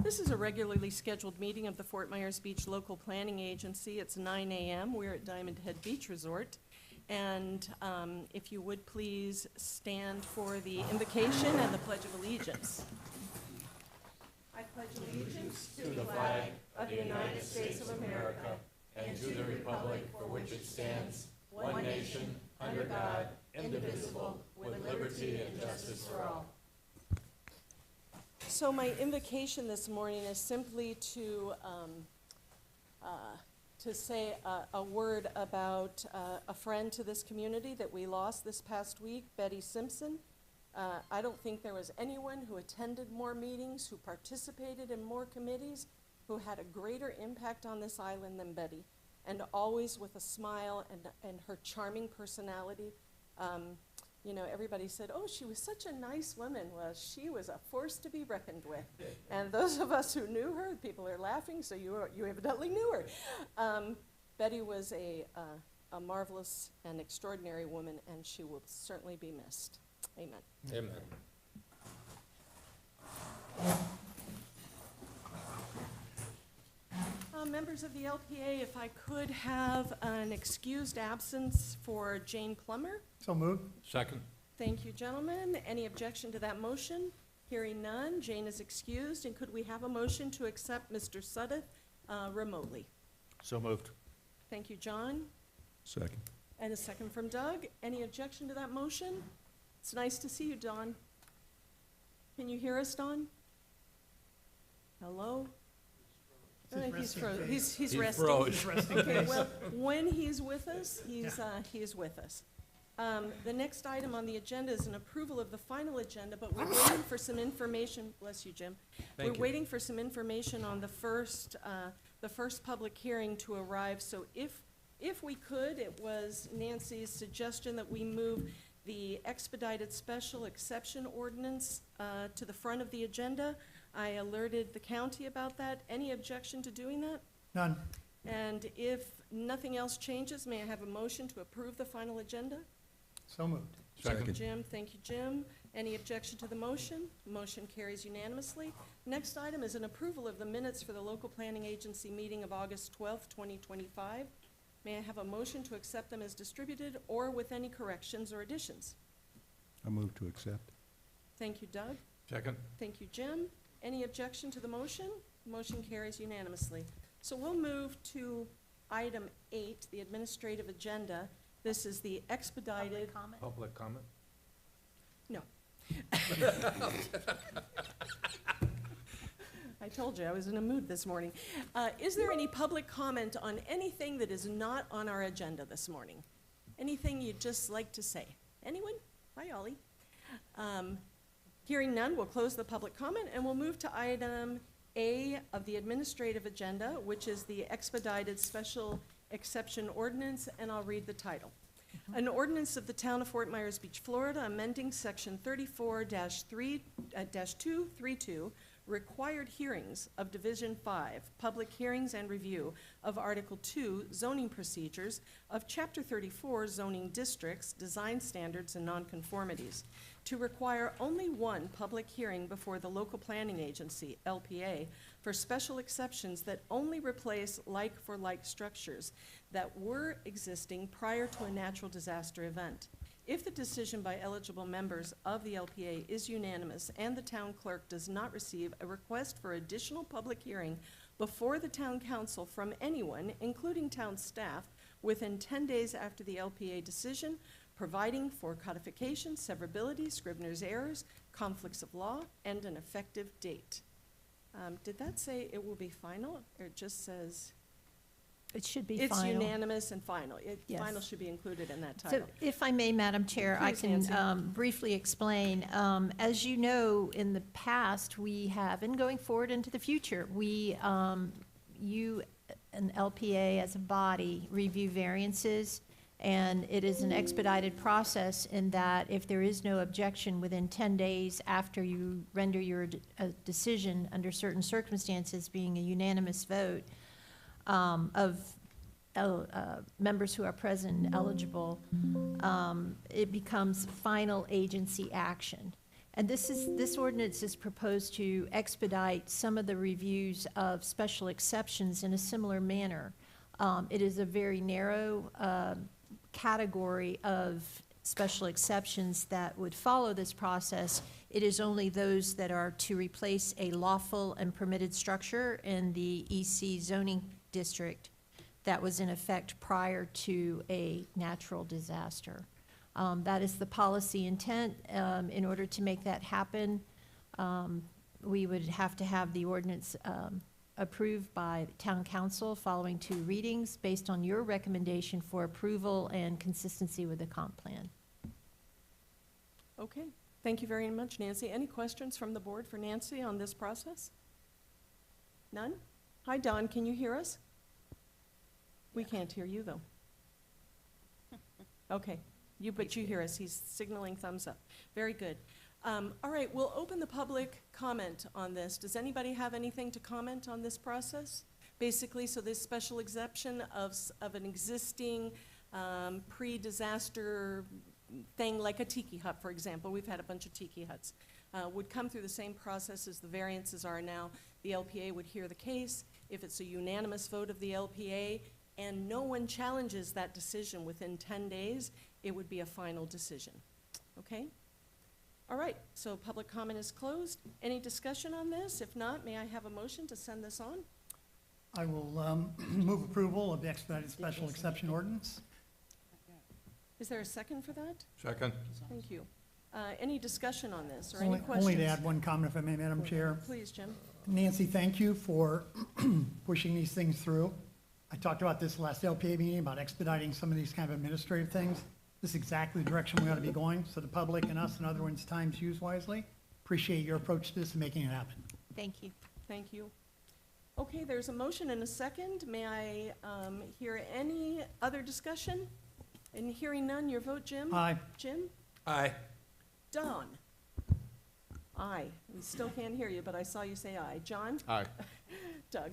This is a regularly scheduled meeting of the Fort Myers Beach Local Planning Agency. It's 9 a.m. We're at Diamond Head Beach Resort. And if you would please stand for the invocation and the Pledge of Allegiance. I pledge allegiance to the flag of the United States of America and to the republic for which it stands, one nation, under God, indivisible, with liberty and justice for all. So my invocation this morning is simply to say a word about a friend to this community that we lost this past week, Betty Simpson. I don't think there was anyone who attended more meetings, who participated in more committees, who had a greater impact on this island than Betty, and always with a smile and her charming personality. You know, everybody said, oh, she was such a nice woman. Well, she was a force to be reckoned with. And those of us who knew her, people are laughing, so you evidently knew her. Betty was a marvelous and extraordinary woman, and she will certainly be missed. Amen. Amen. Members of the LPA, if I could have an excused absence for Jane Plummer. So moved. Second. Thank you, gentlemen. Any objection to that motion? Hearing none, Jane is excused. And could we have a motion to accept Mr. Suddeth remotely? So moved. Thank you, John. Second. And a second from Doug. Any objection to that motion? It's nice to see you, Don. Can you hear us, Don? Hello? He's frozen. He's resting. Froze. Okay, well, when he's with us, he's with us. The next item on the agenda is an approval of the final agenda, but we're waiting for some information. Bless you, Jim. We're waiting for some information on the first public hearing to arrive. So if we could, it was Nancy's suggestion that we move the expedited special exception ordinance to the front of the agenda. I alerted the county about that. Any objection to doing that? None. And if nothing else changes, may I have a motion to approve the final agenda? So moved. Second. Jim, thank you, Jim. Any objection to the motion? Motion carries unanimously. Next item is an approval of the minutes for the local planning agency meeting of August 12th, 2025. May I have a motion to accept them as distributed or with any corrections or additions? I move to accept. Thank you, Doug. Second. Thank you, Jim. Any objection to the motion? Motion carries unanimously. So we'll move to item 8, the administrative agenda. This is the expedited. Public comment? No. I told you I was in a mood this morning. Is there any public comment on anything that is not on our agenda this morning? Anything you'd just like to say? Anyone? Hi, Ollie. Hearing none, we'll close the public comment and we'll move to item A of the administrative agenda, which is the expedited special exception ordinance, and I'll read the title. An ordinance of the town of Fort Myers Beach, Florida, amending section 34-232, required hearings of Division 5, public hearings and review of Article 2, zoning procedures of Chapter 34, zoning districts, design standards, and nonconformities, to require only one public hearing before the local planning agency, LPA, for special exceptions that only replace like-for-like structures that were existing prior to a natural disaster event. If the decision by eligible members of the LPA is unanimous and the town clerk does not receive a request for additional public hearing before the town council from anyone, including town staff, within 10 days after the LPA decision, providing for codification, severability, Scrivener's errors, conflicts of law, and an effective date. Did that say it will be final, or it just says? It should be It's final. unanimous and final. Yes. Final should be included in that So title. if I may, Madam Chair, I Please, can Nancy. briefly explain. As you know, in the past, we have, and going forward into the future, you, an LPA as a body, review variances, and it is an expedited process in that if there is no objection within 10 days after you render your decision under certain circumstances, being a unanimous vote, of members who are present and eligible, it becomes final agency action. And this ordinance is proposed to expedite some of the reviews of special exceptions in a similar manner. It is a very narrow category of special exceptions that would follow this process. It is only those that are to replace a lawful and permitted structure in the EC zoning district that was in effect prior to a natural disaster. That is the policy intent. In order to make that happen, we would have to have the ordinance approved by the town council following 2 readings based on your recommendation for approval and consistency with the comp plan. Okay, thank you very much, Nancy. Any questions from the board for Nancy on this process? None? Hi, Don, can you hear us? We can't hear you, though. Okay, but you hear us. He's signaling thumbs up. Very good. All right, we'll open the public comment on this. Does anybody have anything to comment on this process? Basically, so this special exception of an existing pre-disaster thing like a tiki hut, for example. We've had a bunch of tiki huts. Would come through the same process as the variances are now. The LPA would hear the case. If it's a unanimous vote of the LPA and no one challenges that decision within 10 days, it would be a final decision. Okay? All right, so public comment is closed. Any discussion on this? If not, may I have a motion to send this on? I will move approval of the expedited special exception ordinance. Is there a second for that? Second. Thank you. Any discussion on this or any Only questions? to add one comment, if I may, Madam Chair. Please, Jim. Nancy, thank you for pushing these things through. I talked about this last LPA meeting, about expediting some of these kind of administrative things. This is exactly the direction we ought to be going, so the public and us and other ones' time's used wisely. Appreciate your approach to this and making it happen. Thank you. Thank you. Okay, there's a motion and a second. May I hear any other discussion? And hearing none, your vote, Jim? Aye. Jim? Aye. Don? Aye. We still can't hear you, but I saw you say aye. John? Aye. Doug?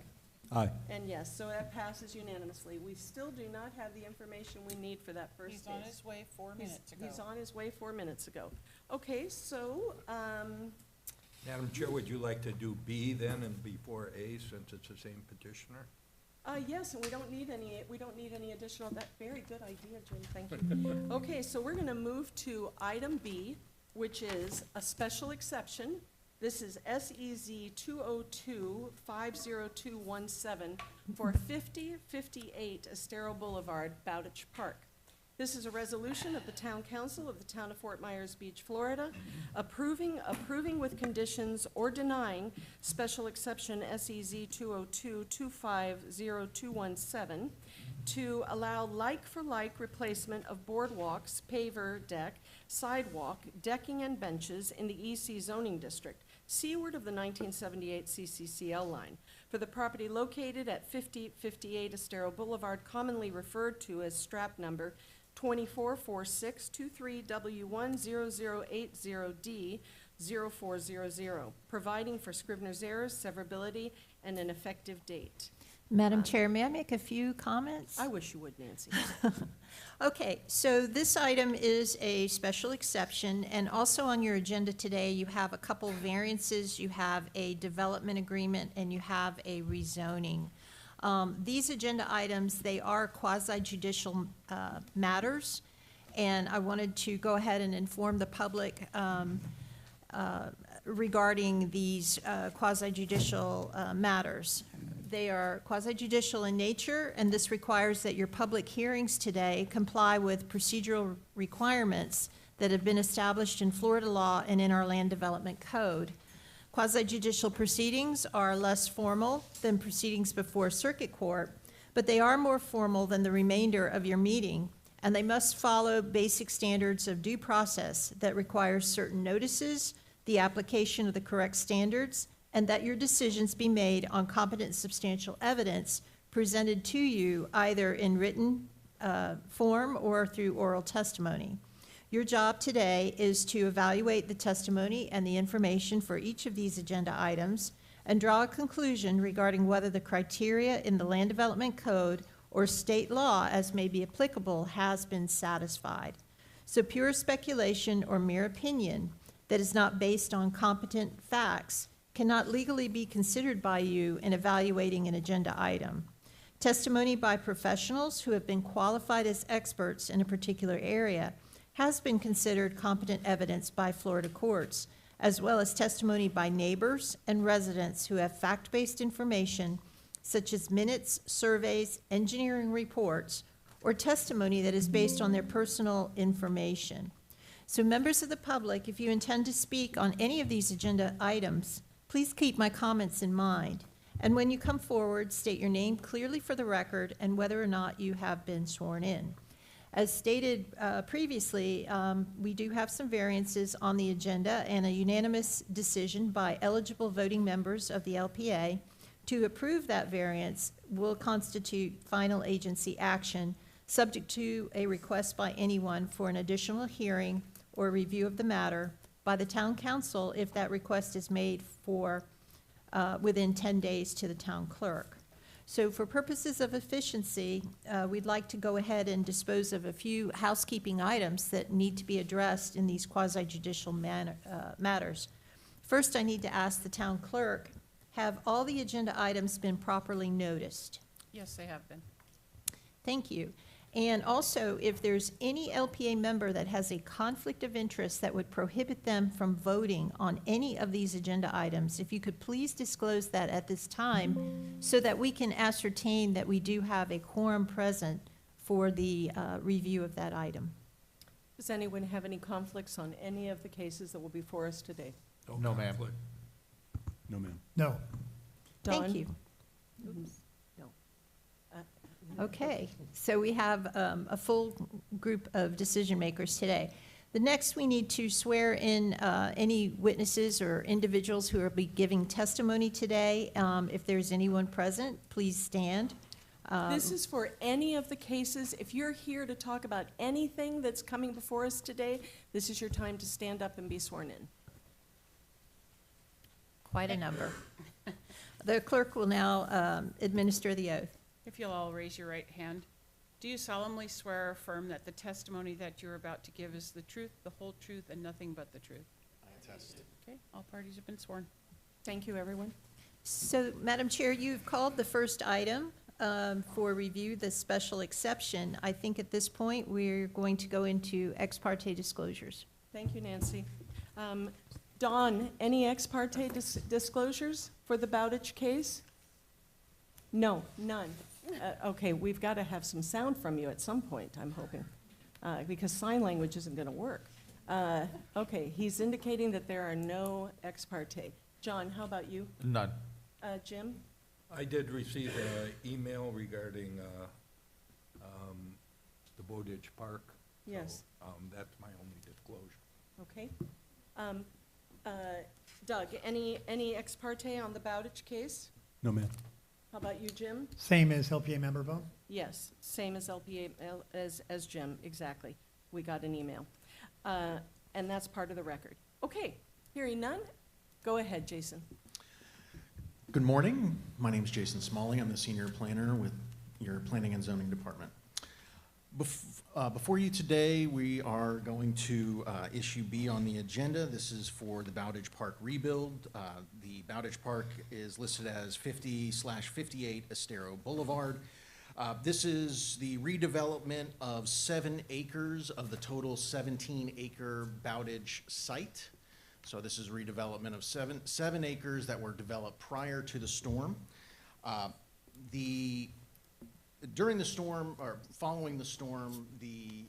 Aye. And yes, so that passes unanimously. We still do not have the information we need for that first case. He's on his way 4 minutes ago. He's on his way 4 minutes ago. Okay, so, Madam Chair, would you like to do B then and before A, since it's the same petitioner? yes, and we don't need any additional, very good idea, Jim, thank you. Okay, so we're gonna move to item B, which is a special exception. This is SEZ 202-50217 for 5058 Estero Boulevard, Bowditch Park. This is a resolution of the Town Council of the Town of Fort Myers Beach, Florida, approving with conditions or denying special exception SEZ 202-250-217 to allow like-for-like replacement of boardwalks, paver deck, sidewalk, decking, and benches in the EC zoning district, seaward of the 1978 CCCL line, for the property located at 5058 Estero Boulevard, commonly referred to as strap number 244623W10080D0400, providing for Scrivener's errors, severability, and an effective date. Madam Chair, may I make a few comments? I wish you would, Nancy. Okay, so this item is a special exception, and also on your agenda today, you have a couple variances. You have a development agreement, and you have a rezoning. These agenda items, they are quasi-judicial matters, and I wanted to go ahead and inform the public regarding these quasi-judicial matters. They are quasi-judicial in nature, and this requires that your public hearings today comply with procedural requirements that have been established in Florida law and in our Land Development Code. Quasi-judicial proceedings are less formal than proceedings before circuit court, but they are more formal than the remainder of your meeting, and they must follow basic standards of due process that require certain notices, the application of the correct standards, and that your decisions be made on competent substantial evidence presented to you either in written form or through oral testimony. Your job today is to evaluate the testimony and the information for each of these agenda items and draw a conclusion regarding whether the criteria in the Land Development Code or state law, as may be applicable, has been satisfied. So pure speculation or mere opinion that is not based on competent facts cannot legally be considered by you in evaluating an agenda item. Testimony by professionals who have been qualified as experts in a particular area has been considered competent evidence by Florida courts, as well as testimony by neighbors and residents who have fact-based information such as minutes, surveys, engineering reports, or testimony that is based on their personal information. So members of the public, if you intend to speak on any of these agenda items, please keep my comments in mind. And when you come forward, state your name clearly for the record and whether or not you have been sworn in. As stated previously, we do have some variances on the agenda, and a unanimous decision by eligible voting members of the LPA to approve that variance will constitute final agency action, subject to a request by anyone for an additional hearing or review of the matter by the town council if that request is made for within 10 days to the town clerk. So for purposes of efficiency, we'd like to go ahead and dispose of a few housekeeping items that need to be addressed in these quasi-judicial matters. First, I need to ask the town clerk, have all the agenda items been properly noticed? Yes, they have been. Thank you. And also, if there's any LPA member that has a conflict of interest that would prohibit them from voting on any of these agenda items, if you could please disclose that at this time so that we can ascertain that we do have a quorum present for the review of that item. Does anyone have any conflicts on any of the cases that will be before us today? No, ma'am. conflict. No, ma'am. No. Thank Dawn? you. Oops. No. Okay, so we have a full group of decision makers today. The next, we need to swear in any witnesses or individuals who will be giving testimony today. If there's anyone present, please stand. This is for any of the cases. If you're here to talk about anything that's coming before us today, this is your time to stand up and be sworn in. Quite a number. The clerk will now administer the oath. If you'll all raise your right hand. Do you solemnly swear or affirm that the testimony that you're about to give is the truth, the whole truth, and nothing but the truth? I attest. Okay, all parties have been sworn. Thank you, everyone. So, Madam Chair, you've called the first item for review, the special exception. I think at this point, we're going to go into ex parte disclosures. Thank you, Nancy. Dawn, any ex parte disclosures for the Bowditch case? No, none. Okay, we've got to have some sound from you at some point, I'm hoping, because sign language isn't going to work. Okay, he's indicating that there are no ex parte. John, how about you? None. Jim? I did receive an email regarding the Bowditch Park. so, Yes. That's my only disclosure. Okay. Doug, any ex parte on the Bowditch case? No, ma'am. How about you, Jim? Same as LPA member vote? Yes, same as LPA, as Jim, exactly. We got an email. And that's part of the record. Okay, hearing none, go ahead, Jason. Good morning. My name is Jason Smalley. I'm the senior planner with your Planning and Zoning Department. Before you today, we are going to issue B on the agenda. This is for the Bowditch Park rebuild. The Bowditch Park is listed as 50/58 Estero Boulevard. This is the redevelopment of 7 acres of the total 17-acre Bowditch site. So this is redevelopment of seven acres that were developed prior to the storm. During the storm, or following the storm, the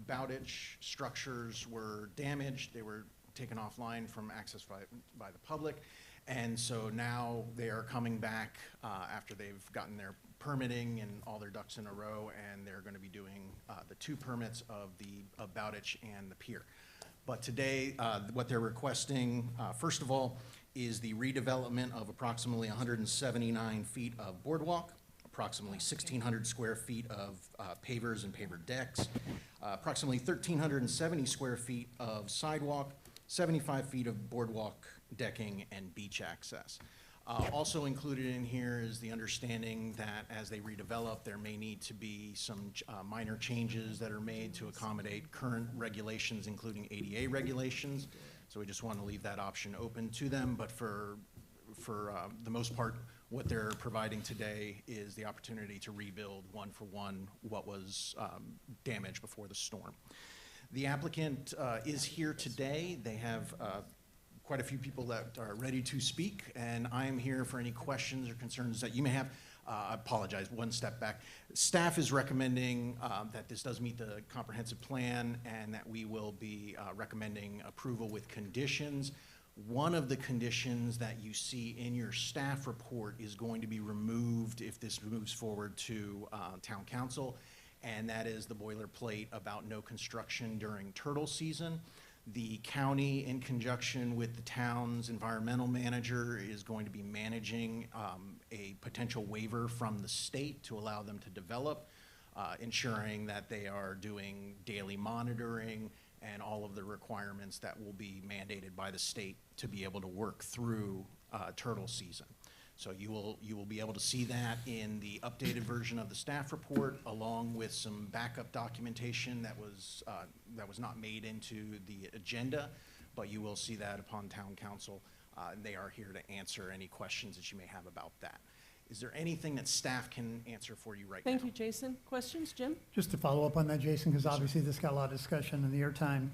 Bowditch structures were damaged. They were taken offline from access by the public. And so now they are coming back after they've gotten their permitting and all their ducks in a row, and they're going to be doing the 2 permits of Bowditch and the pier. But today, what they're requesting, first of all, is the redevelopment of approximately 179 feet of boardwalk, approximately 1,600 square feet of pavers and paver decks, approximately 1,370 square feet of sidewalk, 75 feet of boardwalk decking, and beach access. Also included in here is the understanding that as they redevelop, there may need to be some minor changes that are made to accommodate current regulations, including ADA regulations. So we just want to leave that option open to them, but for the most part, what they're providing today is the opportunity to rebuild one for one what was damaged before the storm. The applicant is here today. They have quite a few people that are ready to speak, and I am here for any questions or concerns that you may have. I apologize, one step back. Staff is recommending that this does meet the comprehensive plan and that we will be recommending approval with conditions. One of the conditions that you see in your staff report is going to be removed if this moves forward to town council, and that is the boilerplate about no construction during turtle season. The county, in conjunction with the town's environmental manager, is going to be managing a potential waiver from the state to allow them to develop, ensuring that they are doing daily monitoring and all of the requirements that will be mandated by the state to be able to work through turtle season. So you will be able to see that in the updated version of the staff report, along with some backup documentation that was not made into the agenda, but you will see that upon town council. They are here to answer any questions that you may have about that. Is there anything that staff can answer for you right now? Thank you, Jason. Questions, Jim? Just to follow up on that, Jason, because obviously this got a lot of discussion in the airtime.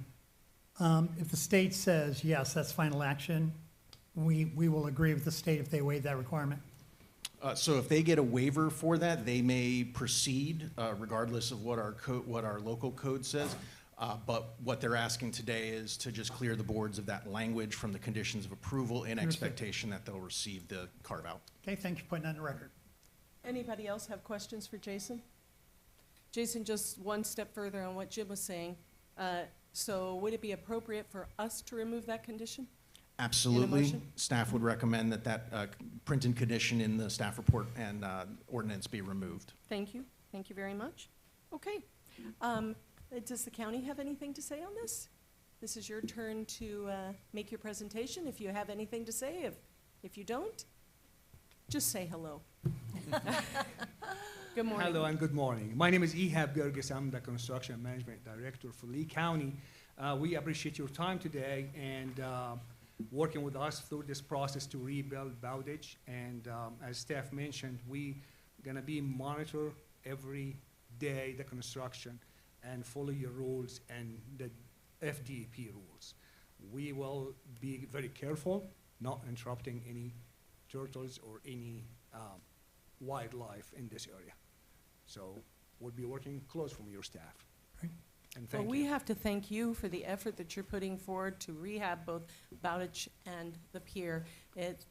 If the state says, yes, that's final action, we will agree with the state if they waive that requirement. So if they get a waiver for that, they may proceed regardless of what our local code says. But what they're asking today is to just clear the boards of that language from the conditions of approval in expectation that they'll receive the carve-out. Okay, thank you for putting that on the record. Anybody else have questions for Jason? Jason, just one step further on what Jim was saying. So would it be appropriate for us to remove that condition? Absolutely. motion? Staff would recommend that printed condition in the staff report and ordinance be removed. Thank you. Thank you very much. Okay. Does the county have anything to say on this? This is your turn to make your presentation. If you have anything to say, if you don't, just say hello. Good morning. Hello and good morning. My name is Ehab Gerges. I'm the Construction Management Director for Lee County. We appreciate your time today and working with us through this process to rebuild Bowditch. And as staff mentioned, we gonna be monitor every day the construction and follow your rules and the FDP rules. We will be very careful, not interrupting any turtles or any wildlife in this area. So we'll be working close from your staff. Great. And Well, thank we you. have to thank you for the effort that you're putting forward to rehab both Bowditch and the pier.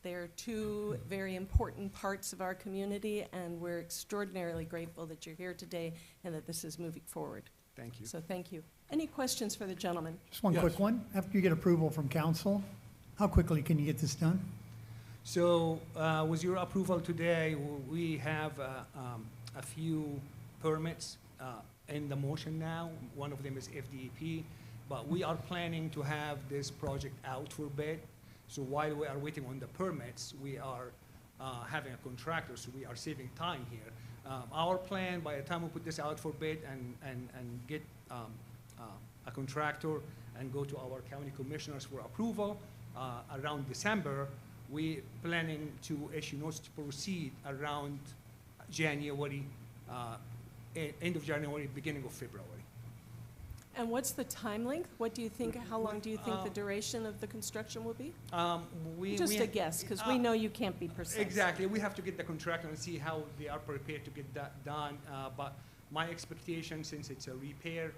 They're two very important parts of our community, and we're extraordinarily grateful that you're here today and that this is moving forward. Thank you. So thank you. Any questions for the gentleman? Just one quick one. After you get approval from council, how quickly can you get this done? So with your approval today, we have a few permits in the motion now. One of them is FDEP, but we are planning to have this project out for bid. So while we are waiting on the permits, we are having a contractor, so we are saving time here. Our plan, by the time we put this out for bid and get a contractor and go to our county commissioners for approval around December, we planning to issue notice to proceed around January, end of January, beginning of February. And what's the time length? What do you think, how long do you think the duration of the construction will be? Just a guess, because we know you can't be precise. Exactly. We have to get the contractor and see how they are prepared to get that done. But my expectation, since it's a repair,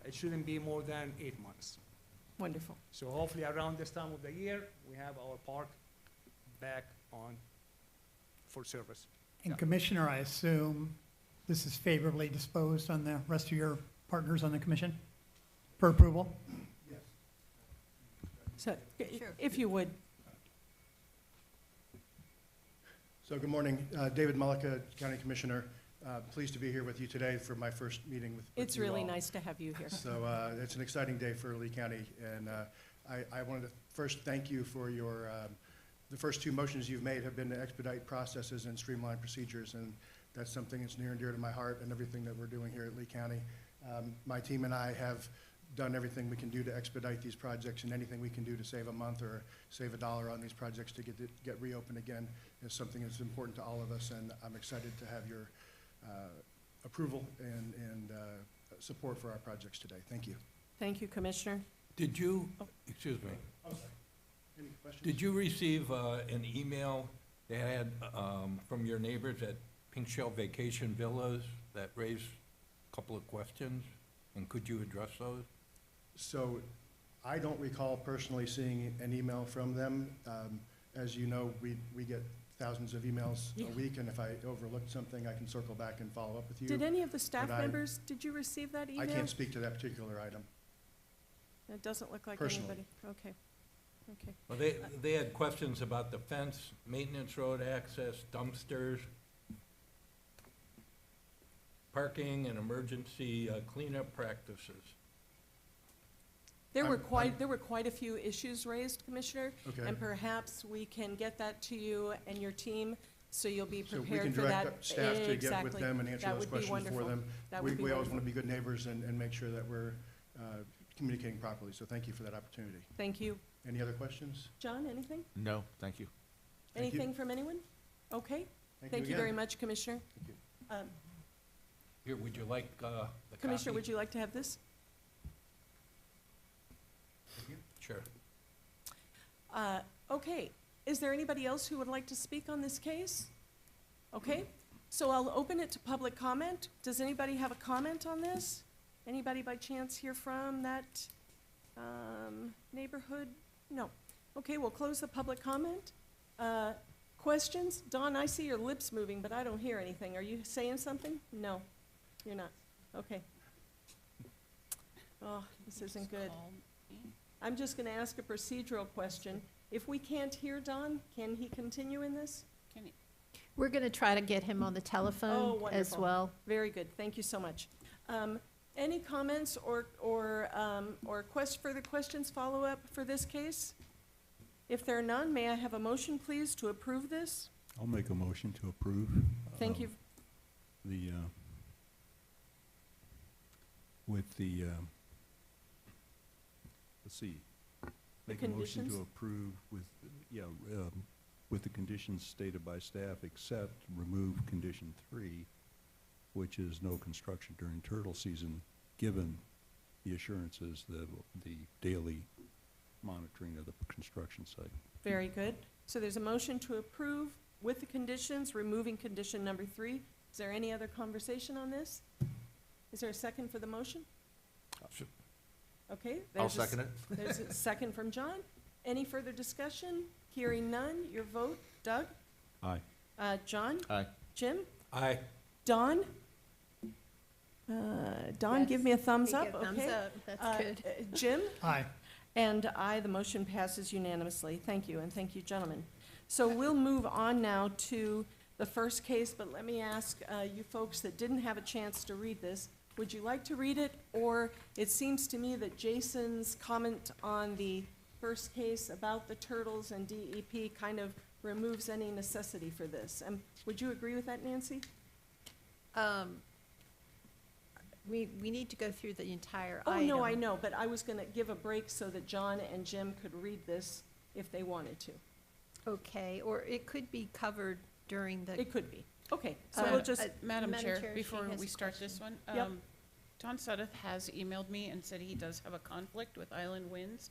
it shouldn't be more than 8 months. Wonderful. So hopefully around this time of the year, we have our park back on for service. And Yeah. Commissioner, I assume this is favorably disposed on the rest of your partners on the commission for approval? So, if you would, So good morning, David Mullica, County Commissioner. Pleased to be here with you today for my first meeting with it's you really all. nice to have you here. So it's an exciting day for Lee County, and I wanted to first thank you for your the first two motions you've made have been to expedite processes and streamline procedures, and that's something that's near and dear to my heart and everything that we're doing here at Lee County. My team and I have done everything we can do to expedite these projects, and anything we can do to save a month or save $1 on these projects to get reopened again is something that's important to all of us, and I'm excited to have your approval and support for our projects today. Thank you. Thank you, Commissioner. Did you, excuse me, I'm sorry. Any questions? did you receive an email they had from your neighbors at Pink Shell Vacation Villas that raised a couple of questions? And could you address those? So I don't recall personally seeing an email from them. As you know, we get thousands of emails Yeah. a week, and if I overlooked something, I can circle back and follow up with you. Did any of the staff But members, did you receive that email? I can't speak to that particular item. It doesn't look like Personally. anybody. Okay, okay. Well, they had questions about the fence, maintenance road access, dumpsters, parking and emergency cleanup practices. There were I'm- quite a few issues raised, Commissioner, Okay. and perhaps we can get that to you and your team, so you'll be So we prepared can for that. direct staff to get with Exactly. them and answer That those would be questions for wonderful. them. That We would be always want wonderful. to be good neighbors and make sure that we're communicating properly, so thank you for that opportunity. Thank you. Any other questions? John, anything? No, thank you. Thank you. Anything from anyone? Okay, thank you again. very much, Commissioner. Thank you. Here, would you like the copy? Commissioner, would you like to have this? Sure. Okay, is there anybody else who would like to speak on this case? Okay, so I'll open it to public comment. Does anybody have a comment on this? Anybody by chance here from that neighborhood? No. Okay, we'll close the public comment. Questions? Dawn, I see your lips moving, but I don't hear anything. Are you saying something? No, you're not. Okay. Oh, this isn't good. Call me. I'm just going to ask a procedural question. If we can't hear Don, can he continue in this? Can you- We're going to try to get him on the telephone as wonderful. well. Very good, thank you so much. Any comments or further questions, follow-up for this case? If there are none, may I have a motion, please, to approve this? I'll make a motion to approve. Thank you. The, with the, let's see. Make a motion conditions? to approve with, with the conditions stated by staff, except remove condition 3, which is no construction during turtle season, given the assurances that the daily monitoring of the construction site. Very good. So there's a motion to approve with the conditions, removing condition number 3. Is there any other conversation on this? Is there a second for the motion? Okay. I'll there's a s- second it. There's a second from John. Any further discussion? Hearing none, your vote. Doug? Aye. John? Aye. Jim? Aye. Dawn? Dawn, give me a thumbs up, Big thumbs okay? up, that's good. Jim? Aye. And I, the motion passes unanimously. Thank you, and thank you, gentlemen. So we'll move on now to the first case, but let me ask you folks that didn't have a chance to read this, would you like to read it? Or it seems to me that Jason's comment on the first case about the turtles and DEP kind of removes any necessity for this. Would you agree with that, Nancy? We need to go through the entire Oh, item. no, I know, but I was gonna give a break so that John and Jim could read this if they wanted to. Okay, or it could be covered during the, It could be. Okay, so Uh, we'll just, Madam Madam Chair, Chair, she before has we a start this question. one, Yep. Don Suddeth has emailed me and said he does have a conflict with Island Winds,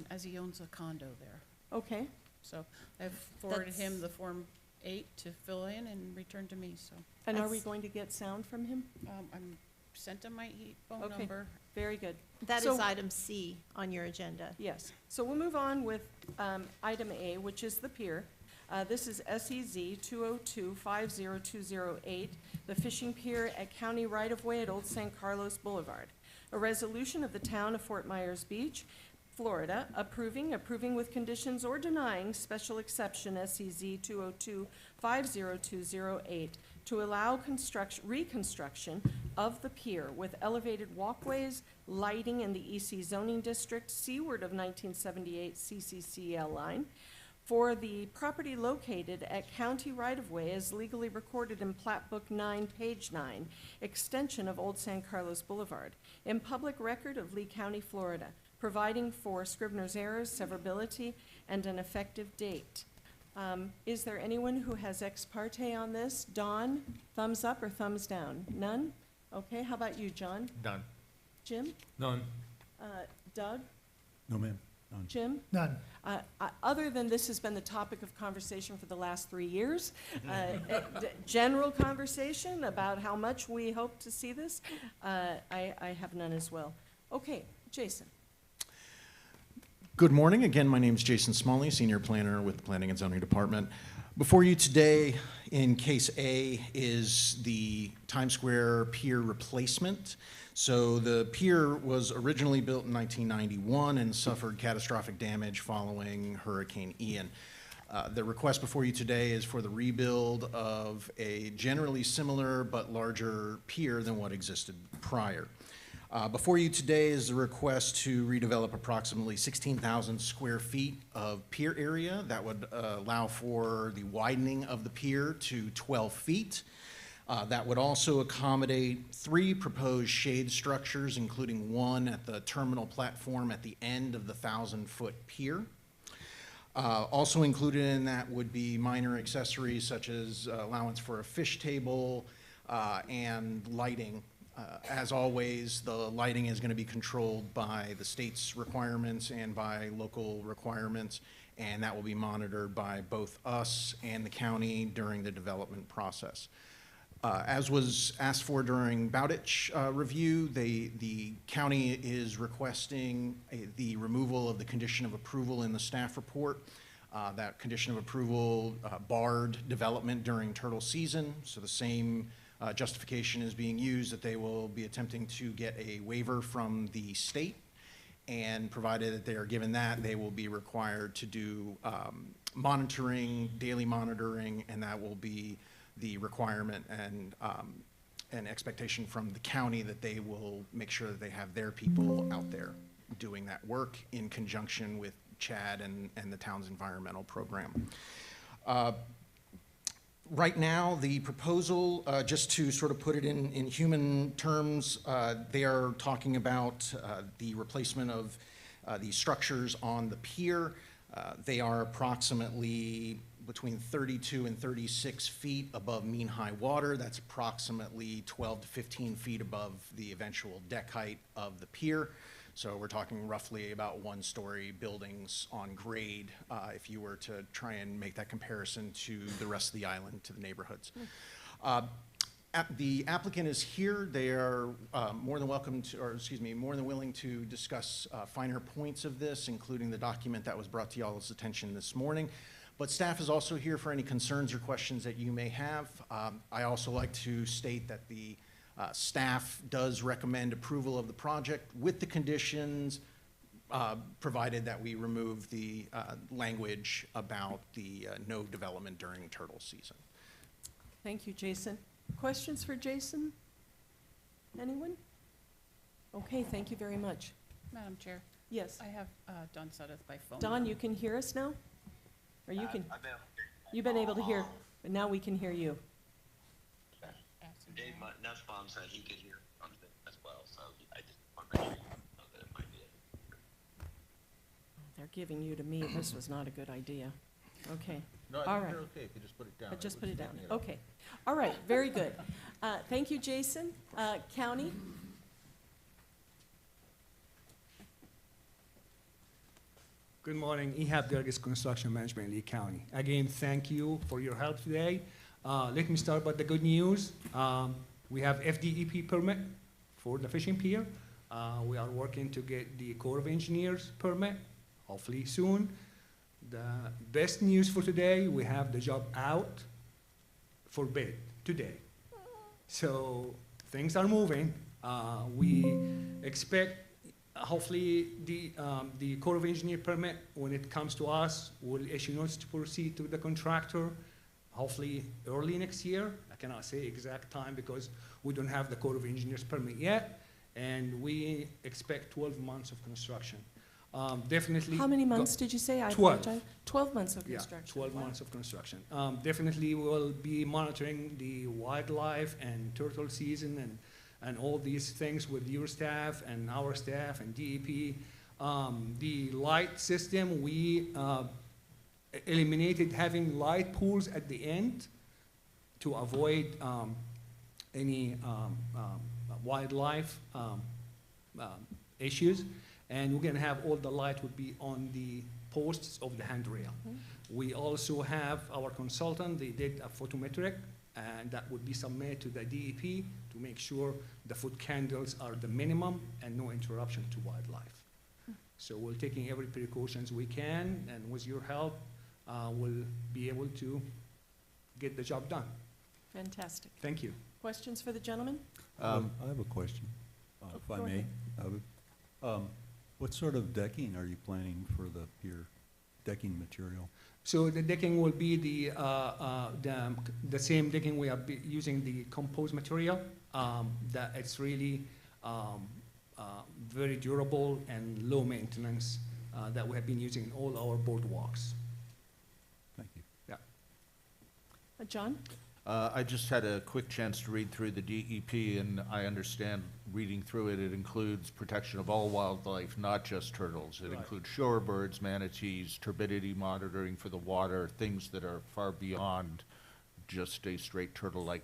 as he owns a condo there. okay, So I've forwarded him That's- the Form 8 to fill in and return to me, so. and are we That's- going to get sound from him? I'm sent him my phone Okay. number. Very good. that So- is item C on your agenda. Yes, so we'll move on with item A, which is the pier. This is SEZ 202-50208, the fishing pier at County Right-of-Way at Old San Carlos Boulevard. A resolution of the Town of Fort Myers Beach, Florida, approving with conditions or denying special exception SEZ 202-50208 to allow reconstruction of the pier with elevated walkways, lighting in the EC zoning district seaward of 1978 CCCL line for the property located at county right-of-way as legally recorded in Plat Book 9, page 9, extension of Old San Carlos Boulevard, in public record of Lee County, Florida, providing for Scrivener's errors, severability, and an effective date. Is there anyone who has ex parte on this? Dawn, thumbs up or thumbs down? None? Okay, how about you, John? Done. Jim? None. Doug? No, ma'am, none. Jim? None. Other than this has been the topic of conversation for the last 3 years, general conversation about how much we hope to see this, I have none as well. Okay, Jason. Good morning. Again, my name is Jason Smalley, Senior Planner with the Planning and Zoning Department. Before you today, in Case A, is the Times Square Pier replacement. So the pier was originally built in 1991 and suffered catastrophic damage following Hurricane Ian. The request before you today is for the rebuild of a generally similar but larger pier than what existed prior. Before you today is the request to redevelop approximately 16,000 square feet of pier area. That would allow for the widening of the pier to 12 feet. That would also accommodate 3 proposed shade structures, including one at the terminal platform at the end of the 1,000-foot pier. Also included in that would be minor accessories such as allowance for a fish table and lighting. As always, the lighting is going to be controlled by the state's requirements and by local requirements, and that will be monitored by both us and the county during the development process. As was asked for during Bowditch review, the county is requesting the removal of the condition of approval in the staff report. That condition of approval barred development during turtle season, so the same justification is being used that they will be attempting to get a waiver from the state, and provided that they are given that, they will be required to do monitoring, daily monitoring, and that will be the requirement and an expectation from the county that they will make sure that they have their people out there doing that work in conjunction with CHAD and the town's environmental program. Right now, the proposal, just to sort of put it in human terms, they are talking about the replacement of the structures on the pier. They are approximately between 32 and 36 feet above mean high water. That's approximately 12 to 15 feet above the eventual deck height of the pier. So we're talking roughly about 1-story buildings on grade if you were to try and make that comparison to the rest of the island, to the neighborhoods. The applicant is here. They are more than welcome to, or excuse me, more than willing to discuss finer points of this, including the document that was brought to y'all's attention this morning. But staff is also here for any concerns or questions that you may have. I also like to state that the staff does recommend approval of the project with the conditions, provided that we remove the language about the no development during turtle season. Thank you, Jason. Questions for Jason? Anyone? Okay, thank you very much. Madam Chair, Yes. I have Don Suddeth by phone. Don, you can hear us now? Or you can? You've been able to hear, but now we can hear you. Dave Nussbaum said he could hear something as well, so I just want to make sure you know that it might be They're giving you to me. This was not a good idea. Okay. No, All I think right. you're okay if you just put it down. I just It put was it down. picking up. Okay. All right, very good. Thank you, Jason. County? Good morning, Ehab Gerges Construction Management, Lee County. Again, thank you for your help today. Let me start with the good news. We have FDEP permit for the fishing pier. We are working to get the Corps of Engineers permit, hopefully soon. The best news for today, we have the job out for bid today. So things are moving. We expect hopefully the Corps of Engineer permit, when it comes to us, will issue notice to proceed to the contractor, hopefully early next year. I cannot say exact time because we don't have the Corps of Engineers permit yet, and we expect 12 months of construction. Definitely. How many months did you say? I 12. apologize. 12 months of Yeah, construction. 12 Wow. months of construction. Definitely we will be monitoring the wildlife and turtle season and all these things with your staff and our staff and DEP. The light system, we eliminated having light pools at the end to avoid any wildlife issues. And we're gonna have all the light would be on the posts of the handrail. We also have our consultant, they did a photometric, and that would be submitted to the DEP to make sure the foot candles are the minimum and no interruption to wildlife. So we're taking every precautions we can, and with your help, we'll be able to get the job done. Fantastic. Thank you. Questions for the gentleman? I have a question, if I go may. ahead. What sort of decking are you planning for the pier, decking material? So the decking will be the same decking we are using, the composed material. That it's really very durable and low maintenance that we have been using in all our boardwalks. Thank you. John? I just had a quick chance to read through the DEP, and I understand, reading through it, it includes protection of all wildlife, not just turtles. It Right. includes shorebirds, manatees, turbidity monitoring for the water, things that are far beyond just a straight turtle-like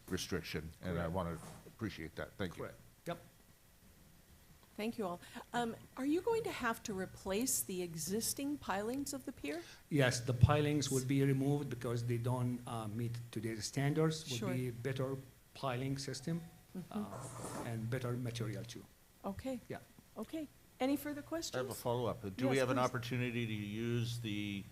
restriction, and I Correct. want to appreciate that. Thank you. Correct. Yep. Thank you all. Are you going to have to replace the existing pilings of the pier? Yes, the pilings will be removed because they don't meet today's standards. Sure. Will be better piling system and better material too. Okay. Yeah. Okay. Any further I have a questions? follow-up. Do we Yes, have an please. opportunity to use the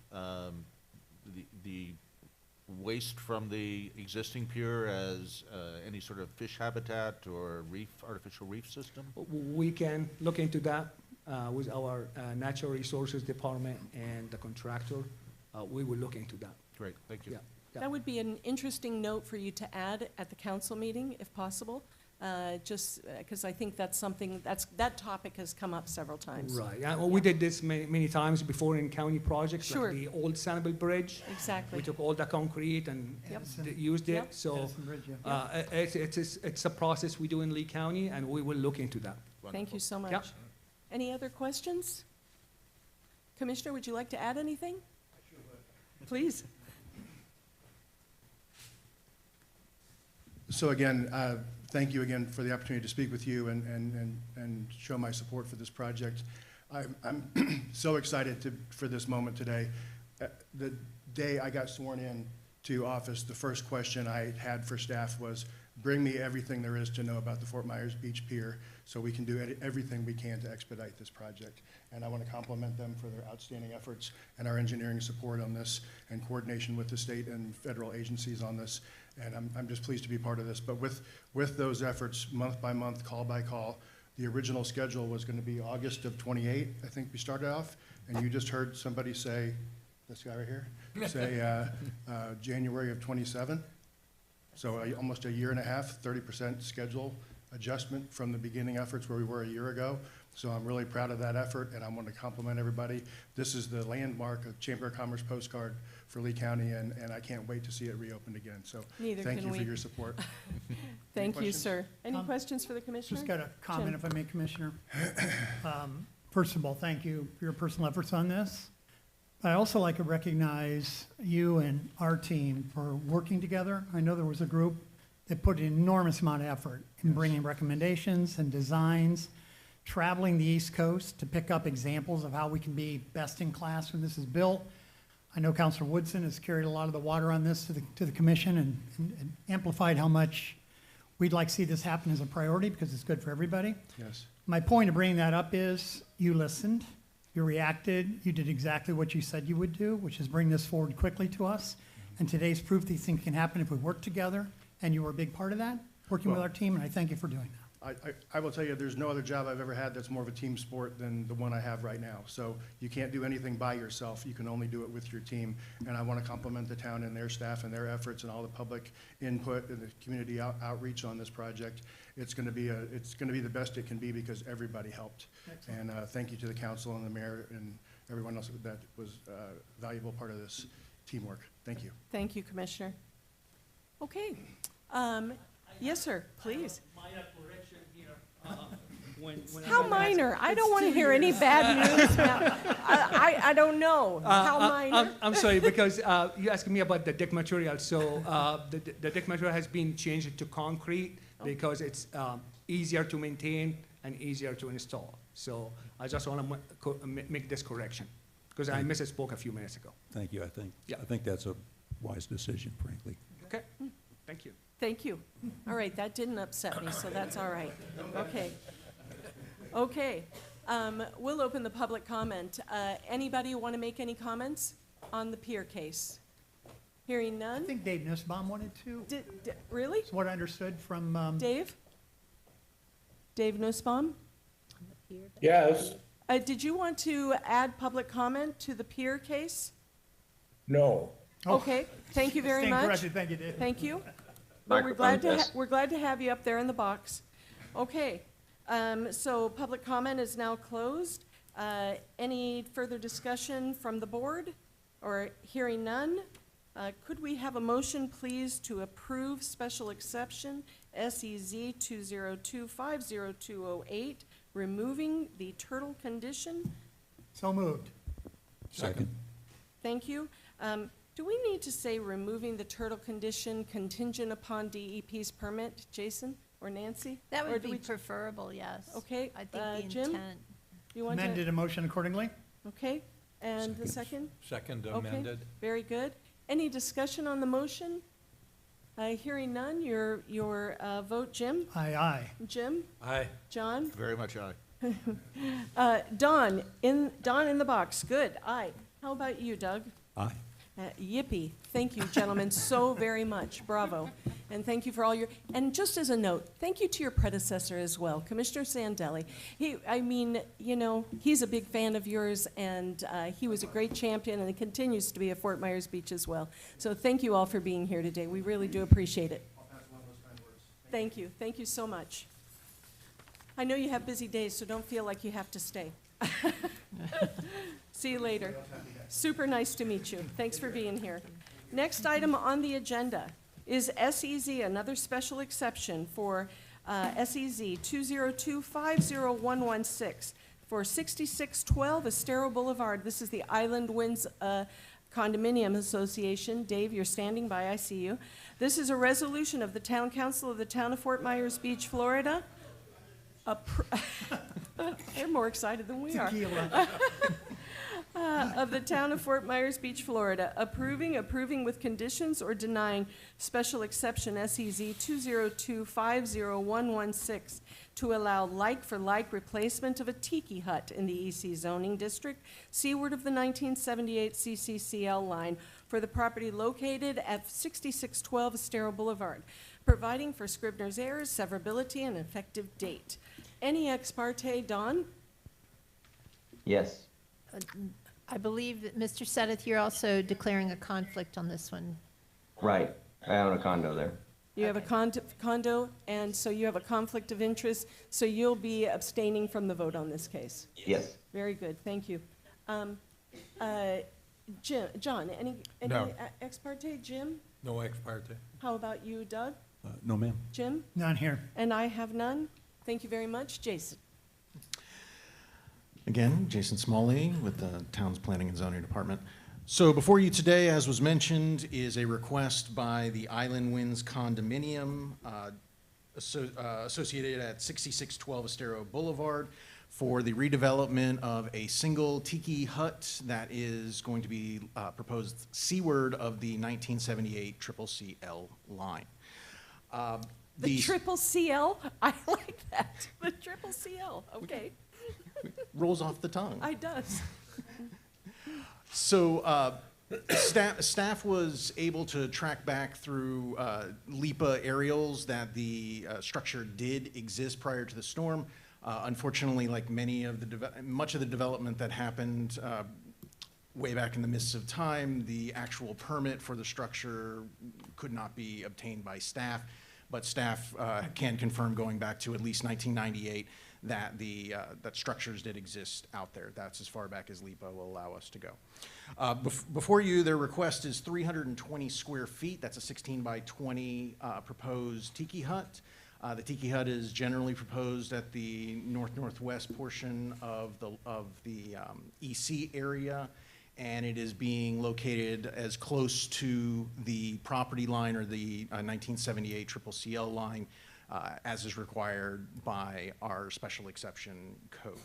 waste from the existing pier as any sort of fish habitat or artificial reef system? We can look into that with our natural resources department and the contractor. We will look into that. Great, thank you. Yeah. Yeah. That would be an interesting note for you to add at the council meeting, if possible, just because I think that's something, that topic has come up several times. Right. Yeah, well, we did this many times before in county projects, Sure. like the old Sanibel Bridge. Exactly. We took all the concrete and Yep. used it. Yep. So Edison Bridge, yeah. it's a process we do in Lee County, and we will look into that. Thank you so much. Yep. Any other questions? Commissioner, would you like to add anything? Please. So again, thank you again for the opportunity to speak with you and show my support for this project. I'm so excited for this moment today. The day I got sworn in to office, the first question I had for staff was, bring me everything there is to know about the Fort Myers Beach Pier so we can do everything we can to expedite this project. And I want to compliment them for their outstanding efforts and our engineering support on this and coordination with the state and federal agencies on this. And I'm just pleased to be part of this. But with those efforts, month by month, call by call, the original schedule was going to be August of '28, I think we started off. And you just heard somebody say, this guy right here, say January of '27. So almost a year and a half, 30% schedule adjustment from the beginning efforts where we were a year ago. So I'm really proud of that effort, and I want to compliment everybody. This is the landmark, a Chamber of Commerce postcard for Lee County, and I can't wait to see it reopened again. So Neither thank can you for we. your support. Thank you, questions? sir. Any Um, questions for the commissioner? Just got a comment, Jim. if I may, Commissioner. First of all, thank you for your personal efforts on this. I also like to recognize you and our team for working together. I know there was a group that put an enormous amount of effort in bringing recommendations and designs, traveling the East Coast to pick up examples of how we can be best in class when this is built. I know Councilor Woodson has carried a lot of the water on this to the commission and amplified how much we'd like to see this happen as a priority because it's good for everybody. Yes. My point of bringing that up is you listened, you reacted, you did exactly what you said you would do, which is bring this forward quickly to us. And today's proof these things can happen if we work together, and you were a big part of that, working with Well- our team, and I thank you for doing that. I will tell you, there's no other job I've ever had that's more of a team sport than the one I have right now. So you can't do anything by yourself. You can only do it with your team. And I want to compliment the town and their staff and their efforts and all the public input and the community outreach on this project. it's going to be the best it can be because everybody helped. And thank you to the council and the mayor and everyone else that was a valuable part of this teamwork. Thank you. Thank you, Commissioner. Okay. Yes, sir, please. Minor correction here. When How minor? I don't want to hear any bad news now. I don't know. How minor? I'm sorry, because you asked me about the deck material. So the deck material has been changed to concrete because it's easier to maintain and easier to install. So I just want to make this correction because I misspoke a few minutes ago. Thank you. I think that's a wise decision, frankly. Okay, thank you. Thank you. All right, that didn't upset me, so that's all right. Okay. Okay. We'll open the public comment. Anybody want to make any comments on the Pier case? Hearing I none? think Dave Nussbaum wanted to, Really? is what I understood from, Dave? Dave Nussbaum? Yes, Did you want to add public comment to the Pier case? no. Okay, thank you very stand much. corrected. Thank you, Dave. Thank you. Well, Microphone, we're glad to have you up there in the box. Okay, so public comment is now closed. Any further discussion from the board? Or hearing none? Could we have a motion, please, to approve special exception SEZ 202-50208, removing the turtle condition? So moved. Second. Thank you. Do we need to say removing the turtle condition contingent upon DEP's permit, Jason or Nancy? That Or would do be we- preferable, yes. Okay, I think the Jim? intent. You want Amended to? a motion accordingly? Okay, and the second? Second Okay, amended. very good. Any discussion on the motion? Hearing none, your vote, Jim? Aye, aye. Jim? Aye. John? Very much aye. Don in the box, good, aye. How about you, Doug? Aye. Yippee. Thank you, gentlemen, so very much. Bravo. And thank you for all your, and just as a note, thank you to your predecessor as well, Commissioner Sandelli. He's a big fan of yours, and he was a great champion, and he continues to be at Fort Myers Beach as well. So thank you all for being here today. We really do appreciate it. Thank you. Thank you so much. I know you have busy days, so don't feel like you have to stay. See you later. Super nice to meet you. Thanks for being here. Next item on the agenda is SEZ, another special exception for SEZ 202-50116 for 6612 Estero Boulevard. This is the Island Winds Condominium Association. Dave, you're standing by, I see you. This is a resolution of the Town Council of the Town of Fort Myers Beach, Florida. They're more excited than we are. Tequila. Of the Town of Fort Myers Beach, Florida, approving with conditions or denying special exception SEZ 202-50116 to allow like-for-like replacement of a tiki hut in the EC zoning district seaward of the 1978 CCCL line for the property located at 6612 Estero Boulevard, providing for Scribner's errors, severability, and effective date. Any ex parte, Don? Yes. I believe that Mr. Sedith, you're also declaring a conflict on this one. Right. I own a condo there. You have a condo, and so you have a conflict of interest, so you'll be abstaining from the vote on this case. Yes. Very good, thank you. John, any No. ex parte? Jim? No ex parte. How about you, Doug? No, ma'am. Jim? None here. And I have none. Thank you very much. Jason? Again, Jason Smalley with the Town's Planning and Zoning Department. So before you today, as was mentioned, is a request by the Island Winds Condominium associated at 6612 Estero Boulevard for the redevelopment of a single tiki hut that is going to be proposed seaward of the 1978 CCCL line. The triple CL? I like that. The triple CL, okay. Rolls off the tongue. It does. So staff was able to track back through LPA aerials that the structure did exist prior to the storm. Unfortunately, like much of the development that happened way back in the mists of time, the actual permit for the structure could not be obtained by staff. but staff can confirm, going back to at least 1998, that that structures did exist out there. That's as far back as LPA will allow us to go. Before you, their request is 320 square feet. That's a 16 by 20 proposed tiki hut. The tiki hut is generally proposed at the northwest portion of the EC area, and it is being located as close to the property line or the 1978 CCCL line as is required by our special exception code.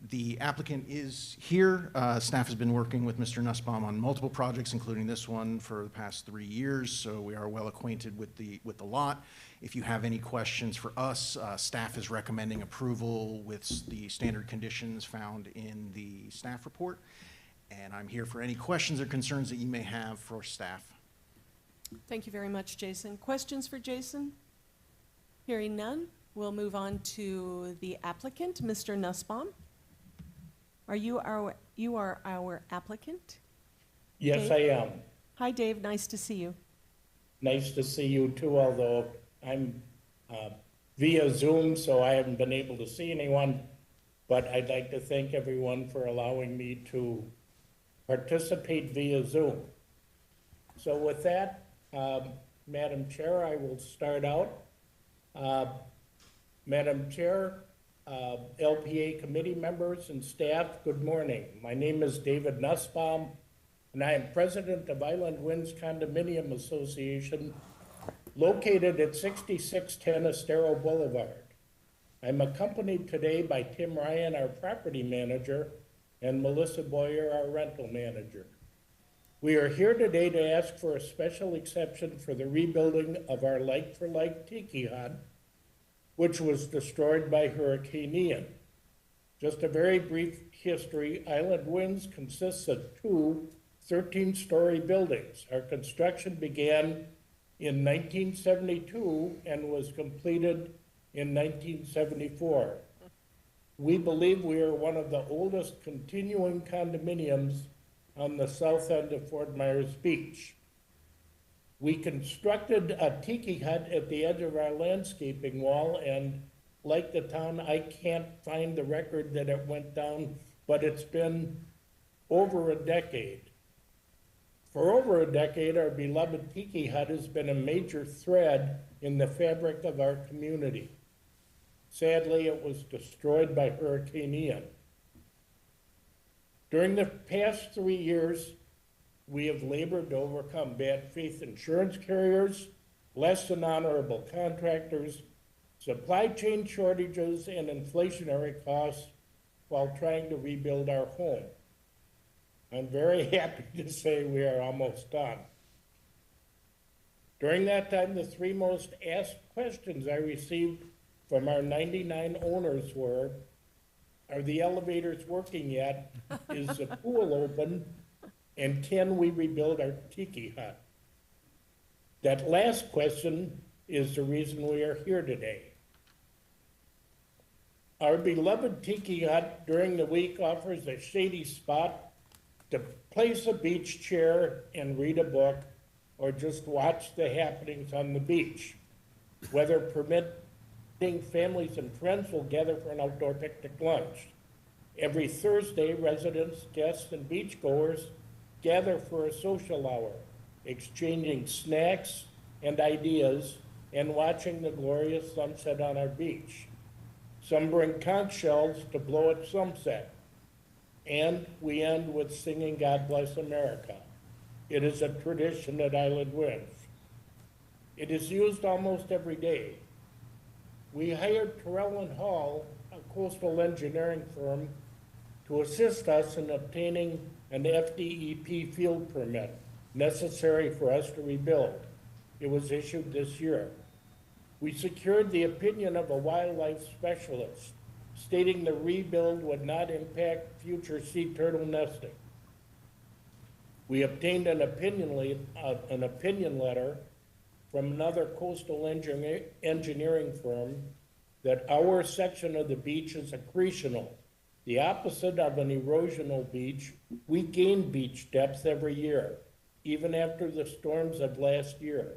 The applicant is here. Staff has been working with Mr. Nussbaum on multiple projects, including this one, for the past 3 years, so we are well acquainted with the lot. If you have any questions for us, staff is recommending approval with the standard conditions found in the staff report. And I'm here for any questions or concerns that you may have for staff. Thank you very much, Jason. Questions for Jason? Hearing none, we'll move on to the applicant, Mr. Nussbaum. You are our applicant? Yes, Dave? I am. Hi, Dave. Nice to see you. Nice to see you too, although I'm via Zoom, so I haven't been able to see anyone. But I'd like to thank everyone for allowing me to participate via Zoom. So with that, Madam Chair, I will start out. Madam Chair, LPA committee members and staff, good morning. My name is David Nussbaum, and I am president of Island Winds Condominium Association, located at 6610 Estero Boulevard. I'm accompanied today by Tim Ryan, our property manager, and Melissa Boyer, our rental manager. We are here today to ask for a special exception for the rebuilding of our like-for-like tiki hut, which was destroyed by Hurricane Ian. Just a very brief history, Island Winds consists of two 13-story buildings. Our construction began in 1972 and was completed in 1974. We believe we are one of the oldest continuing condominiums on the south end of Fort Myers Beach. We constructed a tiki hut at the edge of our landscaping wall, and like the town, I can't find the record that it went down, but it's been over a decade. For over a decade, our beloved tiki hut has been a major thread in the fabric of our community. Sadly, it was destroyed by Hurricane Ian. During the past 3 years, we have labored to overcome bad faith insurance carriers, less than honorable contractors, supply chain shortages, and inflationary costs while trying to rebuild our home. I'm very happy to say we are almost done. During that time, the three most asked questions I received from our 99 owners were, are the elevators working yet? Is the pool open? And can we rebuild our tiki hut? That last question is the reason we are here today. Our beloved tiki hut during the week offers a shady spot to place a beach chair and read a book, or just watch the happenings on the beach. Weather permitting, families and friends will gather for an outdoor picnic lunch. Every Thursday, residents, guests, and beachgoers gather for a social hour, exchanging snacks and ideas and watching the glorious sunset on our beach. Some bring conch shells to blow at sunset. And we end with singing God Bless America. It is a tradition at Island Winds. It is used almost every day. We hired Terrell & Hall, a coastal engineering firm, to assist us in obtaining an FDEP field permit necessary for us to rebuild. It was issued this year. We secured the opinion of a wildlife specialist, stating the rebuild would not impact future sea turtle nesting. We obtained an opinion letter from another coastal engineering firm that our section of the beach is accretional. The opposite of an erosional beach, we gain beach depth every year, even after the storms of last year.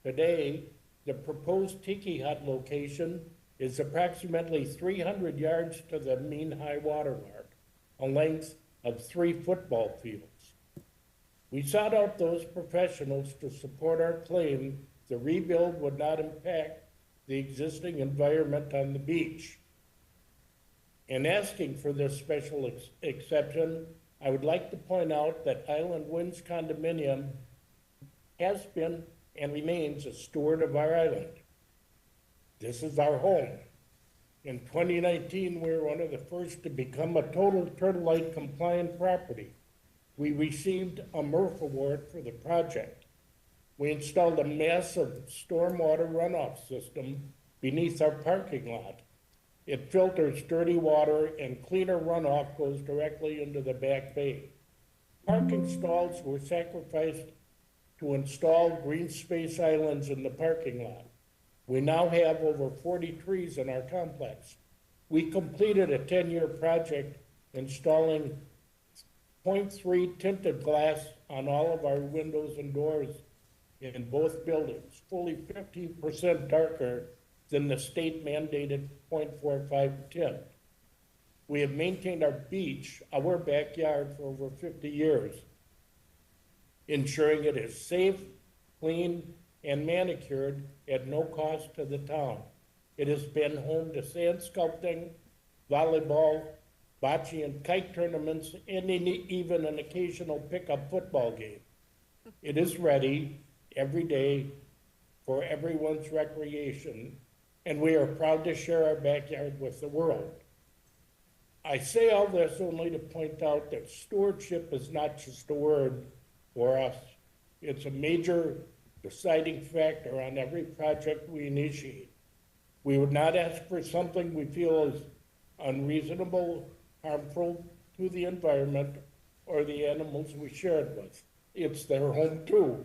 Today, The proposed tiki hut location is approximately 300 yards to the mean high water mark, a length of 3 football fields. We sought out those professionals to support our claim the rebuild would not impact the existing environment on the beach. In asking for this special exception, I would like to point out that Island Winds Condominium has been and remains a steward of our island. This is our home. In 2019, we were one of the first to become a total Turtle Light compliant property. We received a MRF award for the project. We installed a massive stormwater runoff system beneath our parking lot. It filters dirty water and cleaner runoff goes directly into the back bay. Parking stalls were sacrificed to install green space islands in the parking lot. We now have over 40 trees in our complex. We completed a 10-year project installing 0.3 tinted glass on all of our windows and doors in both buildings, fully 15% darker than the state mandated 0.45 tint. We have maintained our beach, our backyard, for over 50 years, ensuring it is safe, clean, and manicured at no cost to the town. It has been home to sand sculpting, volleyball, bocce and kite tournaments, and even an occasional pickup football game. It is ready every day for everyone's recreation, and we are proud to share our backyard with the world. I say all this only to point out that stewardship is not just a word for us. It's a major deciding factor on every project we initiate. We would not ask for something we feel is unreasonable, harmful to the environment or the animals we share it with. It's their home too.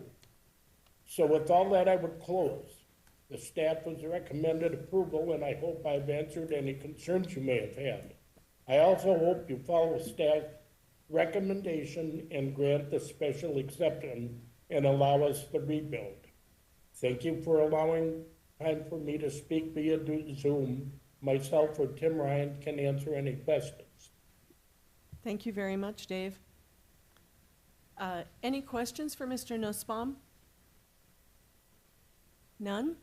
So with all that, I would close. The staff has recommended approval, and I hope I've answered any concerns you may have had. I also hope you follow staff recommendation and grant the special exception and allow us to rebuild. Thank you for allowing time for me to speak via Zoom. Myself or Tim Ryan can answer any questions. Thank you very much, Dave. Any questions for Mr. Nussbaum? None?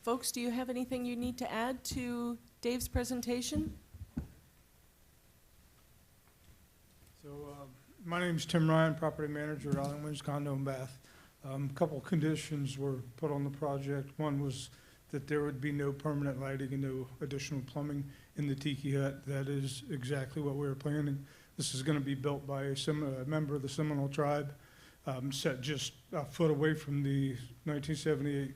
Folks, do you have anything you need to add to Dave's presentation? So, my name's Tim Ryan, property manager at Island Winds Condo in Bath. A couple of conditions were put on the project. One was that there would be no permanent lighting and no additional plumbing in the tiki hut. That is exactly what we were planning. This is going to be built by a member of the Seminole tribe, set just a foot away from the 1978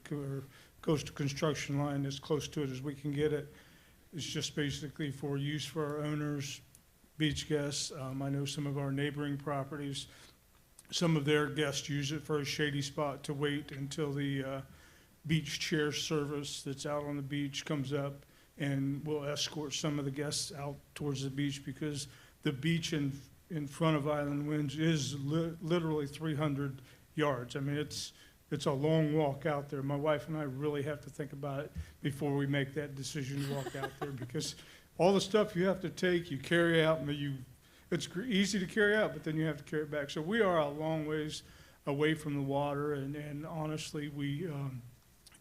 coastal construction line, as close to it as we can get it. It's just basically for use for our owners, beach guests. I know some of our neighboring properties, some of their guests use it for a shady spot to wait until the beach chair service that's out on the beach comes up, and we'll escort some of the guests out towards the beach, because the beach in front of Island Winds is literally 300 yards. I mean, it's a long walk out there. My wife and I really have to think about it before we make that decision to walk out there, because all the stuff you have to take, you carry out, and it's easy to carry out, but then you have to carry it back. So we are a long ways away from the water, and honestly, we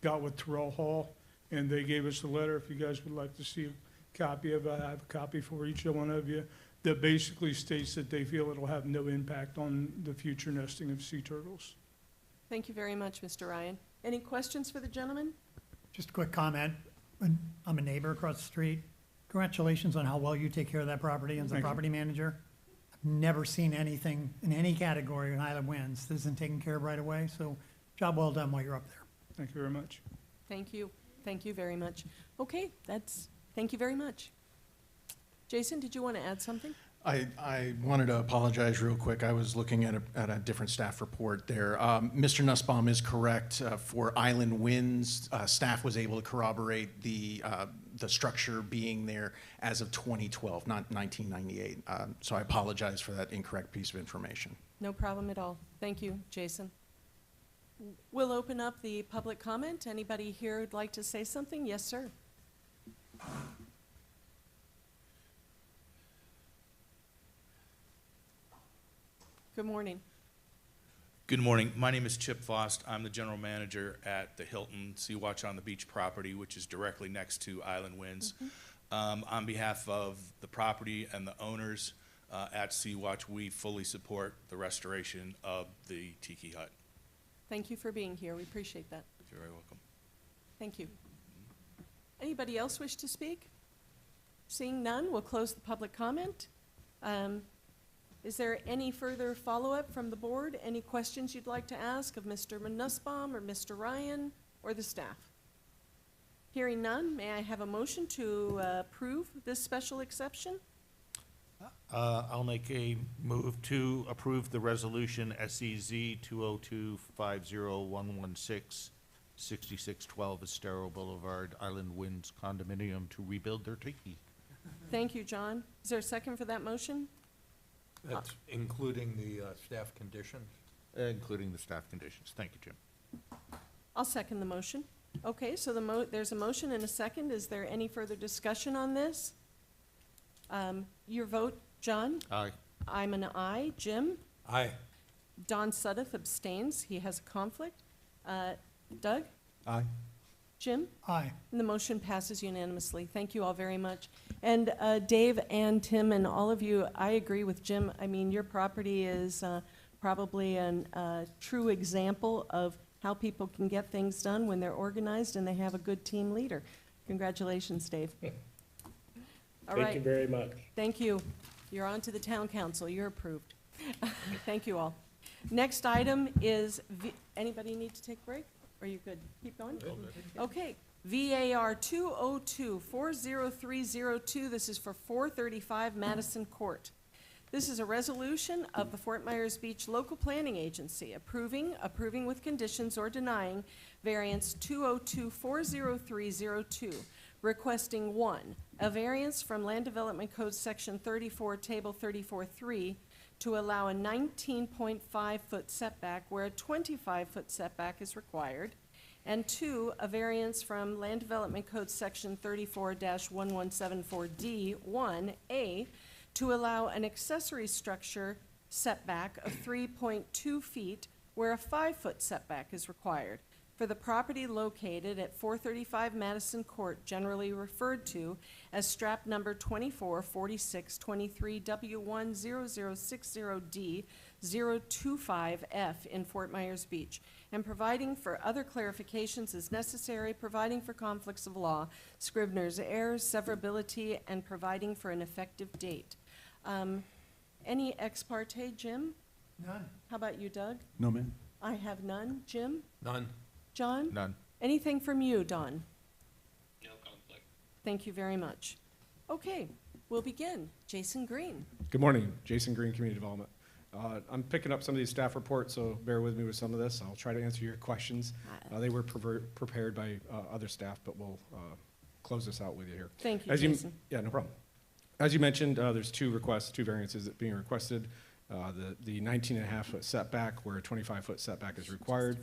got with Terrell Hall, and they gave us a letter. If you guys would like to see a copy of it, I have a copy for each one of you, that basically states that they feel it'll have no impact on the future nesting of sea turtles. Thank you very much, Mr. Ryan. Any questions for the gentleman? Just a quick comment. I'm a neighbor across the street. Congratulations on how well you take care of that property as a property manager. I've never seen anything in any category in Island Winds that isn't taken care of right away, so job well done while you're up there. Thank you very much. Thank you. Thank you very much. Okay, thank you very much. Jason, did you want to add something? I wanted to apologize real quick. I was looking at a different staff report there. Mr. Nussbaum is correct. For Island Winds, staff was able to corroborate the structure being there as of 2012, not 1998. So I apologize for that incorrect piece of information. No problem at all. Thank you, Jason. We'll open up the public comment. Anybody here who'd like to say something? Yes, sir. Good morning. Good morning. My name is Chip Fost. I'm the general manager at the Hilton Sea Watch on the Beach property, which is directly next to Island Winds. On behalf of the property and the owners at Sea Watch, we fully support the restoration of the Tiki Hut. Thank you for being here. We appreciate that. You're very welcome. Thank you. Anybody else wish to speak? Seeing none, we'll close the public comment. Is there any further follow-up from the board? Any questions you'd like to ask of Mr. Nussbaum or Mr. Ryan or the staff? Hearing none, may I have a motion to approve this special exception? I'll make a move to approve the resolution SEZ 202-50116, 6612 Estero Boulevard, Island Winds Condominium to rebuild their tiki. Thank you, John. Is there a second for that motion? That's including the staff conditions? Including the staff conditions. Thank you, Jim. I'll second the motion. Okay, so there's a motion and a second. Is there any further discussion on this? Your vote, John? Aye. I'm an aye. Jim? Aye. Don Sudduth abstains. He has a conflict. Doug? Aye. Jim? Aye. And the motion passes unanimously. Thank you all very much. And Dave and Tim and all of you, I agree with Jim. I mean, your property is probably a true example of how people can get things done when they're organized and they have a good team leader. Congratulations, Dave. All right. Thank you very much. Thank you. You're on to the town council. You're approved. Thank you all. Next item is, anybody need to take a break? Are you good? Keep going? Okay. VAR 202-40302. This is for 435 Madison Court. This is a resolution of the Fort Myers Beach Local Planning Agency approving with conditions or denying variance 202-40302, requesting 1, a variance from Land Development Code Section 34, Table 34-3, to allow a 19.5-foot setback where a 25-foot setback is required, and 2, a variance from Land Development Code Section 34-1174D, 1A, to allow an accessory structure setback of 3.2 feet where a 5-foot setback is required for the property located at 435 Madison Court, generally referred to as strap number 244623W10060D025F in Fort Myers Beach, and providing for other clarifications as necessary, providing for conflicts of law, Scrivener's errors, severability, and providing for an effective date. Any ex parte, Jim? None. How about you, Doug? No, ma'am. I have none. Jim? None. John? None. Anything from you, Don? No conflict. Thank you very much. Okay, we'll begin. Jason Green. Good morning, Jason Green, Community Development. I'm picking up some of these staff reports, so bear with me with some of this. I'll try to answer your questions. They were prepared by other staff, but we'll close this out with you here. Thank you, Jason. Yeah, no problem. As you mentioned, there's two variances that being requested. The 19.5-foot setback where a 25-foot setback is required.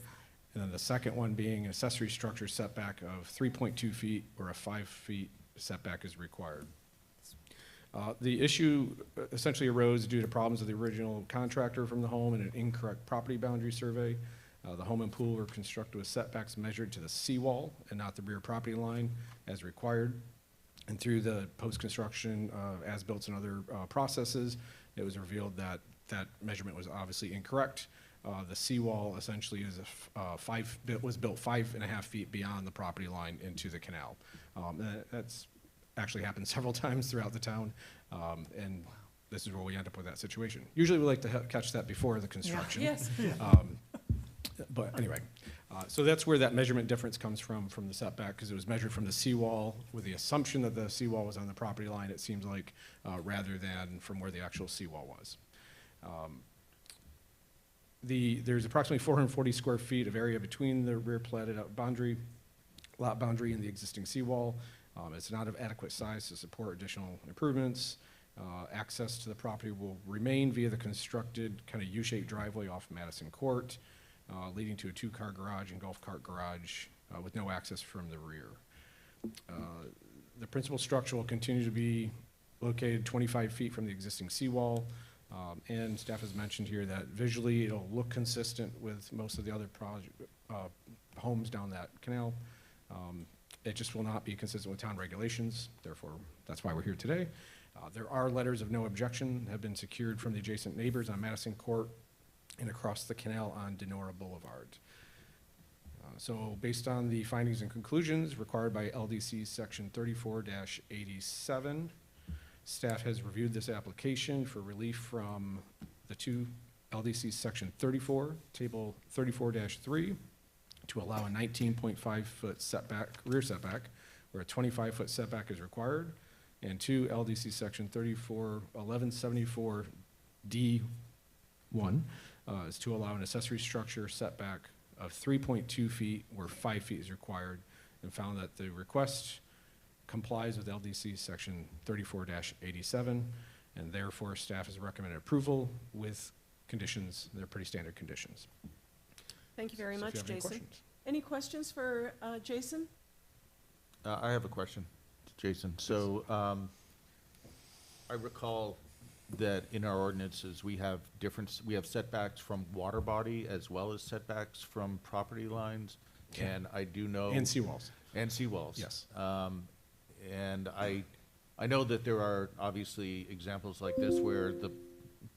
And then the second one being accessory structure setback of 3.2 feet where a 5 feet setback is required. The issue essentially arose due to problems with the original contractor from the home and an incorrect property boundary survey. The home and pool were constructed with setbacks measured to the seawall and not the rear property line as required. And through the post-construction as-built and other processes, it was revealed that that measurement was obviously incorrect. The seawall essentially is was built 5.5 feet beyond the property line into the canal. That's actually happened several times throughout the town, and this is where we end up with that situation. Usually we like to catch that before the construction. Yes. But anyway, so that's where that measurement difference comes from the setback, because it was measured from the seawall with the assumption that the seawall was on the property line, it seems like, rather than from where the actual seawall was. There's approximately 440 square feet of area between the rear platted out lot boundary and the existing seawall. It's not of adequate size to support additional improvements. Access to the property will remain via the constructed kind of U-shaped driveway off Madison Court. leading to a two-car garage and golf cart garage with no access from the rear. The principal structure will continue to be located 25 feet from the existing seawall. And staff has mentioned here that visually it'll look consistent with most of the other homes down that canal. It just will not be consistent with town regulations, therefore that's why we're here today. There are letters of no objection have been secured from the adjacent neighbors on Madison Court and across the canal on Denora Boulevard. So based on the findings and conclusions required by LDC section 34-87, staff has reviewed this application for relief from the two LDC section 34, table 34-3, to allow a 19.5 foot setback, rear setback, where a 25 foot setback is required, and two LDC section 1174D1 is to allow an accessory structure setback of 3.2 feet where 5 feet is required, and found that the request complies with LDC section 34-87, and therefore staff has recommended approval with conditions. They're pretty standard conditions. Thank you very So if much, you have any Jason. questions. Any questions for Jason? I have a question, Jason. So I recall that in our ordinances, we have setbacks from water body as well as setbacks from property lines. Okay. And I do know. And seawalls. And seawalls. Yes. And I know that there are obviously examples like this where the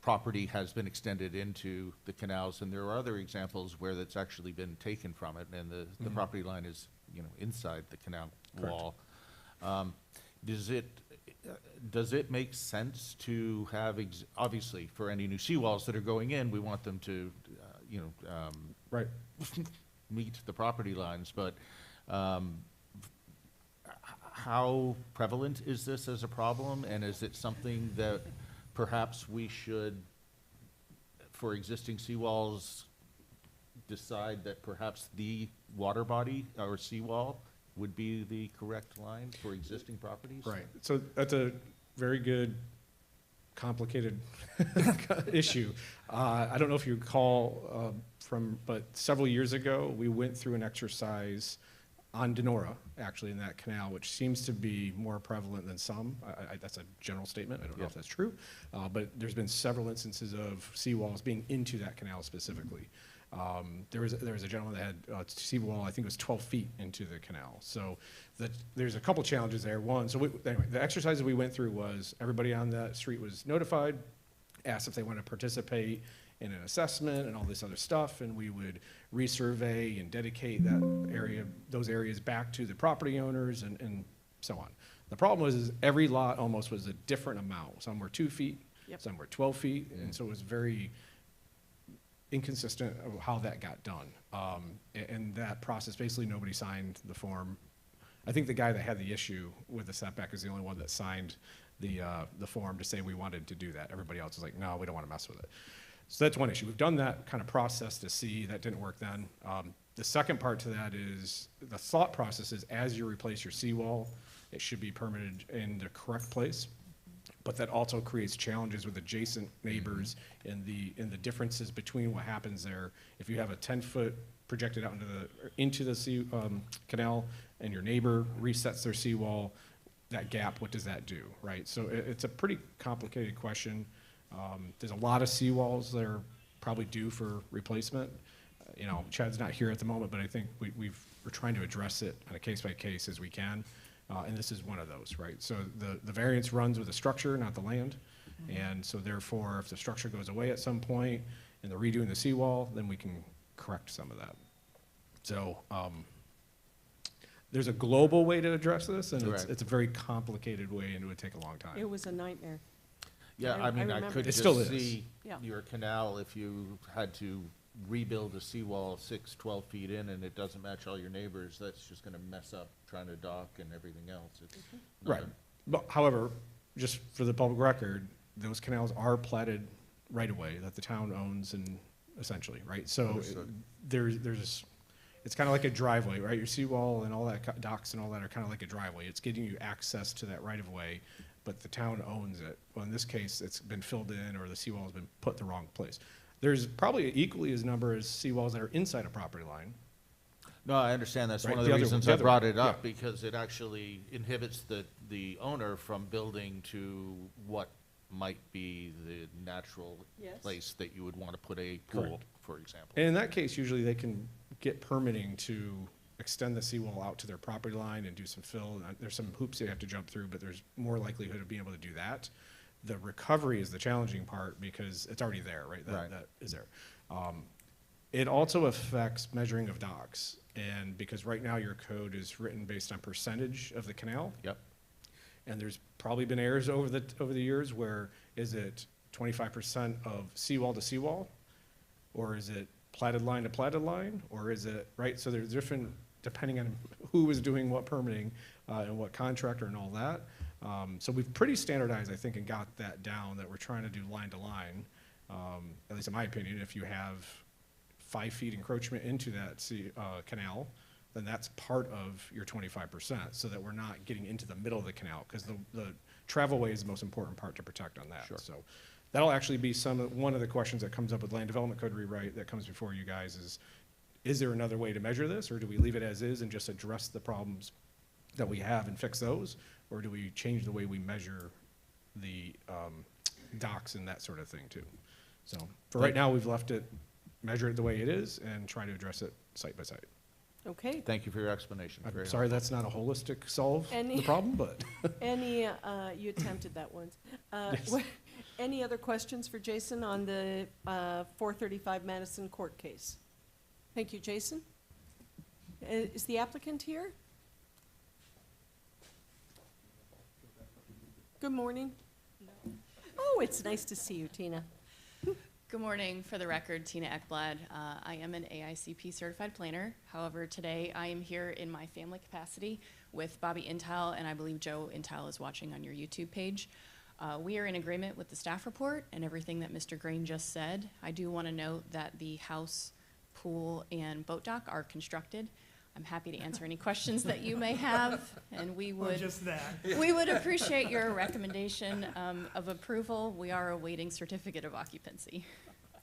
property has been extended into the canals, and there are other examples where that's actually been taken from it, and the property line is, inside the canal wall. Does it make sense to have, obviously, for any new seawalls that are going in, we want them to, Right. meet the property lines, but how prevalent is this as a problem, and is it something that perhaps we should, for existing seawalls, decide that perhaps the water body or seawall would be the correct line for existing properties? Right. So that's a very good, complicated issue. I don't know if you recall but several years ago, we went through an exercise on Denora, actually, in that canal, which seems to be more prevalent than some. That's a general statement. I don't know if that's true. But there's been several instances of seawalls being into that canal specifically. There was a gentleman that had a seawall, I think it was 12 feet into the canal. So there's a couple challenges there. One, anyway, the exercise that we went through was everybody on that street was notified, asked if they wanted to participate in an assessment and all this other stuff, and we would resurvey and dedicate those areas back to the property owners and so on. The problem was every lot almost was a different amount. Some were 2 feet, some were 12 feet, and so it was very inconsistent of how that got done. And that process, basically nobody signed the form. I think the guy that had the issue with the setback is the only one that signed the form to say we wanted to do that. Everybody else was like, no, we don't want to mess with it. So that's one issue. We've done that kind of process to see. That didn't work then. The second part to that is the thought process is as you replace your seawall, it should be permitted in the correct place. But that also creates challenges with adjacent neighbors in the differences between what happens there. If you have a 10-foot projected out into the canal and your neighbor resets their seawall, that gap, what does that do, right? So it's a pretty complicated question. There's a lot of seawalls that are probably due for replacement. Chad's not here at the moment, but I think we're trying to address it on a case-by-case as we can. And this is one of those, right? So the variance runs with the structure, not the land. And so therefore, if the structure goes away at some point and they're redoing the seawall, then we can correct some of that. So there's a global way to address this, and it's a very complicated way, and it would take a long time. It was a nightmare. Yeah, I mean, I could just see your canal if you had to rebuild a seawall 12 feet in and it doesn't match all your neighbors, that's just gonna mess up trying to dock and everything else. It's not Right. But however, just for the public record, those canals are platted right away that the town owns and essentially, right? So it's kind of like a driveway, right? Your seawall and all that, docks and all that are kind of like a driveway. It's getting you access to that right of way, but the town owns it. Well, in this case, it's been filled in or the seawall has been put the wrong place. There's probably equally as number as seawalls that are inside a property line. No, I understand. That's Right, one of the the other- reasons the I other brought way, it up, yeah. because it actually inhibits the owner from building to what might be the natural Yes. place that you would want to put a pool, Correct. for example. And in that case, usually they can get permitting to extend the seawall out to their property line and do some fill. There's some hoops they have to jump through, but there's more likelihood of being able to do that. The recovery is the challenging part because it's already there, right? Right. That is there. It also affects measuring of docks. And because right now your code is written based on percentage of the canal. Yep. And there's probably been errors over the years where is it 25% of seawall to seawall? Or is it platted line to platted line? Or is it, right? So there's different, depending on who was doing what permitting and what contractor and all that. So we've pretty standardized, I think, and got that down, that we're trying to do line to line. At least in my opinion, if you have 5 feet encroachment into that canal, then that's part of your 25%, so that we're not getting into the middle of the canal, because the travelway is the most important part to protect on that. Sure. So that'll actually be one of the questions that comes up with land development code rewrite that comes before you guys is there another way to measure this, or do we leave it as is and just address the problems that we have and fix those, or do we change the way we measure the docks and that sort of thing too? So for right now, we've left it, measure it the way it is, and try to address it site by site. Okay. Thank you for your explanation. I'm Very sorry that's not a holistic solve Any- the problem, but. Any, you attempted that once. Yes. Any other questions for Jason on the 435 Madison Court case? Thank you, Jason. Is the applicant here? Good morning. Oh, it's nice to see you, Tina. Good morning. For the record, Tina Ekblad. I am an AICP certified planner. However, today I am here in my family capacity with Bobby Intel, and I believe Joe Intel is watching on your YouTube page. We are in agreement with the staff report and everything that Mr. Green just said. I do want to note that the house, pool, and boat dock are constructed. I'm happy to answer any questions that you may have, and we would just that. we would appreciate your recommendation of approval. We are awaiting certificate of occupancy.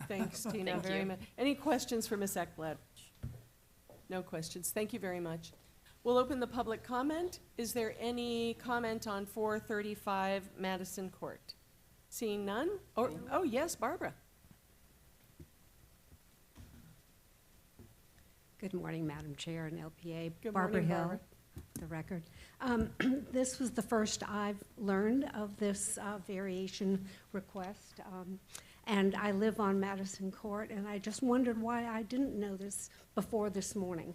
Thanks, Tina, Thank very you. much. Any questions for Ms. Ekblad? No questions. Thank you very much. We'll open the public comment. Is there any comment on 435 Madison Court? Seeing none? Oh, yes, Barbara. Good morning, Madam Chair and LPA. Good Barbara morning, Hill, Barbara. the record. This was the first I've learned of this variation request. And I live on Madison Court, and I just wondered why I didn't know this before this morning.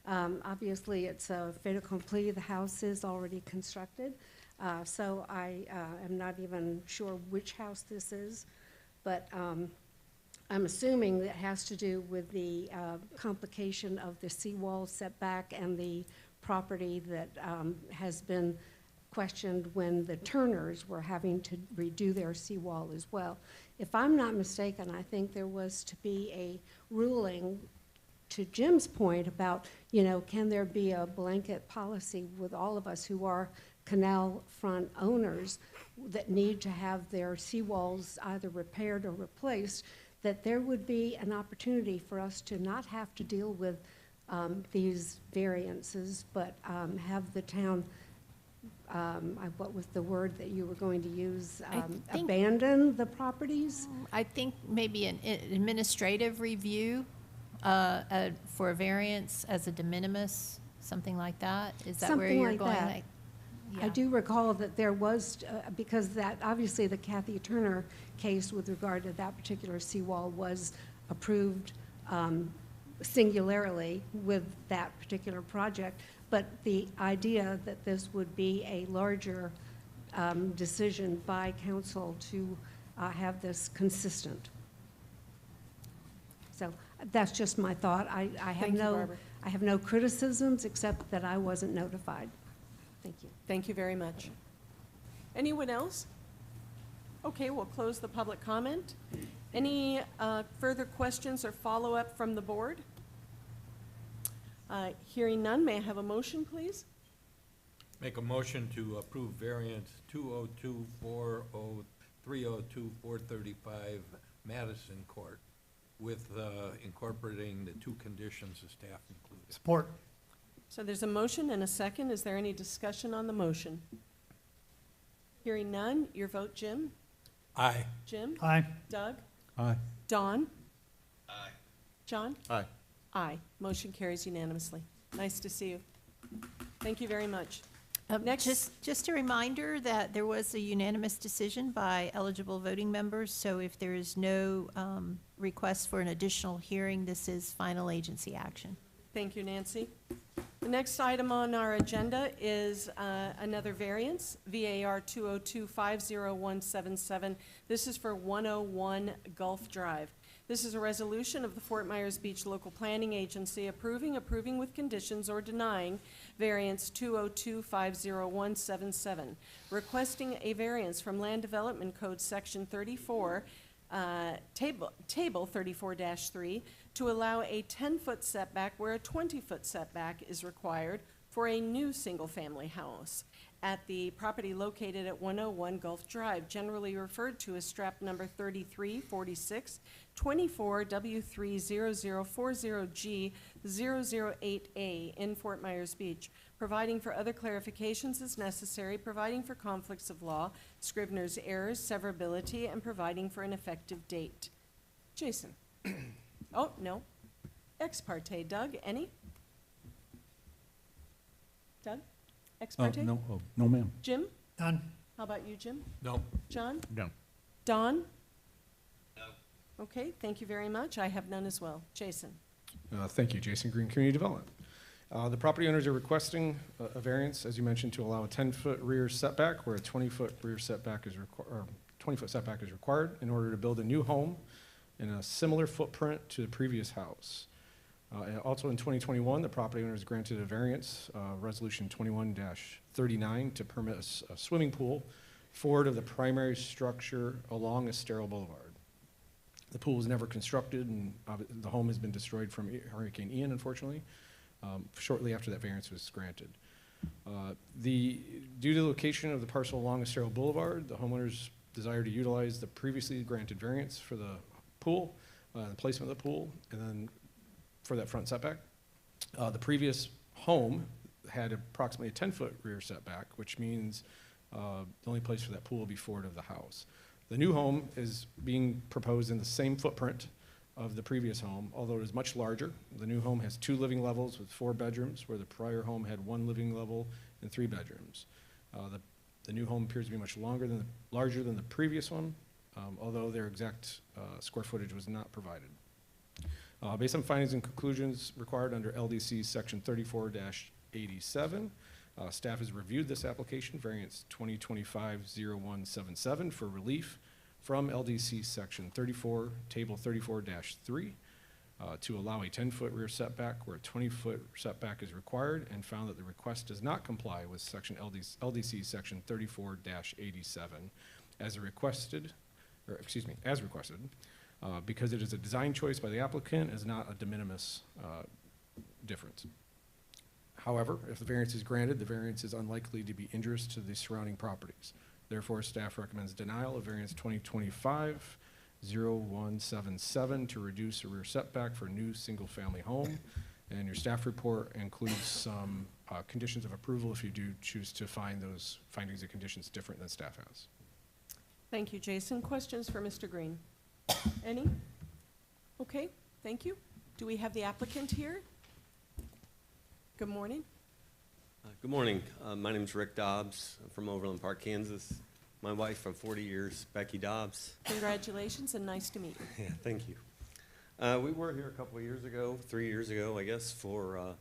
Obviously, it's a fait accompli. The house is already constructed. So I am not even sure which house this is, but I'm assuming that it has to do with the complication of the seawall setback and the property that has been questioned when the Turners were having to redo their seawall as well. If I'm not mistaken, I think there was to be a ruling, to Jim's point about, can there be a blanket policy with all of us who are canal front owners that need to have their seawalls either repaired or replaced, that there would be an opportunity for us to not have to deal with these variances, but have the town, what was the word that you were going to use? think- Abandon the properties? I think maybe an administrative review for a variance as a de minimis, something like that? Is that where Something you're like going? that. I do recall that there was, because that, obviously the Kathy Turner case with regard to that particular seawall was approved singularly with that particular project, but the idea that this would be a larger decision by council to have this consistent. So that's just my thought. I Thank you, Barbara. have no criticisms except that I wasn't notified. Thank you. Thank you very much. Anyone else? Okay, we'll close the public comment. Any further questions or follow-up from the board? Hearing none, may I have a motion, please? Make a motion to approve variance 202-40302-435 Madison Court. with incorporating the two conditions the staff included. Support. So there's a motion and a second. Is there any discussion on the motion? Hearing none, your vote, Jim? Aye. Jim? Aye. Doug? Aye. Don? Aye. John? Aye. Aye. Motion carries unanimously. Nice to see you. Thank you very much. Next. Just a reminder that there was a unanimous decision by eligible voting members, so if there is no request for an additional hearing, this is final agency action. Thank you, Nancy. The next item on our agenda is another variance, VAR 202-50177. This is for 101 Gulf Drive. This is a resolution of the Fort Myers Beach Local Planning Agency approving with conditions, or denying variance 202-50177, requesting a variance from Land Development Code Section 34, Table 34-3, to allow a 10-foot setback where a 20-foot setback is required for a new single-family house at the property located at 101 Gulf Drive, generally referred to as strap number 3346 24 W30040G 008A in Fort Myers Beach, providing for other clarifications as necessary, providing for conflicts of law, Scrivener's errors, severability, and providing for an effective date. Jason. Oh, no. Ex parte. Doug, any? Doug? Ex parte? No, no, ma'am. Jim? Done. How about you, Jim? No. John? No. Don? No. Okay, thank you very much. I have none as well. Jason? Thank you, Jason Green, Community Development. The property owners are requesting a variance, as you mentioned, to allow a 10-foot rear setback where a 20-foot rear setback is 20-foot setback is required in order to build a new home in a similar footprint to the previous house. And also in 2021, the property owners granted a variance, Resolution 21-39, to permit a swimming pool forward of the primary structure along Estero Boulevard. The pool was never constructed, and the home has been destroyed from Hurricane Ian, unfortunately, shortly after that variance was granted. Due to the location of the parcel along Estero Boulevard, the homeowners desire to utilize the previously granted variance for the pool, the placement of the pool, and then for that front setback. The previous home had approximately a 10-foot rear setback, which means the only place for that pool will be forward of the house. The new home is being proposed in the same footprint of the previous home, although it is much larger. The new home has 2 living levels with 4 bedrooms, where the prior home had 1 living level and 3 bedrooms. The new home appears to be much larger than the previous one, although their exact square footage was not provided. Based on findings and conclusions required under LDC Section 34-87, staff has reviewed this application, variance 2025-0177, for relief from LDC Section 34, Table 34-3, to allow a 10-foot rear setback where a 20-foot setback is required, and found that the request does not comply with Section LDC Section 34-87 as requested, because it is a design choice by the applicant, is not a de minimis difference. However, if the variance is granted, the variance is unlikely to be injurious to the surrounding properties. Therefore, staff recommends denial of variance 2025-0177 to reduce a rear setback for a new single-family home. And your staff report includes some conditions of approval if you do choose to find those findings and conditions different than staff has. Thank you, Jason. Questions for Mr. Green? Any? Okay, thank you. Do we have the applicant here? Good morning. Good morning. My name is Rick Dobbs. I'm from Overland Park, Kansas. My wife of 40 years, Becky Dobbs. Congratulations and nice to meet you. Yeah, thank you. We were here a couple of years ago, 3 years ago, I guess, 4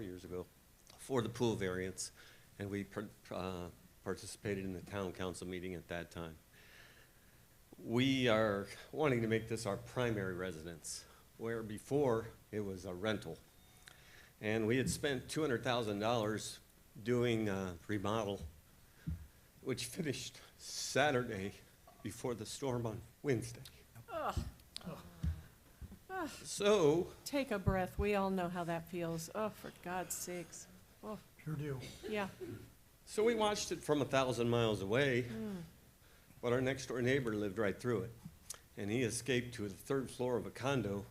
years ago, for the pool variance, and we participated in the town council meeting at that time. We are wanting to make this our primary residence, where before it was a rental. And we had spent $200,000 doing a remodel, which finished Saturday before the storm on Wednesday. Ugh. So, take a breath. We all know how that feels. Oh, for God's sakes. Oh. Sure do. Yeah. So we watched it from 1,000 miles away, but our next door neighbor lived right through it. and he escaped to the third floor of a condo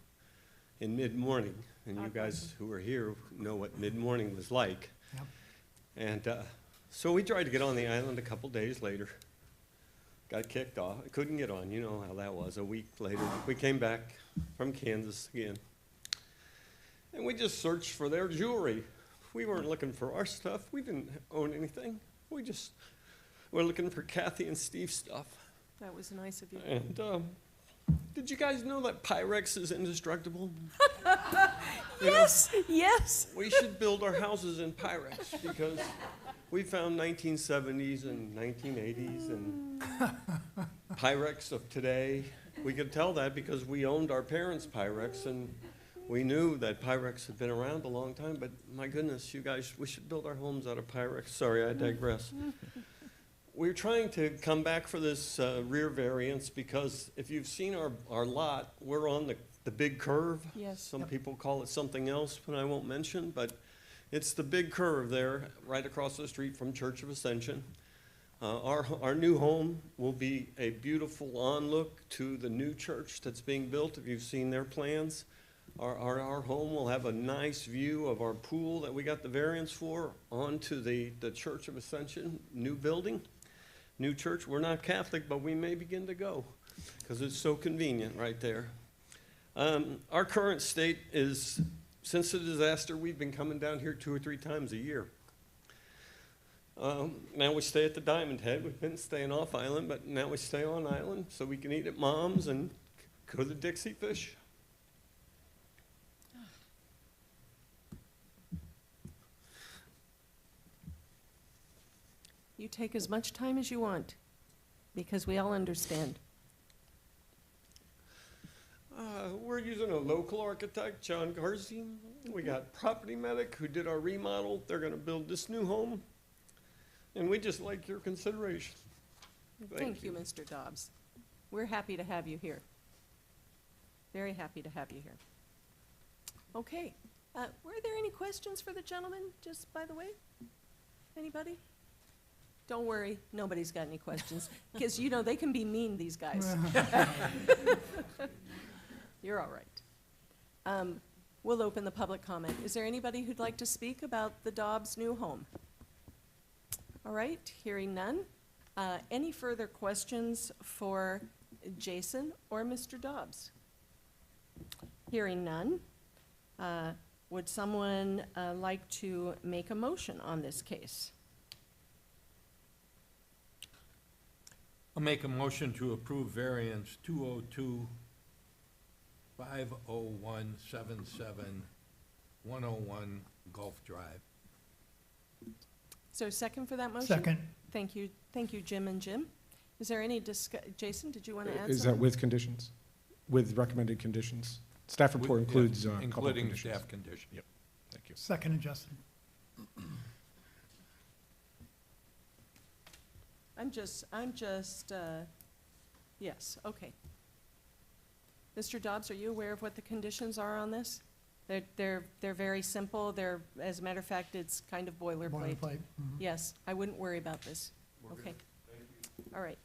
in mid-morning. And you guys who are here know what mid-morning was like. Yep. And so we tried to get on the island a couple days later. Got kicked off. Couldn't get on. You know how that was. A week later, we came back from Kansas again. And we just searched for their jewelry. We weren't looking for our stuff. We didn't own anything. We just were looking for Kathy and Steve's stuff. That was nice of you. And did you guys know that Pyrex is indestructible? Yes, yes. We should build our houses in Pyrex because we found 1970s and 1980s and Pyrex of today. We could tell that because we owned our parents' Pyrex, and we knew that Pyrex had been around a long time, but my goodness, you guys, we should build our homes out of Pyrex. Sorry, I digress. We're trying to come back for this rear variance because if you've seen our lot, we're on the big curve. Yes. Some people call it something else, but I won't mention, but it's the big curve there, right across the street from Church of Ascension. Our new home will be a beautiful on-look to the new church that's being built, if you've seen their plans. Our home will have a nice view of our pool that we got the variance for onto the Church of Ascension, new building, new church. We're not Catholic, but we may begin to go because it's so convenient right there. Our current state is, since the disaster, we've been coming down here 2 or 3 times a year. Now we stay at the Diamond Head. We've been staying off island, but now we stay on island so we can eat at Mom's and go to Dixie Fish. You take as much time as you want, because we all understand. We're using a local architect, John Garzi. We got Property Medic who did our remodel. They're going to build this new home. And we just like your consideration. Thank you, Mr. Dobbs. We're happy to have you here. Very happy to have you here. Okay. Were there any questions for the gentleman, just by the way? Anybody? Don't worry, nobody's got any questions, because you know they can be mean, these guys. You're all right. We'll open the public comment. Is there anybody who'd like to speak about the Dobbs new home? All right, hearing none. Any further questions for Jason or Mr. Dobbs? Hearing none. Would someone like to make a motion on this case? I'll make a motion to approve variance 202-50177-101 Gulf Drive. Is there a second for that motion? Second. Thank you, Jim and Jim. Is there any Jason, did you want to add something? Is that with conditions? With recommended conditions? Staff report includes a couple of Including conditions. staff condition. Yep, thank you. Second, Justin. Yes, okay. Mr. Dobbs, are you aware of what the conditions are on this? They're very simple. They're, as a matter of fact, it's kind of boilerplate. Boilerplate. Mhm. Yes, I wouldn't worry about this. Okay. All right.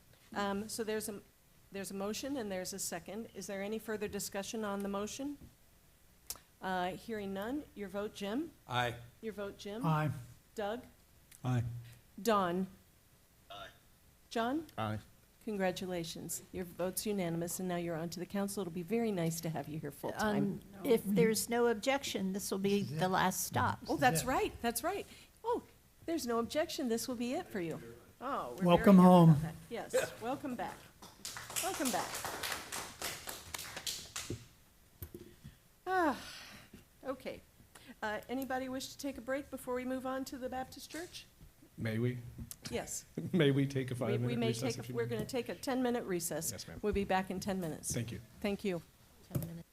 So there's a motion and there's a second. Is there any further discussion on the motion? Hearing none. Your vote, Jim? Aye. Your vote, Jim? Aye. Doug? Aye. Dawn? Aye. John? Aye. Congratulations. Your vote's unanimous, and now you're on to the council. It'll be very nice to have you here full-time. If there's no objection, this will be the last stop. Oh, that's right, that's right. Oh, there's no objection. This will be it for you. Oh, we're very Welcome happy home. about that. Yes, welcome back. Welcome back. Okay. Anybody wish to take a break before we move on to the Baptist Church? May we? Yes. May we take a We 5-minute may recess? take, if you we're need? going to take a 10-minute recess. Yes, ma'am. We'll be back in 10 minutes. Thank you. Thank you. 10 minutes.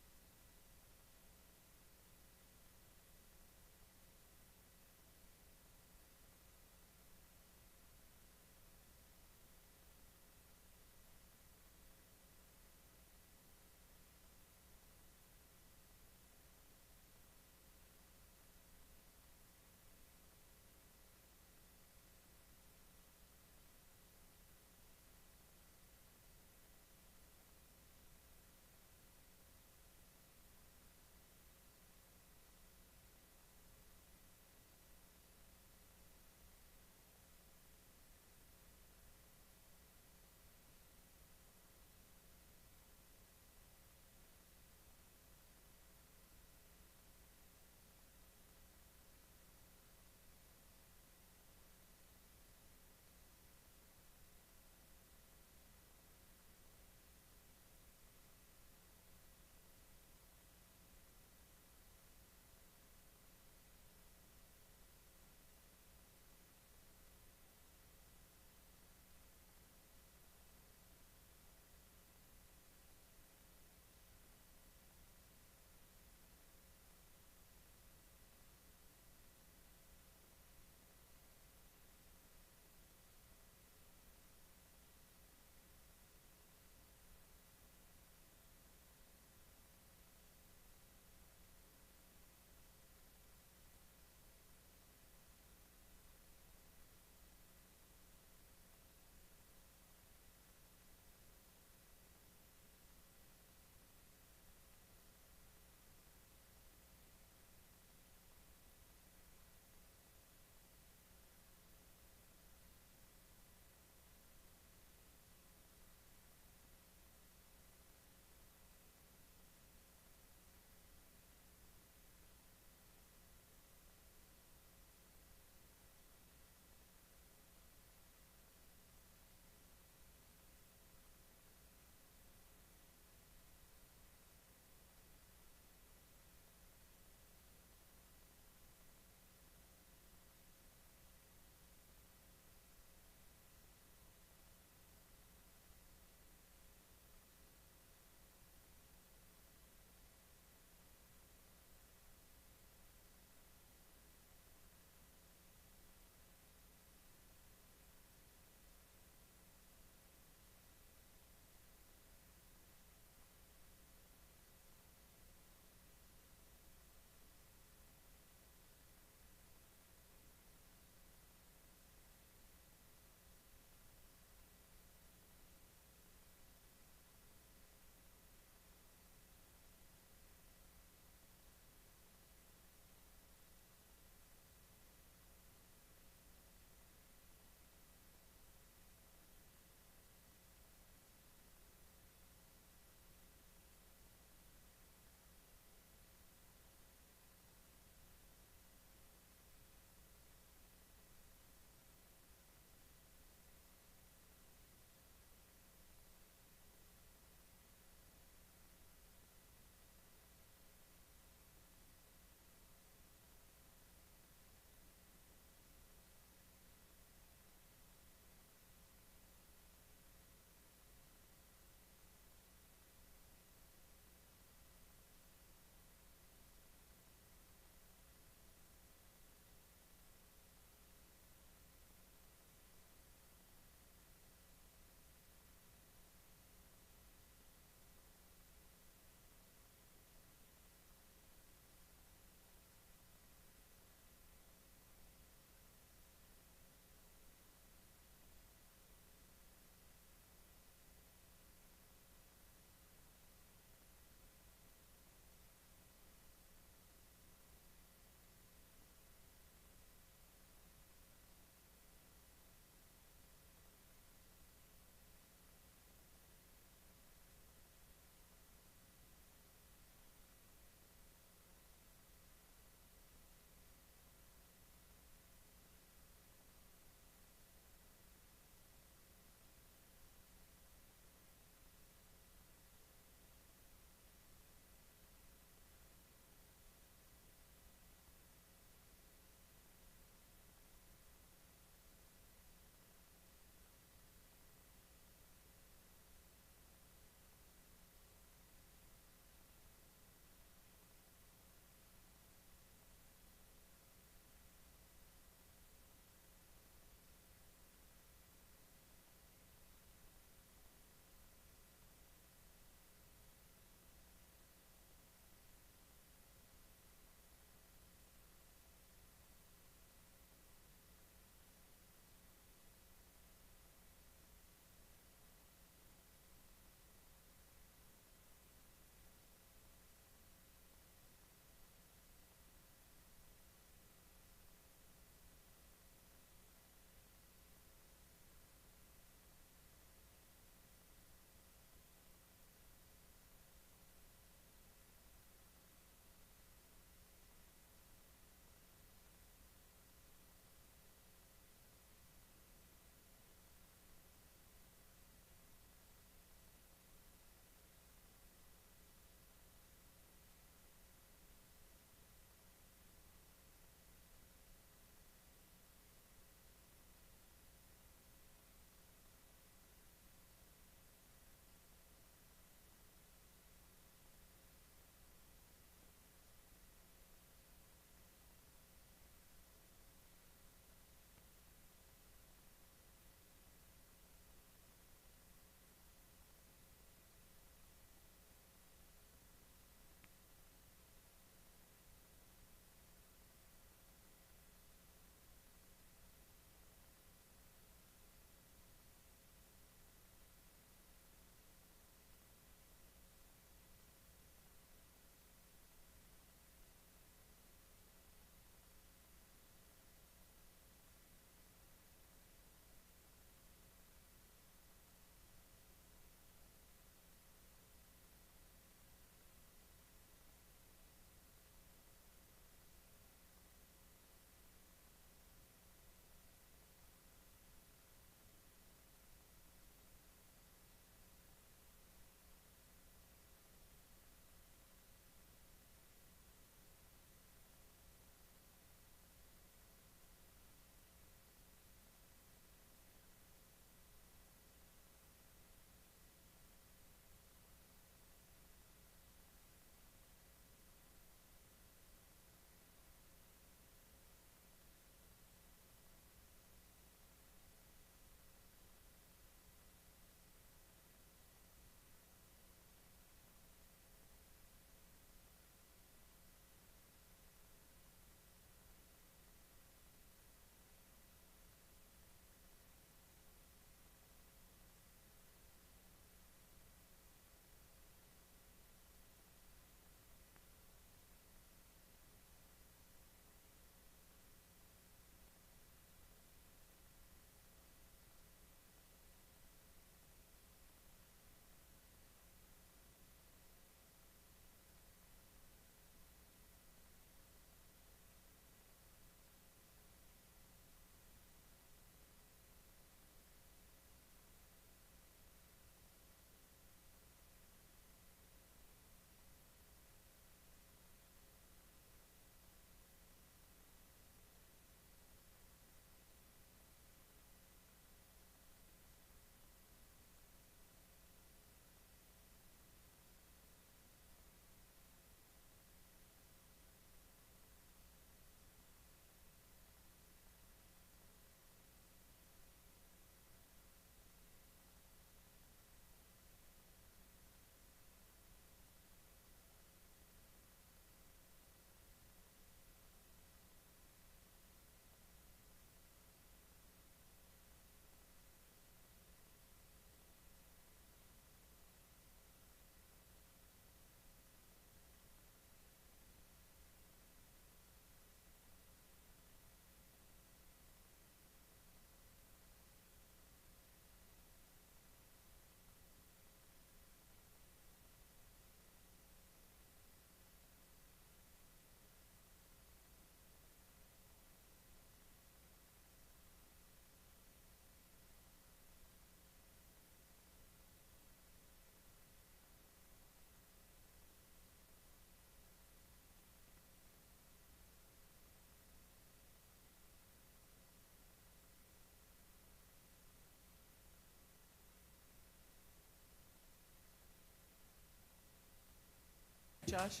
Josh.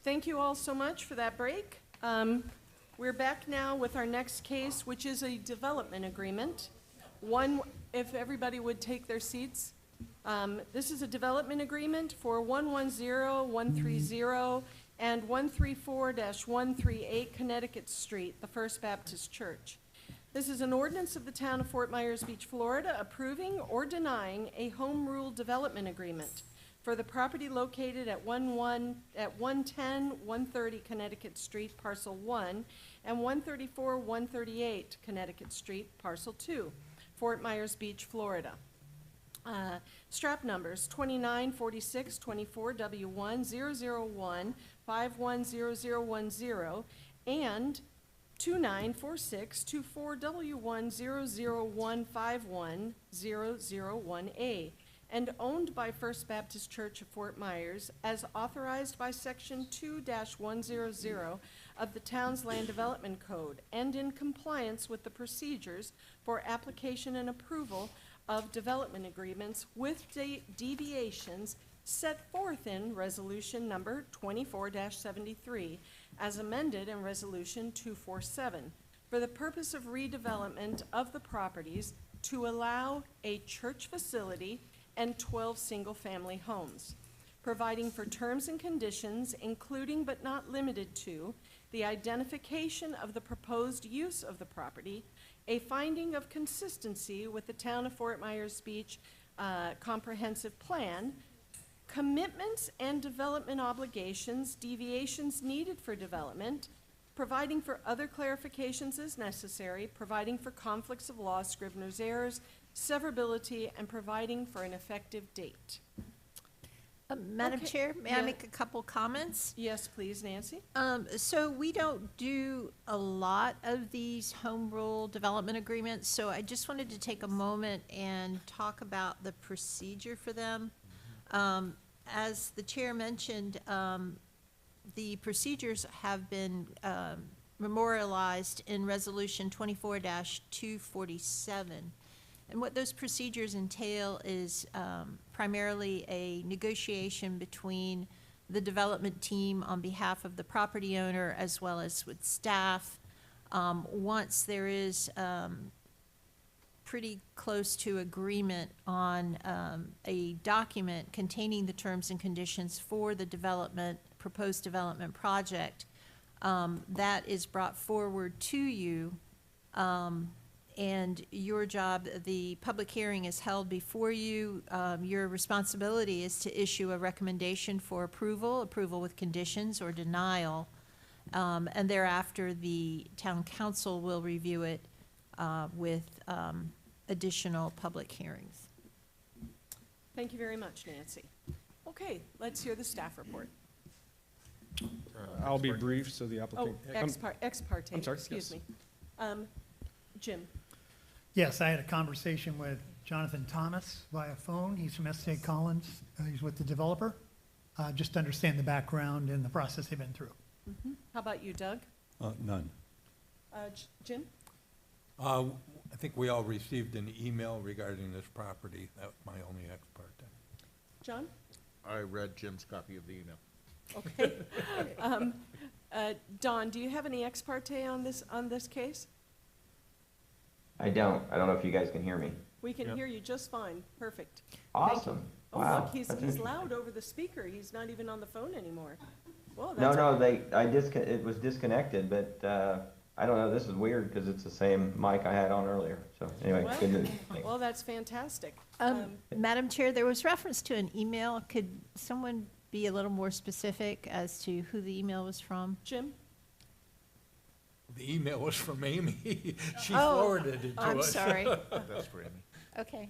Thank you all so much for that break. We're back now with our next case, which is a development agreement. One, if everybody would take their seats. This is a development agreement for 110, 130, and 134-138 Connecticut Street, the First Baptist Church. This is an ordinance of the town of Fort Myers Beach, Florida, approving or denying a home rule development agreement for the property located at 110, 130 Connecticut Street, Parcel 1, and 134, 138 Connecticut Street, Parcel 2, Fort Myers Beach, Florida. Strap numbers 2946 24W1 001 510010 and 2946 24W1 001 510001A, and owned by First Baptist Church of Fort Myers as authorized by Section 2-100 of the town's Land Development Code, and in compliance with the procedures for application and approval of development agreements with deviations set forth in Resolution Number 24-73, as amended in Resolution 247, for the purpose of redevelopment of the properties to allow a church facility and 12 single-family homes, providing for terms and conditions, including but not limited to the identification of the proposed use of the property, a finding of consistency with the Town of Fort Myers Beach comprehensive plan, commitments and development obligations, deviations needed for development, providing for other clarifications as necessary, providing for conflicts of law, scrivener's errors, severability, and providing for an effective date. Madam Okay. Chair, may I Yeah. make a couple comments? Yes, please, Nancy. So we don't do a lot of these home rule development agreements, so I just wanted to take a moment and talk about the procedure for them. As the chair mentioned, the procedures have been memorialized in Resolution 24-247. And what those procedures entail is primarily a negotiation between the development team on behalf of the property owner as well as with staff. Once there is pretty close to agreement on a document containing the terms and conditions for the proposed development project, that is brought forward to you. And your job, the public hearing is held before you. Your responsibility is to issue a recommendation for approval with conditions, or denial. And thereafter, the town council will review it with additional public hearings. Thank you very much, Nancy. Okay, let's hear the staff report. I'll be brief, so the Oh, applicant. ex parte. I'm sorry, Excuse yes. me. Jim. Yes, I had a conversation with Jonathan Thomas via phone. He's from S.A. Collins. He's with the developer. Just to understand the background and the process they've been through. How about you, Doug? None. Jim? I think we all received an email regarding this property. That was my only ex parte. John? I read Jim's copy of the email. Okay. Don, do you have any ex parte on this case? I don't know if you guys can hear me. We can hear you just fine. Perfect. Awesome. Oh, Wow. look, he's That's loud over the speaker. He's not even on the phone anymore. Well, No, that's it was disconnected, but, I don't know, this is weird because it's the same mic I had on earlier. So anyway, Well, good news. Thanks. Well, that's fantastic. Madam Chair, there was reference to an email. Could someone be a little more specific as to who the email was from? Jim? The email was from Amy. She Oh, forwarded it to us. I'm sorry. That's for Amy. Okay.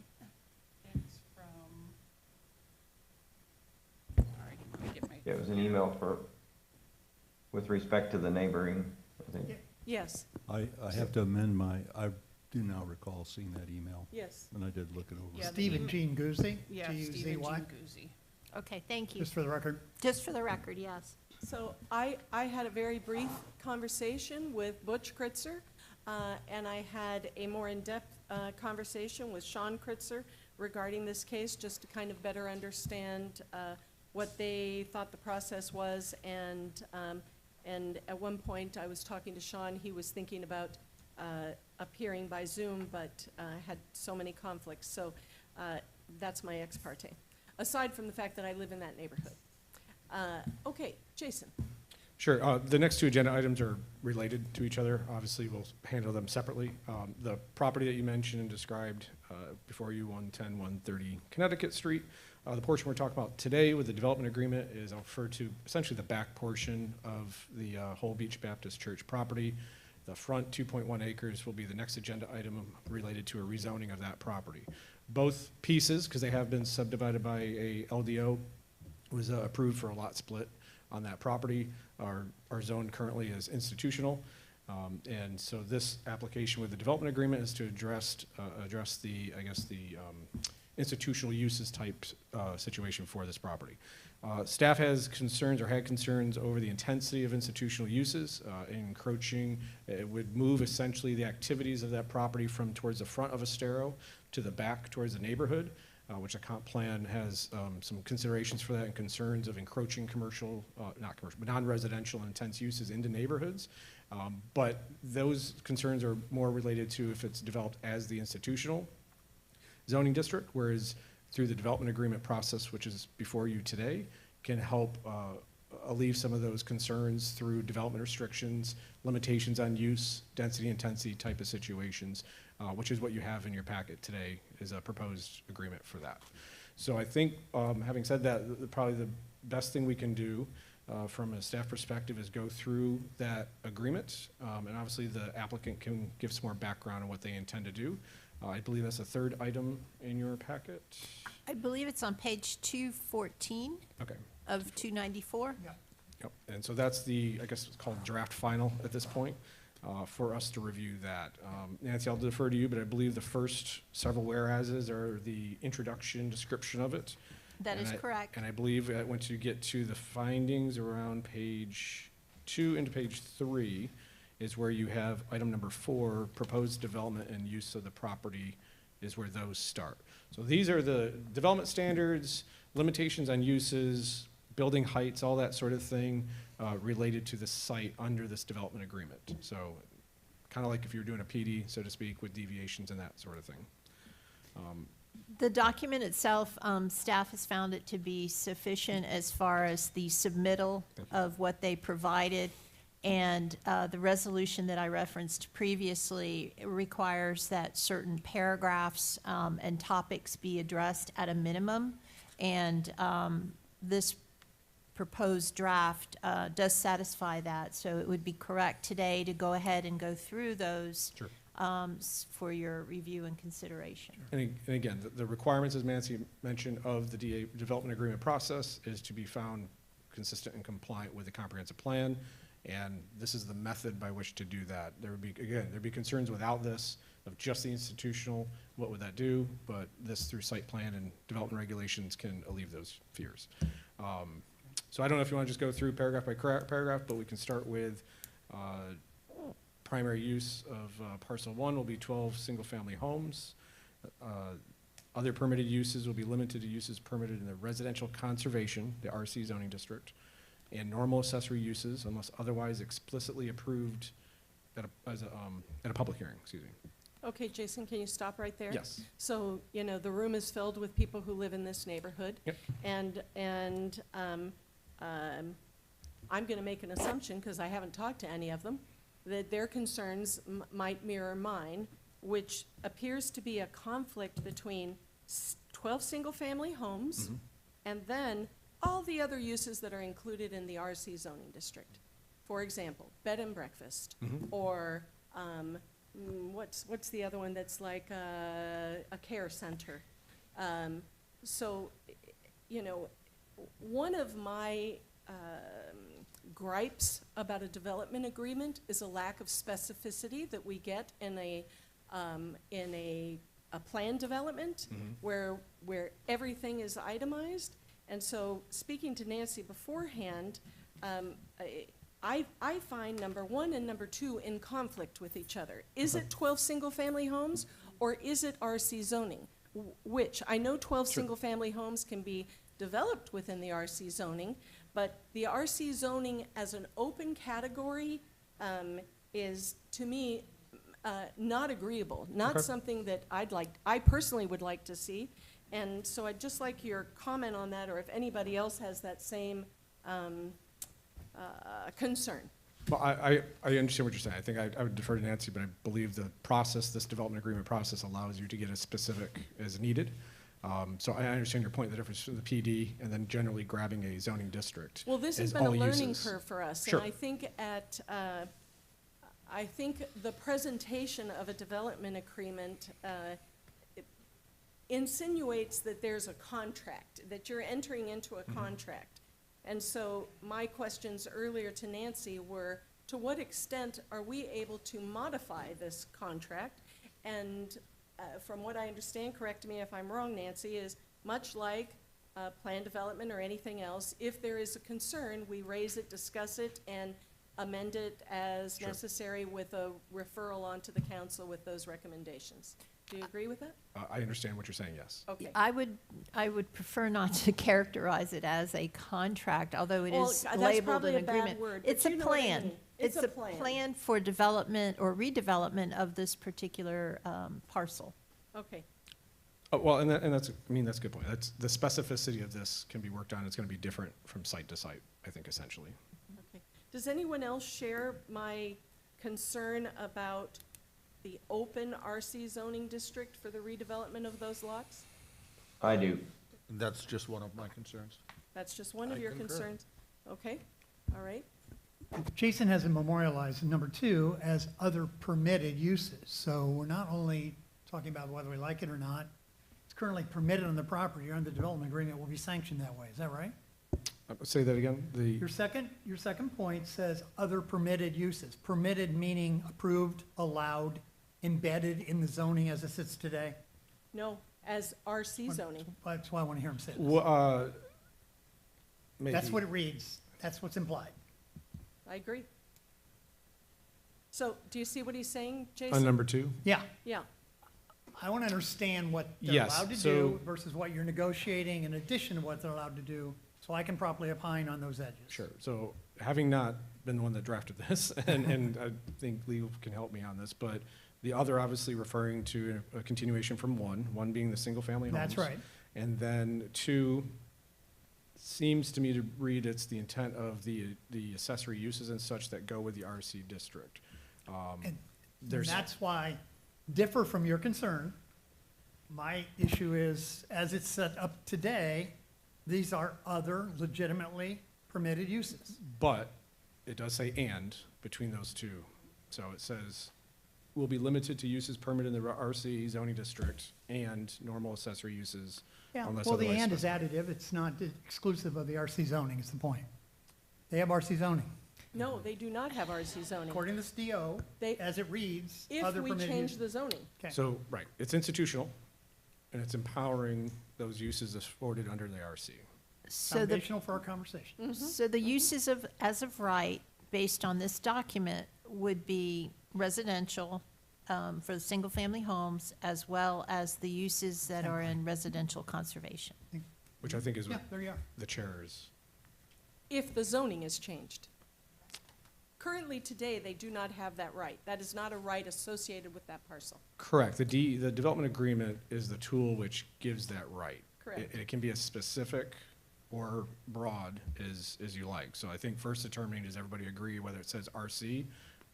It's from, all right, let me get my. It was an email with respect to the neighboring, I think. Yes, I have to amend I do now recall seeing that email, yes. and I did look it over. Yeah, Stephen Jean Guzzi, Yeah, Stephen G-U-Z-Y. Jean Guzzi. Okay, thank you. Just for the record. Just for the record, yes. So I had a very brief conversation with Butch Kritzer, and I had a more in-depth conversation with Sean Kritzer regarding this case, just to kind of better understand what they thought the process was, and at one point, I was talking to Sean, he was thinking about appearing by Zoom, but had so many conflicts, so that's my ex parte, aside from the fact that I live in that neighborhood. Okay, Jason. Sure. The next two agenda items are related to each other. Obviously, we'll handle them separately. The property that you mentioned and described before you, 110, 130 Connecticut Street. The portion we're talking about today with the development agreement is, I'll refer to essentially the back portion of the Whole Beach Baptist Church property. The front 2.1 acres will be the next agenda item related to a rezoning of that property. Both pieces, because they have been subdivided by a LDO, was approved for a lot split on that property. Our zone currently is institutional. And so this application with the development agreement is to address the, I guess, the institutional uses type situation for this property. Staff has concerns or had concerns over the intensity of institutional uses, encroaching. It would move essentially the activities of that property from towards the front of Estero to the back towards the neighborhood, which a comp plan has some considerations for that and concerns of encroaching commercial, not commercial, but non-residential intense uses into neighborhoods. But those concerns are more related to if it's developed as the institutional zoning district, whereas through the development agreement process, which is before you today, can help alleviate some of those concerns through development restrictions, limitations on use, density, intensity type of situations, which is what you have in your packet today, is a proposed agreement for that. So I think, having said that, probably the best thing we can do from a staff perspective is go through that agreement, and obviously the applicant can give some more background on what they intend to do. I believe that's the third item in your packet. I believe it's on page 214 Okay. of 294. Yep, and so that's the, I guess it's called draft final at this point, for us to review that. Nancy, I'll defer to you, but I believe the first several whereases are the introduction description of it. That is correct. And I believe once you get to the findings around page 2 into page 3 is where you have item number 4, proposed development and use of the property is where those start. So these are the development standards, limitations on uses, building heights, all that sort of thing related to the site under this development agreement. So kind of like if you were doing a PD, so to speak, with deviations and that sort of thing. The document itself, staff has found it to be sufficient as far as the submittal of what they provided. And the resolution that I referenced previously requires that certain paragraphs and topics be addressed at a minimum. And this proposed draft does satisfy that. So it would be correct today to go ahead and go through those for your review and consideration. And again, the requirements, as Nancy mentioned, of the DA development agreement process is to be found consistent and compliant with the comprehensive plan. And this is the method by which to do that. There would be, again, there'd be concerns without this of just the institutional, what would that do? But this through site plan and development regulations can alleviate those fears. So I don't know if you want to just go through paragraph by paragraph, but we can start with primary use of parcel 1 will be 12 single-family homes. Other permitted uses will be limited to uses permitted in the residential conservation, the RC zoning district, and normal accessory uses unless otherwise explicitly approved at a public hearing, excuse me. Okay, Jason, can you stop right there? Yes. So, you know, the room is filled with people who live in this neighborhood. Yep. And I'm going to make an assumption, because I haven't talked to any of them, that their concerns might mirror mine, which appears to be a conflict between 12 single-family homes and then all the other uses that are included in the RC zoning district. For example, bed and breakfast, or what's the other one that's like a care center? So, you know, one of my gripes about a development agreement is a lack of specificity that we get in a plan development where everything is itemized. And so, speaking to Nancy beforehand, I find number 1 and number 2 in conflict with each other. Is it 12 single-family homes, or is it RC zoning? Which, I know 12 single-family homes can be developed within the RC zoning, but the RC zoning as an open category is, to me, not agreeable, not Okay. something that I personally would like to see. And so I'd just like your comment on that, or if anybody else has that same concern. Well, I understand what you're saying. I think I would defer to Nancy, but I believe the process, this development agreement process, allows you to get as specific as needed. So I understand your point, the difference between the PD and then generally grabbing a zoning district. Well, this has as been a all learning uses. curve for us. Sure. And I think the presentation of a development agreement it insinuates that there's a contract, that you're entering into a contract. And so my questions earlier to Nancy were, to what extent are we able to modify this contract? And from what I understand, correct me if I'm wrong, Nancy, is much like plan development or anything else, if there is a concern, we raise it, discuss it, and amend it as Sure. necessary with a referral onto the council with those recommendations. Do you agree with that? I understand what you're saying, yes. Okay. I would prefer not to characterize it as a contract, although it Well, is that's labeled probably an a bad agreement. word, but It's a you know what I plan. mean. It's a plan. plan for development or redevelopment of this particular parcel. Okay. Oh, well, and that's, I mean, that's a good point. That's, the specificity of this can be worked on. It's going to be different from site to site, I think, essentially. Okay. Does anyone else share my concern about the open RC zoning district for the redevelopment of those lots? I do. That's just one of my concerns. That's just one of I your concur. concerns? Okay, all right. Jason has it memorialized in number 2 as other permitted uses. So we're not only talking about whether we like it or not, it's currently permitted on the property, or under the development agreement will be sanctioned that way. Is that right? Say that again? Your second point says other permitted uses. Permitted meaning approved, allowed, embedded in the zoning as it sits today. No, as RC zoning. That's why I want to hear him say this. Well, maybe. That's what it reads. That's what's implied. I agree. So, do you see what he's saying, Jason? On number 2? Yeah. Yeah, I want to understand what they're Yes, allowed to so- do versus what you're negotiating in addition to what they're allowed to do, so I can properly opine on those edges. Sure. So having not been the one that drafted this, and I think legal can help me on this, but the other obviously referring to a continuation from one being the single-family homes. That's right. And then 2 seems to me to read it's the intent of the accessory uses and such that go with the RC district. And There's, that's why, differ from your concern, my issue is, as it's set up today, these are other legitimately permitted uses. but it does say "and" between those 2. So it says, will be limited to uses permitted in the RC zoning district and normal accessory uses Yeah, unless well, the otherwise and is specified. additive, it's not exclusive of the RC zoning, is the point. They have RC zoning. no, they do not have RC zoning. According to this DO, They, as it reads, if other we permitted change uses. the zoning. Okay. So, right, it's institutional, and it's empowering those uses afforded under the RC. So the Foundational for our conversation. So the uses of, as of right, based on this document, would be residential for the single-family homes, as well as the uses that are in residential conservation. Which I think is Yeah, what there you are. the chair is. If the zoning is changed. Currently, today, they do not have that right. That is not a right associated with that parcel. Correct. The development agreement is the tool which gives that right. Correct. It can be as specific or broad as you like. So I think first determining, does everybody agree whether it says RC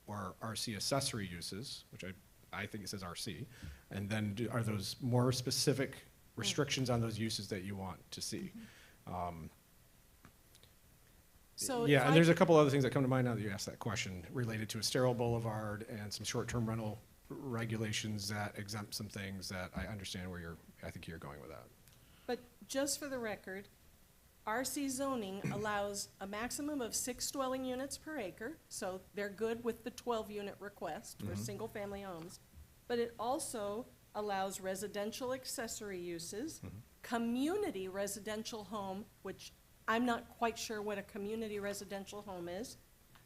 or RC accessory uses, which I think it says RC, and then are those more specific restrictions on those uses that you want to see? So Yeah, if and I there's a could- couple other things that come to mind now that you asked that question, related to a sterile boulevard and some short-term rental regulations that exempt some things that I understand where I think you're going with that. But just for the record, RC zoning allows a maximum of 6 dwelling units per acre, so they're good with the 12-unit request for single-family homes. But it also allows residential accessory uses, community residential home, which I'm not quite sure what a community residential home is,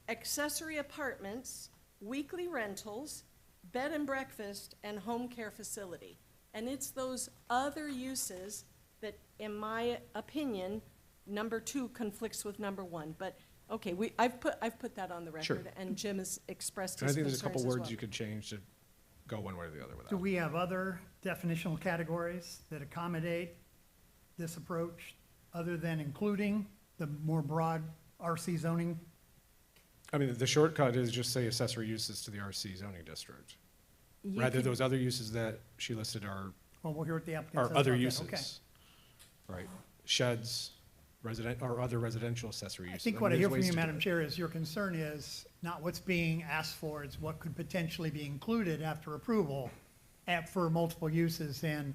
accessory apartments, weekly rentals, bed and breakfast, and home care facility. And it's those other uses that, in my opinion, number 2 conflicts with number 1, but, okay, I've put that on the Sure. record, and Jim has expressed And I his think concerns there's a couple as words well. you could change to go one way or the other with Do that. we have other definitional categories that accommodate this approach, other than including the more broad RC zoning? I mean, the shortcut is just say accessory uses to the RC zoning district. You Rather, could- those other uses that she listed are, Well, we'll hear what the applicant are says other about that. uses. Okay. Right, sheds, or other residential accessory I uses. think mean, what I there's hear from ways you, to do Madam it. Chair, is your concern is not what's being asked for, it's what could potentially be included after approval for multiple uses, and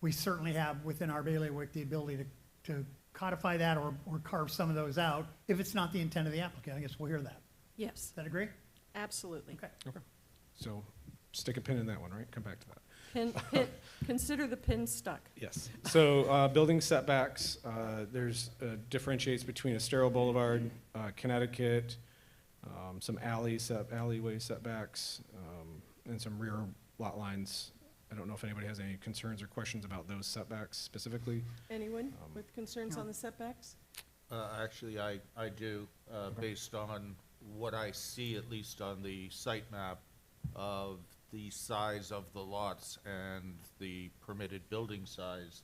we certainly have within our bailiwick the ability to codify that or carve some of those out, if it's not the intent of the applicant. I guess we'll hear that. Yes, Does that agree? absolutely. Okay. Okay, so stick a pin in that one, right? Come back to that. Consider the pin stuck. Yes. So, building setbacks, there's differentiates between Estero Boulevard, Connecticut, some alleyway setbacks, and some rear lot lines. I don't know if anybody has any concerns or questions about those setbacks specifically. Anyone with concerns on the setbacks? Actually, I do, based on what I see, at least on the site map, of the size of the lots and the permitted building size.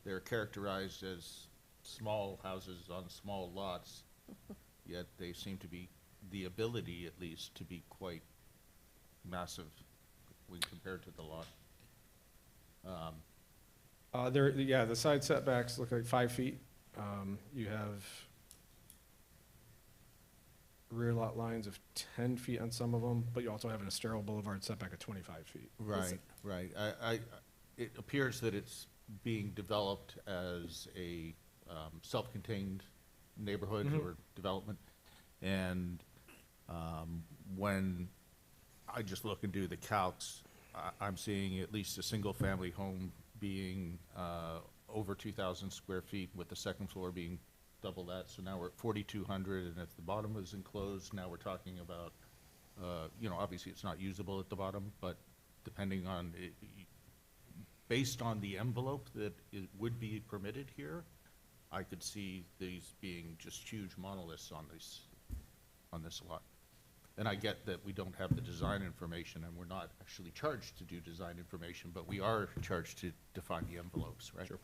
They're characterized as small houses on small lots, yet they seem to be, the ability at least, to be quite massive when compared to the lot. The side setbacks look like 5 feet. You have rear lot lines of 10 feet on some of them, but you also have an Estero Boulevard setback of 25 feet. Right, right. It appears that it's being developed as a self-contained neighborhood or development. And when I just look and do the calcs, I'm seeing at least a single-family home being over 2,000 square feet, with the second floor being double that. So now we're at 4,200, and if the bottom was enclosed, now we're talking about, obviously it's not usable at the bottom, but depending on, based on the envelope that it would be permitted here, I could see these being just huge monoliths on this lot. And I get that we don't have the design information, and we're not actually charged to do design information, but we are charged to define the envelopes, right? Sure.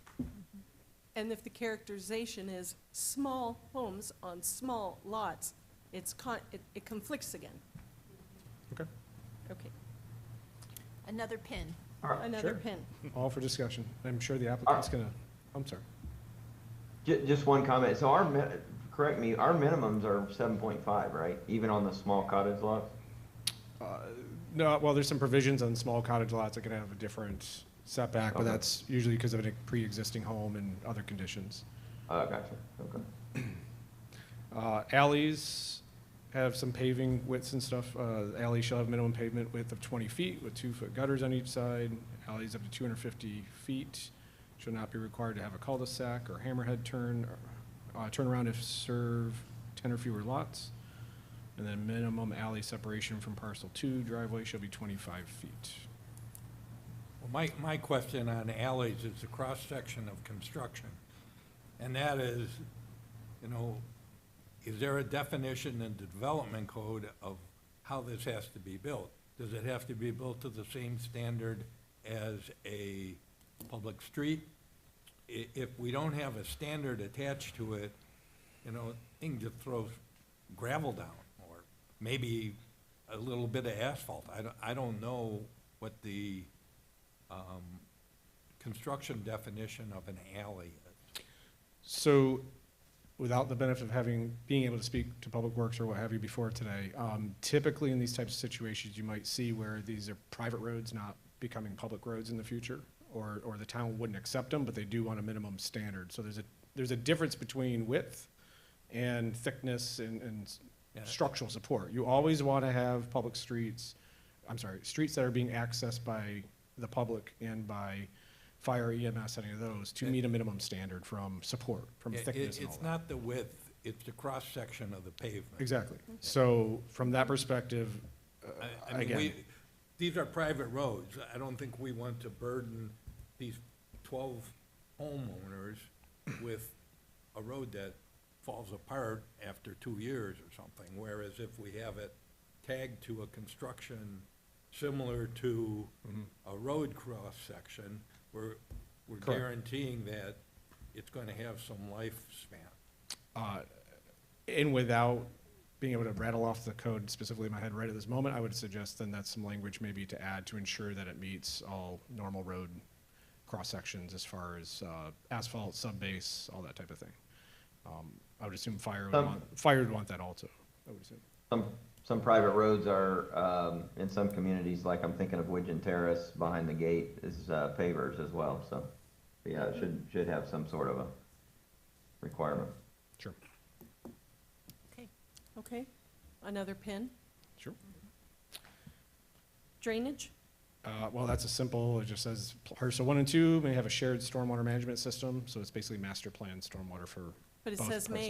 And if the characterization is small homes on small lots, it conflicts again. Okay. Okay, Another pin. another Sure. pin. All for discussion. I'm sure the applicant's gonna, I'm sorry. Just one comment. So correct me, our minimums are 7.5, right? Even on the small cottage lots? No, well, there's some provisions on small cottage lots that can have a different setback, but Okay. that's usually because of a pre-existing home and other conditions. Gotcha, okay. Alleys have some paving widths and stuff. Alleys shall have minimum pavement width of 20 feet with 2-foot gutters on each side. Alleys up to 250 feet shall not be required to have a cul-de-sac or hammerhead turnaround if serve 10 or fewer lots. And then minimum alley separation from parcel 2 driveway shall be 25 feet. Well, my question on alleys is the cross-section of construction. And that is, is there a definition in the development code of how this has to be built? Does it have to be built to the same standard as a public street? If we don't have a standard attached to it, you can just throw gravel down, or maybe a little bit of asphalt. I don't know what the construction definition of an alley is. So, without the benefit of being able to speak to Public Works or what have you before today, typically in these types of situations, you might see where these are private roads not becoming public roads in the future, or the town wouldn't accept them, but they do want a minimum standard. So there's a difference between width and thickness and structural support. You always want to have streets that are being accessed by the public and by fire, EMS, any of those, to meet a minimum standard from support, from thickness and all It's that. not the width, it's the cross-section of the pavement. Exactly. So from that perspective, I mean, again, these are private roads. I don't think we want to burden these 12 homeowners with a road that falls apart after 2 years or something, whereas if we have it tagged to a construction similar to a road cross-section, we're Correct. guaranteeing that it's gonna have some lifespan. And without being able to rattle off the code specifically in my head right at this moment, I would suggest then that's some language maybe to add to ensure that it meets all normal road cross-sections as far as asphalt, sub-base, all that type of thing. I would assume fire would want that also, I would assume. Some private roads are, in some communities, like I'm thinking of Widgeon Terrace behind the gate is pavers as well, so, yeah, it should have some sort of a requirement. Sure. Okay, another pin? Sure. Drainage? Well, that's a simple, it just says parcel 1 and 2 may have a shared stormwater management system, so it's basically master plan stormwater for But it both says parcels.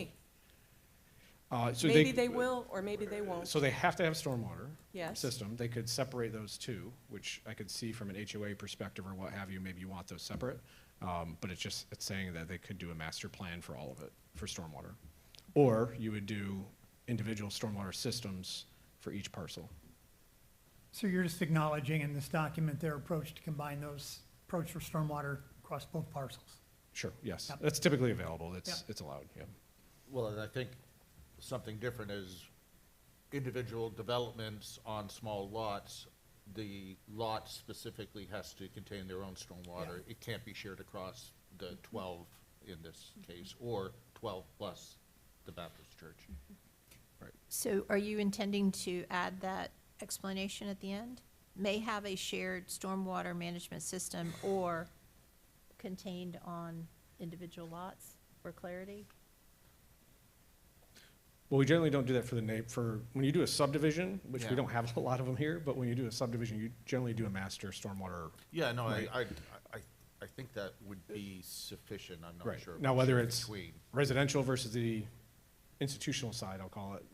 may. So Maybe they will, or maybe they won't. So they have to have stormwater Yes. system. They could separate those two, which I could see from an HOA perspective or what have you, maybe you want those separate. But it's saying that they could do a master plan for all of it, for stormwater. Or you would do individual stormwater systems for each parcel. So you're just acknowledging in this document their approach to combine those approach for stormwater across both parcels? Sure, yes. Yep. That's typically available. Yep. It's allowed, yeah. Well, and I think something different is individual developments on small lots. The lot specifically has to contain their own stormwater. It can't be shared across the 12 in this case, or 12 plus the Baptist church. So are you intending to add that explanation at the end? May have a shared stormwater management system or contained on individual lots for clarity? Well, we generally don't do that for when you do a subdivision, which Yeah. we don't have a lot of them here, but when you do a subdivision, you generally do a master stormwater. Yeah, no, Right. I think that would be sufficient. I'm not Right. sure. Now, whether it's between. residential versus the institutional side, I'll call it,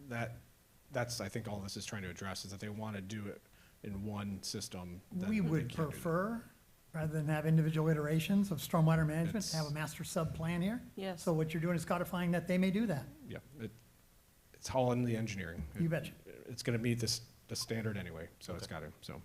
that's, I think all this is trying to address, is that they want to do it in one system. then We they would can do that. prefer, rather than have individual iterations of stormwater management, to have a master sub-plan here. Yes. So what you're doing is codifying that they may do that. Yeah, it's all in the engineering. You betcha. It's gonna meet the standard anyway, so it's gotta, so.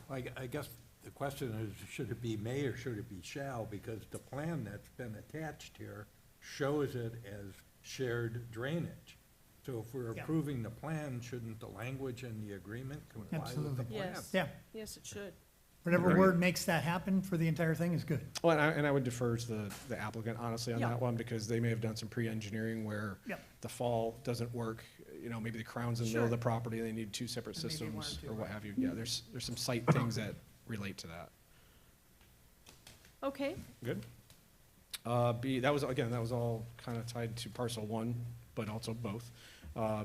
I guess the question is, should it be may or should it be shall? Because the plan that's been attached here shows it as shared drainage. So if we're Yeah. approving the plan, shouldn't the language in the agreement comply with the Absolutely. plan? Yes. Yeah. Yes, it should. Whatever Right. word makes that happen for the entire thing is good. Well, and I would defer to the applicant honestly on Yeah. that one, because they may have done some pre-engineering where Yep. the fall doesn't work, maybe the crown's in the middle of Sure. the property, they need two separate And maybe one or systems two, or what right. have you. Yeah, there's some site things that relate to that. Okay, Good. B, that was all kind of tied to parcel 1, but also both.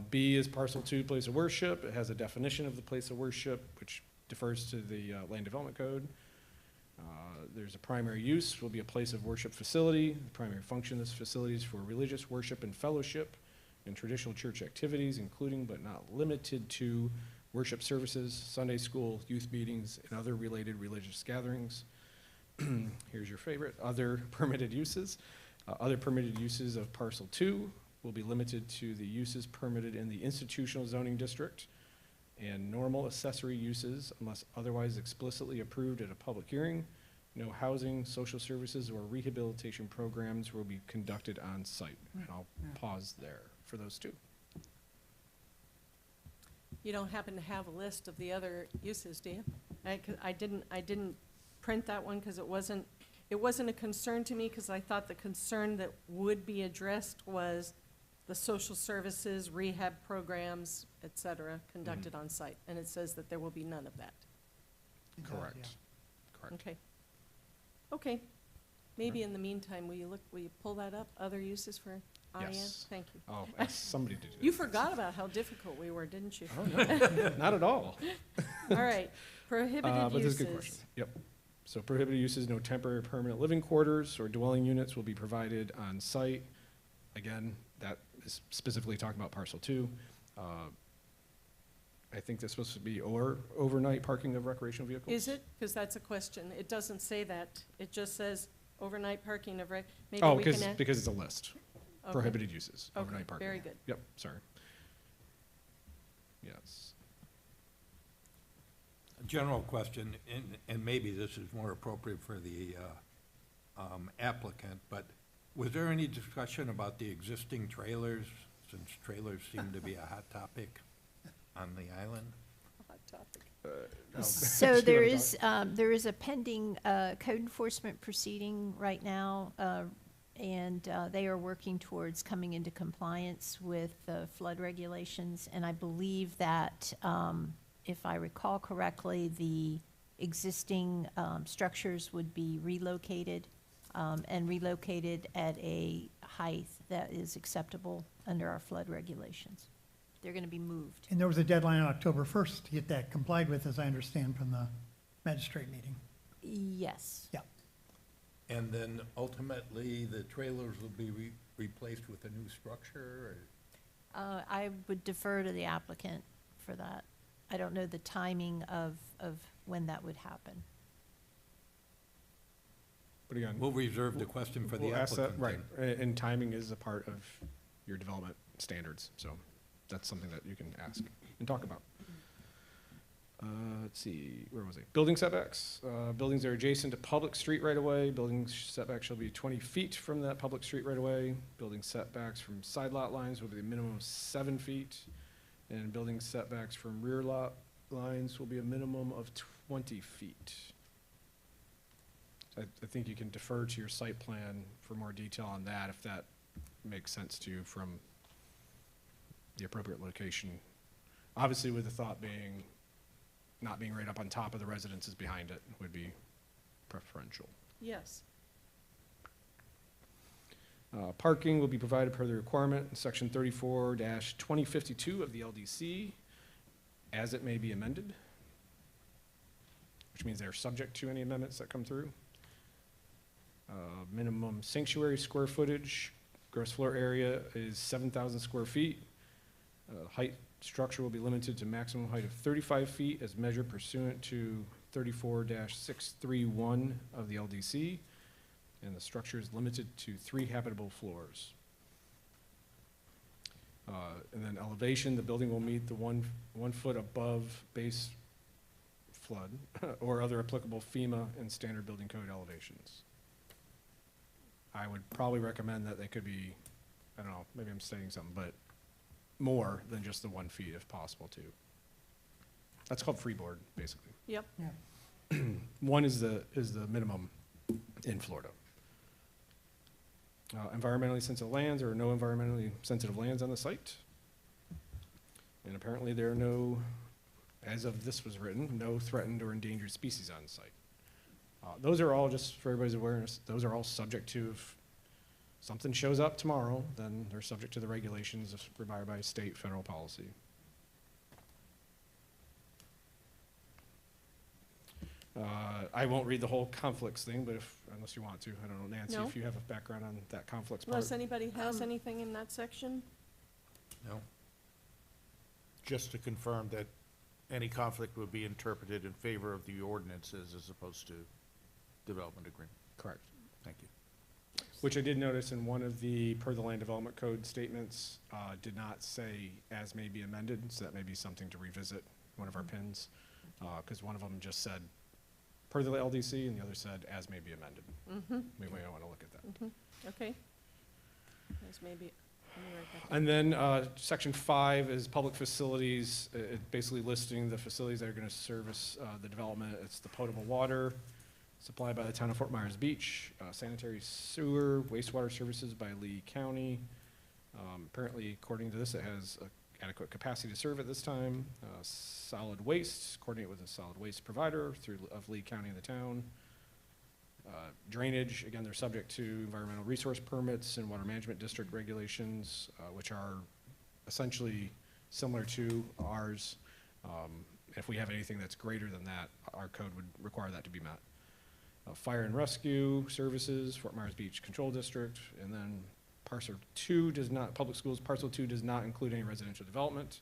B is parcel 2, place of worship. It has a definition of the place of worship, which defers to the land development code. There's a primary use, will be a place of worship facility. The primary function of this facility is for religious worship and fellowship and traditional church activities, including but not limited to worship services, Sunday school, youth meetings, and other related religious gatherings. Here's your favorite, other permitted uses. Other permitted uses of parcel 2 will be limited to the uses permitted in the institutional zoning district and normal accessory uses unless otherwise explicitly approved at a public hearing. No housing, social services, or rehabilitation programs will be conducted on site. And I'll pause there for those two. you don't happen to have a list of the other uses, do you? I didn't print that one because it wasn't a concern to me, because I thought the concern that would be addressed was the social services, rehab programs, et cetera, conducted on site. And it says that there will be none of that. Correct. Correct. Okay. Okay. Maybe in the meantime, will you pull that up, other uses for IN? Yes. Thank you. I'll ask somebody to do that. You forgot about how difficult we were, didn't you? Oh, no, not at all. All right, prohibited But this is a good uses. question. Yep. So prohibited uses, no temporary or permanent living quarters or dwelling units will be provided on site. Again, that is specifically talking about parcel 2. I think that's supposed to be overnight parking of recreational vehicles. Is it? Because that's a question. It doesn't say that. It just says Overnight parking of, maybe Oh, we can add. because it's a list. Okay. Prohibited uses, Okay, overnight parking. very good. Yep, sorry. Yes. A general question, and maybe this is more appropriate for the applicant, but was there any discussion about the existing trailers, since trailers seem to be a hot topic on the island? Hot topic. So there is a pending code enforcement proceeding right now, and they are working towards coming into compliance with the flood regulations. And I believe that, if I recall correctly, the existing structures would be relocated, and relocated at a height that is acceptable under our flood regulations. They're going to be moved. And there was a deadline on October 1st to get that complied with, as I understand from the magistrate meeting. Yes. Yeah. And then ultimately, the trailers will be replaced with a new structure, or? I would defer to the applicant for that. I don't know the timing of when that would happen. But again. We'll reserve the question for the we'll ask that, applicant. right, and timing is a part of your development standards, so that's something that you can ask and talk about. Let's see, where was I? Building setbacks. Buildings are adjacent to public street right-of-way. Building setback shall be 20 feet from that public street right-of-way. Building setbacks from side lot lines will be a minimum of 7 feet. And building setbacks from rear lot lines will be a minimum of 20 feet. I think you can defer to your site plan for more detail on that, if that makes sense to you from the appropriate location. Obviously, with the thought being, not being right up on top of the residences behind it would be preferential. Yes. Parking will be provided per the requirement in section 34-2052 of the LDC, as it may be amended, which means they're subject to any amendments that come through. Minimum sanctuary square footage, gross floor area is 7,000 square feet. Height structure will be limited to maximum height of 35 feet as measured pursuant to 34-631 of the LDC. And the structure is limited to 3 habitable floors. And then elevation, the building will meet the one foot above base flood or other applicable FEMA and standard building code elevations. I would probably recommend that they could be, I don't know, maybe I'm stating something, but more than just the 1 feet if possible too. That's called freeboard, basically. Yep. Yeah. 1 is the minimum in Florida. Environmentally sensitive lands, or no environmentally sensitive lands on the site. And apparently there are no, as of this was written, no threatened or endangered species on site. Those are all, just for everybody's awareness, those are all subject to, if something shows up tomorrow, then they're subject to the regulations required by state, federal policy. I won't read the whole conflicts thing, but unless you want to, I don't know, Nancy, No. if you have a background on that conflicts part. Unless anybody has anything in that section? No? Just to confirm that any conflict would be interpreted in favor of the ordinances as opposed to development agreement. Correct. Thank you. Which I did notice in one of the, per the land development code statements, did not say as may be amended, so that may be something to revisit, one of our pins. Because one of them just said per the LDC and the other said as may be amended. Mm-hmm. We might want to look at that. Mm-hmm. Okay. That's maybe, let me write that down. And then section 5 is public facilities, basically listing the facilities that are going to service the development. It's the potable water supplied by the town of Fort Myers Beach, sanitary sewer, wastewater services by Lee County. Apparently, according to this, it has adequate capacity to serve at this time. Solid waste, coordinate with a solid waste provider of Lee County and the town. Drainage, again, they're subject to environmental resource permits and water management district regulations, which are essentially similar to ours. If we have anything that's greater than that, our code would require that to be met. Fire and rescue services, Fort Myers Beach Control District, and then parcel 2 does not, public schools, parcel 2 does not include any residential development.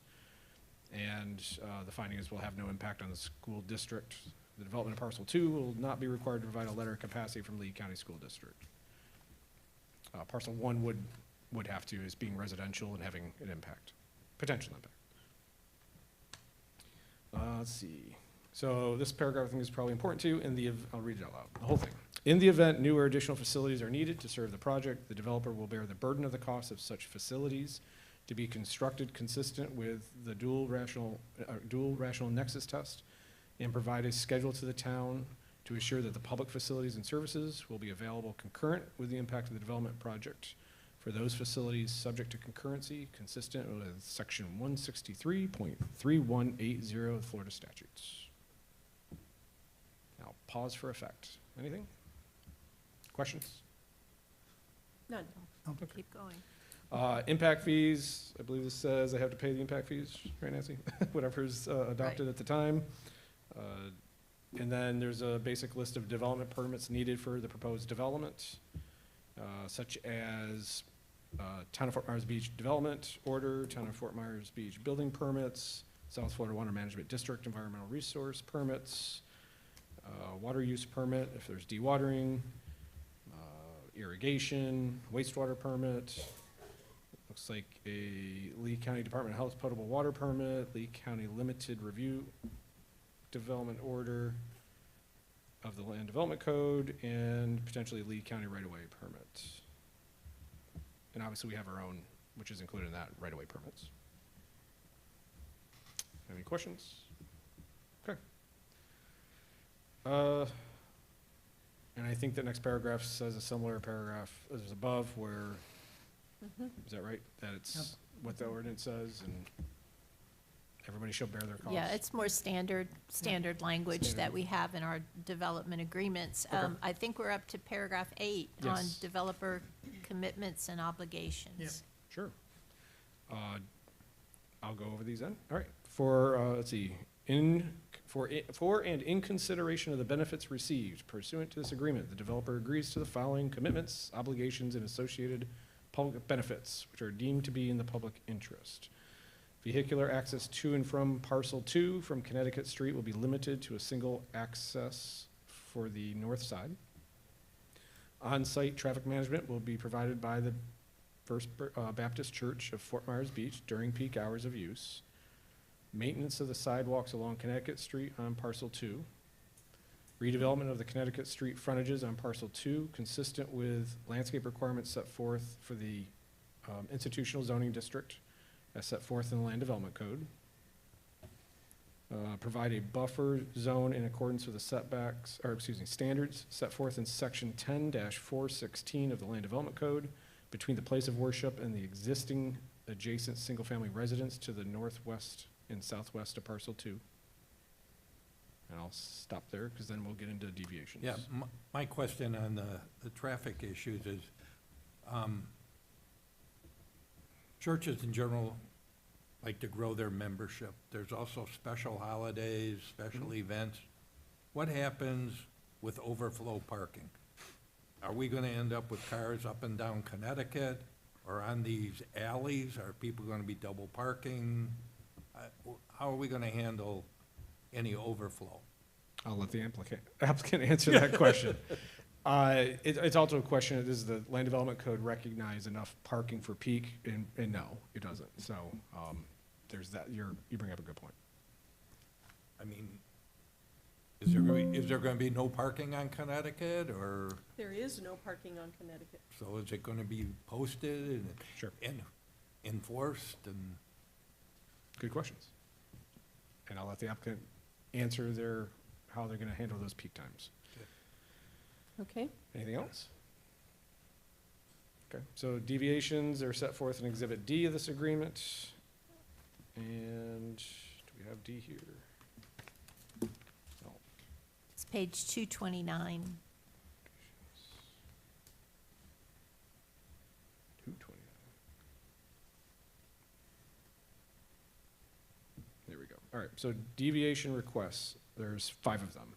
And the finding is will have no impact on the school district. The development of parcel 2 will not be required to provide a letter of capacity from Lee County School District. Parcel 1 would have to, as being residential and having an impact, potential impact. Let's see. So this paragraph I think is probably important too. I'll read it out loud, the whole thing. In the event new or additional facilities are needed to serve the project, the developer will bear the burden of the cost of such facilities to be constructed consistent with the dual rational nexus test, and provide a schedule to the town to ensure that the public facilities and services will be available concurrent with the impact of the development project for those facilities subject to concurrency consistent with section 163.3180 of the Florida statutes. Now pause for effect. Anything? Questions? None. Keep going. Impact fees, I believe this says I have to pay the impact fees, right, Nancy? Whatever's adopted at the time. And then there's a basic list of development permits needed for the proposed development, such as Town of Fort Myers Beach Development Order, Town of Fort Myers Beach Building Permits, South Florida Water Management District Environmental Resource Permits, water use permit if there's dewatering, irrigation, wastewater permit. Looks like a Lee County Department of Health potable water permit, Lee County Limited Review Development Order of the Land Development Code, and potentially Lee County right-of-way permit. And obviously we have our own, which is included in that, right-of-way permits. Any questions? Okay. And I think the next paragraph says a similar paragraph as above where, is that right? That it's what the ordinance says and everybody shall bear their costs? Yeah, it's more standard language that we have in our development agreements. Okay. I think we're up to paragraph 8 on Yes. developer commitments and obligations. Yep. Sure. I'll go over these then. All right. For, let's see, for and in consideration of the benefits received pursuant to this agreement, the developer agrees to the following commitments, obligations, and associated public benefits, which are deemed to be in the public interest. Vehicular access to and from parcel 2 from Connecticut Street will be limited to a single access for the north side. On-site traffic management will be provided by the First Baptist Church of Fort Myers Beach during peak hours of use. Maintenance of the sidewalks along Connecticut Street on parcel 2. Redevelopment of the Connecticut Street frontages on parcel 2 consistent with landscape requirements set forth for the institutional zoning district as set forth in the Land Development Code. Provide a buffer zone in accordance with the setbacks, or excuse me, standards set forth in section 10-416 of the Land Development Code between the place of worship and the existing adjacent single-family residence to the northwest and southwest of parcel 2. And I'll stop there because then we'll get into deviations. Yeah, my question on the traffic issues is, churches in general like to grow their membership. There's also special holidays, special events. What happens with overflow parking? Are we gonna end up with cars up and down Connecticut or on these alleys? Are people gonna be double parking? How are we gonna handle any overflow? I'll let the applicant answer that question. It's also a question, does the Land Development Code recognize enough parking for peak? And no, it doesn't. So there's that, you bring up a good point. I mean, is there gonna be no parking on Connecticut, or? There is no parking on Connecticut. So is it gonna be posted and? Sure. And enforced and? Good questions. And I'll let the applicant answer how they're gonna handle those peak times. Okay. Anything else? Okay, so deviations are set forth in Exhibit D of this agreement. And do we have D here? No. It's page 229. 229. There we go. All right, so deviation requests, there's 5 of them.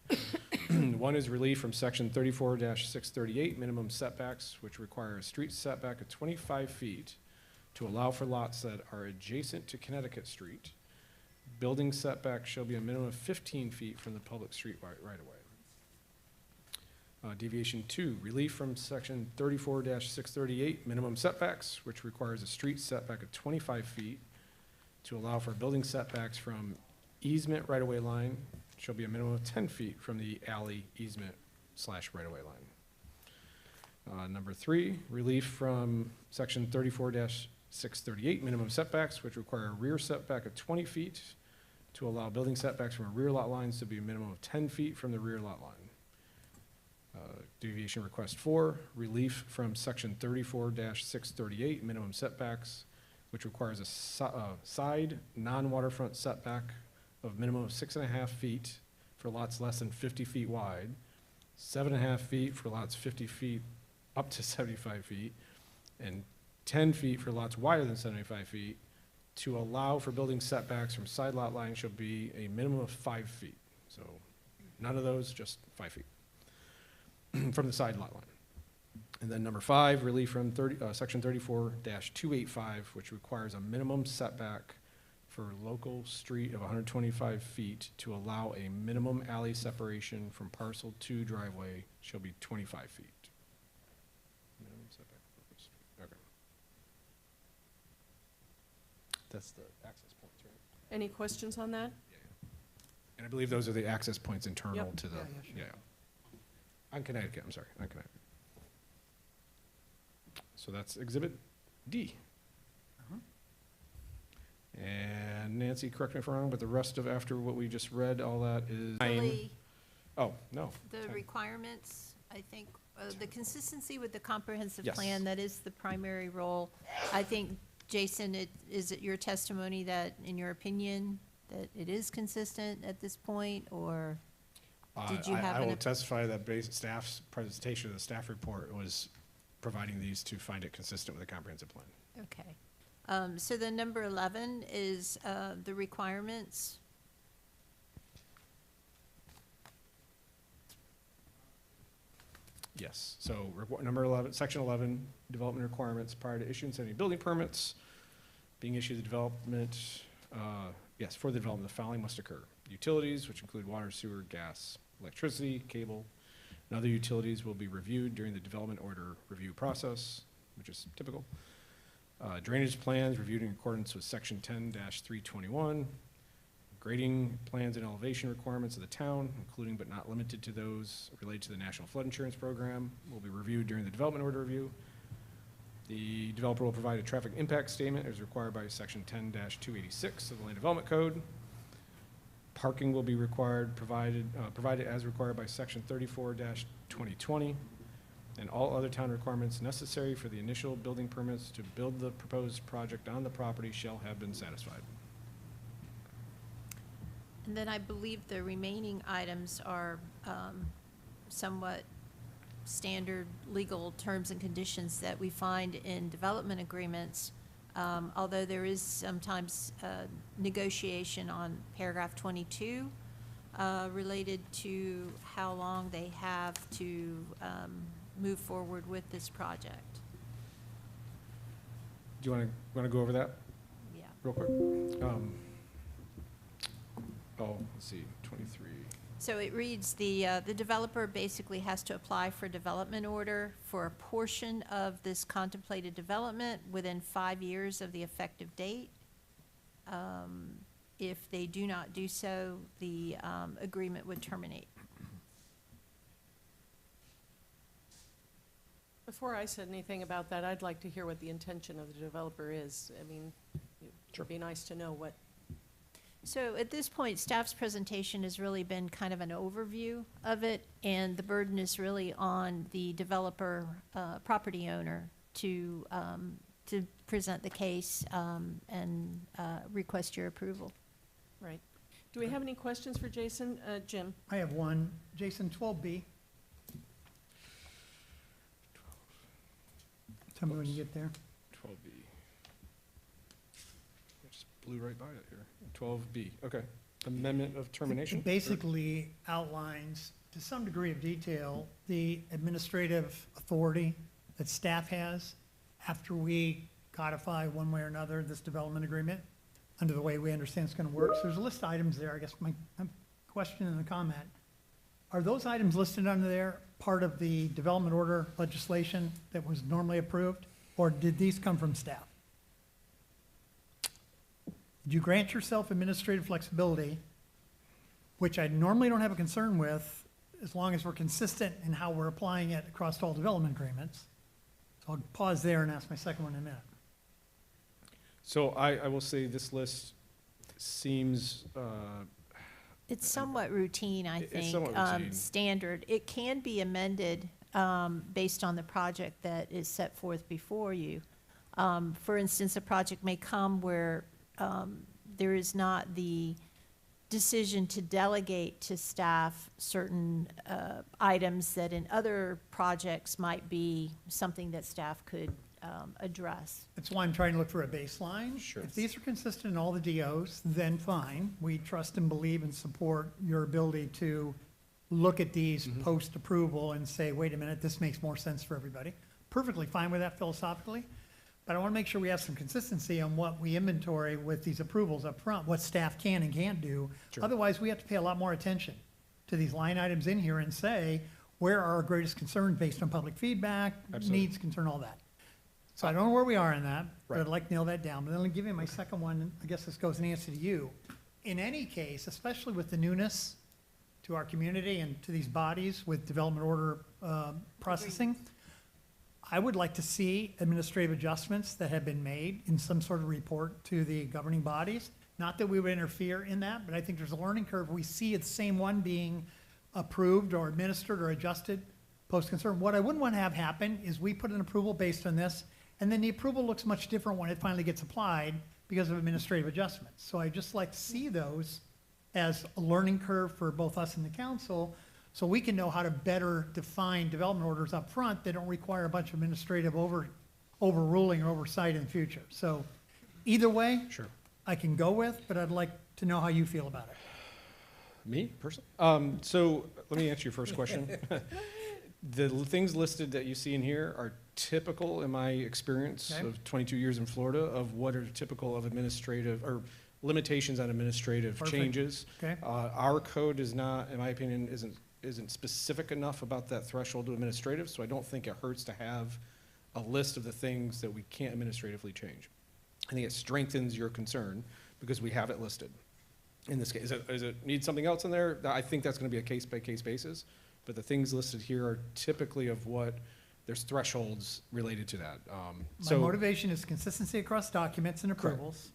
One is relief from section 34-638, minimum setbacks, which require a street setback of 25 feet to allow for lots that are adjacent to Connecticut Street, Building setback shall be a minimum of 15 feet from the public street right-of-way. Deviation 2, relief from section 34-638, minimum setbacks, which requires a street setback of 25 feet to allow for building setbacks from easement right-of-way line shall be a minimum of 10 feet from the alley easement / right-of-way line. Number 3, relief from section 34-638, minimum setbacks, which require a rear setback of 20 feet to allow building setbacks from rear lot lines to be a minimum of 10 feet from the rear lot line. Deviation request 4, relief from section 34-638, minimum setbacks, which requires a side non-waterfront setback of minimum of 6.5 feet for lots less than 50 feet wide, 7.5 feet for lots 50 feet up to 75 feet, and 10 feet for lots wider than 75 feet. To allow for building setbacks from side lot lines shall be a minimum of 5 feet. So none of those, just 5 feet from the side lot line. And then number 5, relief from section 34-285, which requires a minimum setback for local street of 125 feet to allow a minimum alley separation from parcel 2 driveway shall be 25 feet. Minimum setback for local street. Okay. That's the access points, right? Any questions on that? And I believe those are the access points internal Yep. to the, yeah. On Connecticut, I'm sorry, on Connecticut. So that's Exhibit D. And Nancy, correct me if I'm wrong, but the rest of, after what we just read, all that is. Really, Oh, no. the 10. requirements, I think, the consistency with the comprehensive Yes. plan, that is the primary role. I think, Jason, is it your testimony that, in your opinion, that it is consistent at this point, or did you have I an? will testify that staff's presentation of the staff report was providing these to find it consistent with the comprehensive plan. Okay. So then number 11 is the requirements. Yes, so number 11, section 11, development requirements prior to issuance of any building permits, being issued the development, yes, for the development, the following must occur. Utilities, which include water, sewer, gas, electricity, cable, and other utilities will be reviewed during the development order review process, which is typical. Drainage plans reviewed in accordance with section 10-321. Grading plans and elevation requirements of the town, including but not limited to those related to the National Flood Insurance Program, will be reviewed during the development order review. The developer will provide a traffic impact statement as required by section 10-286 of the Land Development Code. Parking will be provided as required by section 34-2020. And all other town requirements necessary for the initial building permits to build the proposed project on the property shall have been satisfied. And then I believe the remaining items are somewhat standard legal terms and conditions that we find in development agreements, although there is sometimes negotiation on paragraph 22 related to how long they have to move forward with this project. Do you want to go over that? Yeah. Real quick? Let's see, 23. So it reads, the developer basically has to apply for development order for a portion of this contemplated development within 5 years of the effective date. If they do not do so, the agreement would terminate. Before I said anything about that, I'd like to hear what the intention of the developer is. I mean, it would be nice to know what. So at this point, staff's presentation has really been kind of an overview of it, and the burden is really on the developer, property owner to present the case and request your approval. Right. Do we have any questions for Jason? Jim? I have one. Jason, 12B. Tell me when you get there. 12B. I just blew right by it here. 12B, okay. Amendment of termination? It basically outlines, to some degree of detail, the administrative authority that staff has after we codify one way or another this development agreement. under the way we understand it's gonna work. So there's a list of items there. I guess my question and a comment. Are those items listed under there part of the development order legislation that was normally approved? Or did these come from staff? Did you grant yourself administrative flexibility, which I normally don't have a concern with, as long as we're consistent in how we're applying it across all development agreements? So I'll pause there and ask my second one in a minute. So I will say this list seems, It's somewhat routine, I It's think, somewhat routine. standard. It can be amended based on the project that is set forth before you. For instance, a project may come where there is not the decision to delegate to staff certain items that in other projects might be something that staff could address. That's why I'm trying to look for a baseline. Sure. If these are consistent in all the DOs, then fine. We trust and believe and support your ability to look at these post-approval and say, wait a minute, this makes more sense for everybody. Perfectly fine with that philosophically, but I want to make sure we have some consistency on what we inventory with these approvals up front, what staff can and can't do. Sure. Otherwise, we have to pay a lot more attention to these line items in here and say, where are our greatest concerns based on public feedback, Absolutely. needs, concern, all that. So I don't know where we are in that, but Right. I'd like to nail that down. But then I'll give you my second one. I guess this goes in answer to you. In any case, especially with the newness to our community and to these bodies with development order processing, I would like to see administrative adjustments that have been made in some sort of report to the governing bodies. Not that we would interfere in that, but I think there's a learning curve. We see the same one being approved or administered or adjusted post-concern. What I wouldn't want to have happen is we put an approval based on this, and then the approval looks much different when it finally gets applied because of administrative adjustments. So I just like to see those as a learning curve for both us and the council, so we can know how to better define development orders up front that don't require a bunch of administrative overruling or oversight in the future. So either way, sure. I can go with, but I'd like to know how you feel about it. Me, personally? So let me answer your first question. The things listed that you see in here are typical, in my experience Okay. of 22 years in Florida, of what are typical of administrative, or limitations on administrative Perfect. changes. Okay. Our code is not, in my opinion, isn't specific enough about that threshold to administrative, so I don't think it hurts to have a list of the things that we can't administratively change. I think it strengthens your concern because we have it listed. In this case, does it need something else in there? I think that's gonna be a case-by-case basis, but the things listed here are typically of what, there's thresholds related to that. My motivation is consistency across documents and Correct. approvals.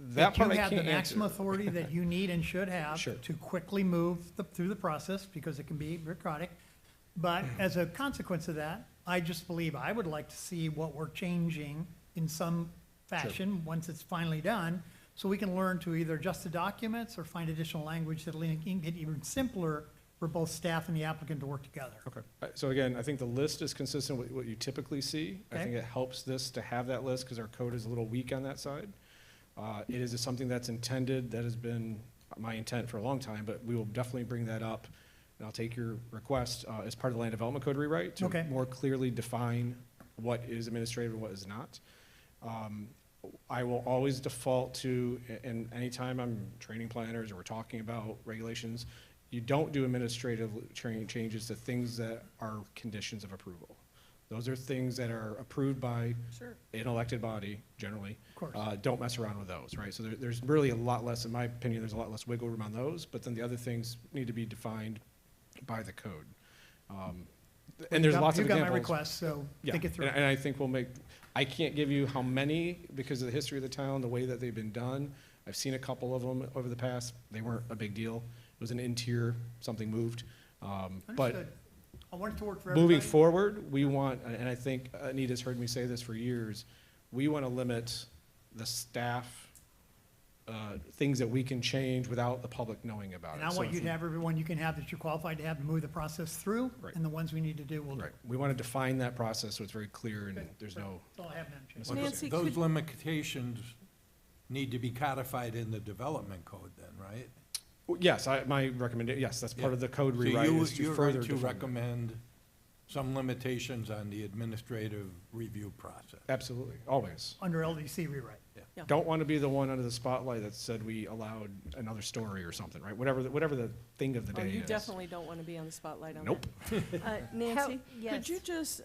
That part I you have the can't maximum answer. authority that you need and should have Sure. to quickly move through the process, because it can be bureaucratic. But as a consequence of that, I just believe I would like to see what we're changing in some fashion once it's finally done, so we can learn to either adjust the documents or find additional language that'll make it even simpler for both staff and the applicant to work together. Okay, so again, I think the list is consistent with what you typically see. I Okay. think it helps this to have that list, because our code is a little weak on that side. It is something that's intended, that has been my intent for a long time, but we will definitely bring that up. And I'll take your request as part of the land development code rewrite Okay. to more clearly define what is administrative and what is not. I will always default to, and anytime I'm training planners or we're talking about regulations, you don't do administrative changes to things that are conditions of approval. Those are things that are approved by Sure. an elected body, generally. Of course. Don't mess around with those, right? So there's really a lot less, in my opinion, there's a lot less wiggle room on those, but then the other things need to be defined by the code. And there's lots of You've got examples. my request, so Yeah, think it through. and I think we'll make, I can't give you how many, because of the history of the town, the way that they've been done. I've seen a couple of them over the past, they weren't a big deal. It was an interior, something moved. But Understood. I want it to work for everybody. moving forward, we want, and I think Anita's heard me say this for years, we want to limit the staff, things that we can change without the public knowing about it. And I So want if you to have everyone you can have that you're qualified to have to move the process through, Right. and the ones we need to do, we'll do. Right, we want to define that process so it's very clear and there's no. That's all I have, Madam Chair. Nancy, Those could- limitations need to be codified in the development code then, right? Yes, my recommendation, yes, that's part of the code So rewrite you- is to you're further going to define that. recommend some limitations on the administrative review process. Absolutely, always. Under LDC rewrite. Yeah. Don't want to be the one under the spotlight that said we allowed another story or something, right? Whatever the thing of the Oh, day you is. definitely don't want to be on the spotlight on Nope. that. Nancy, yes. could you just,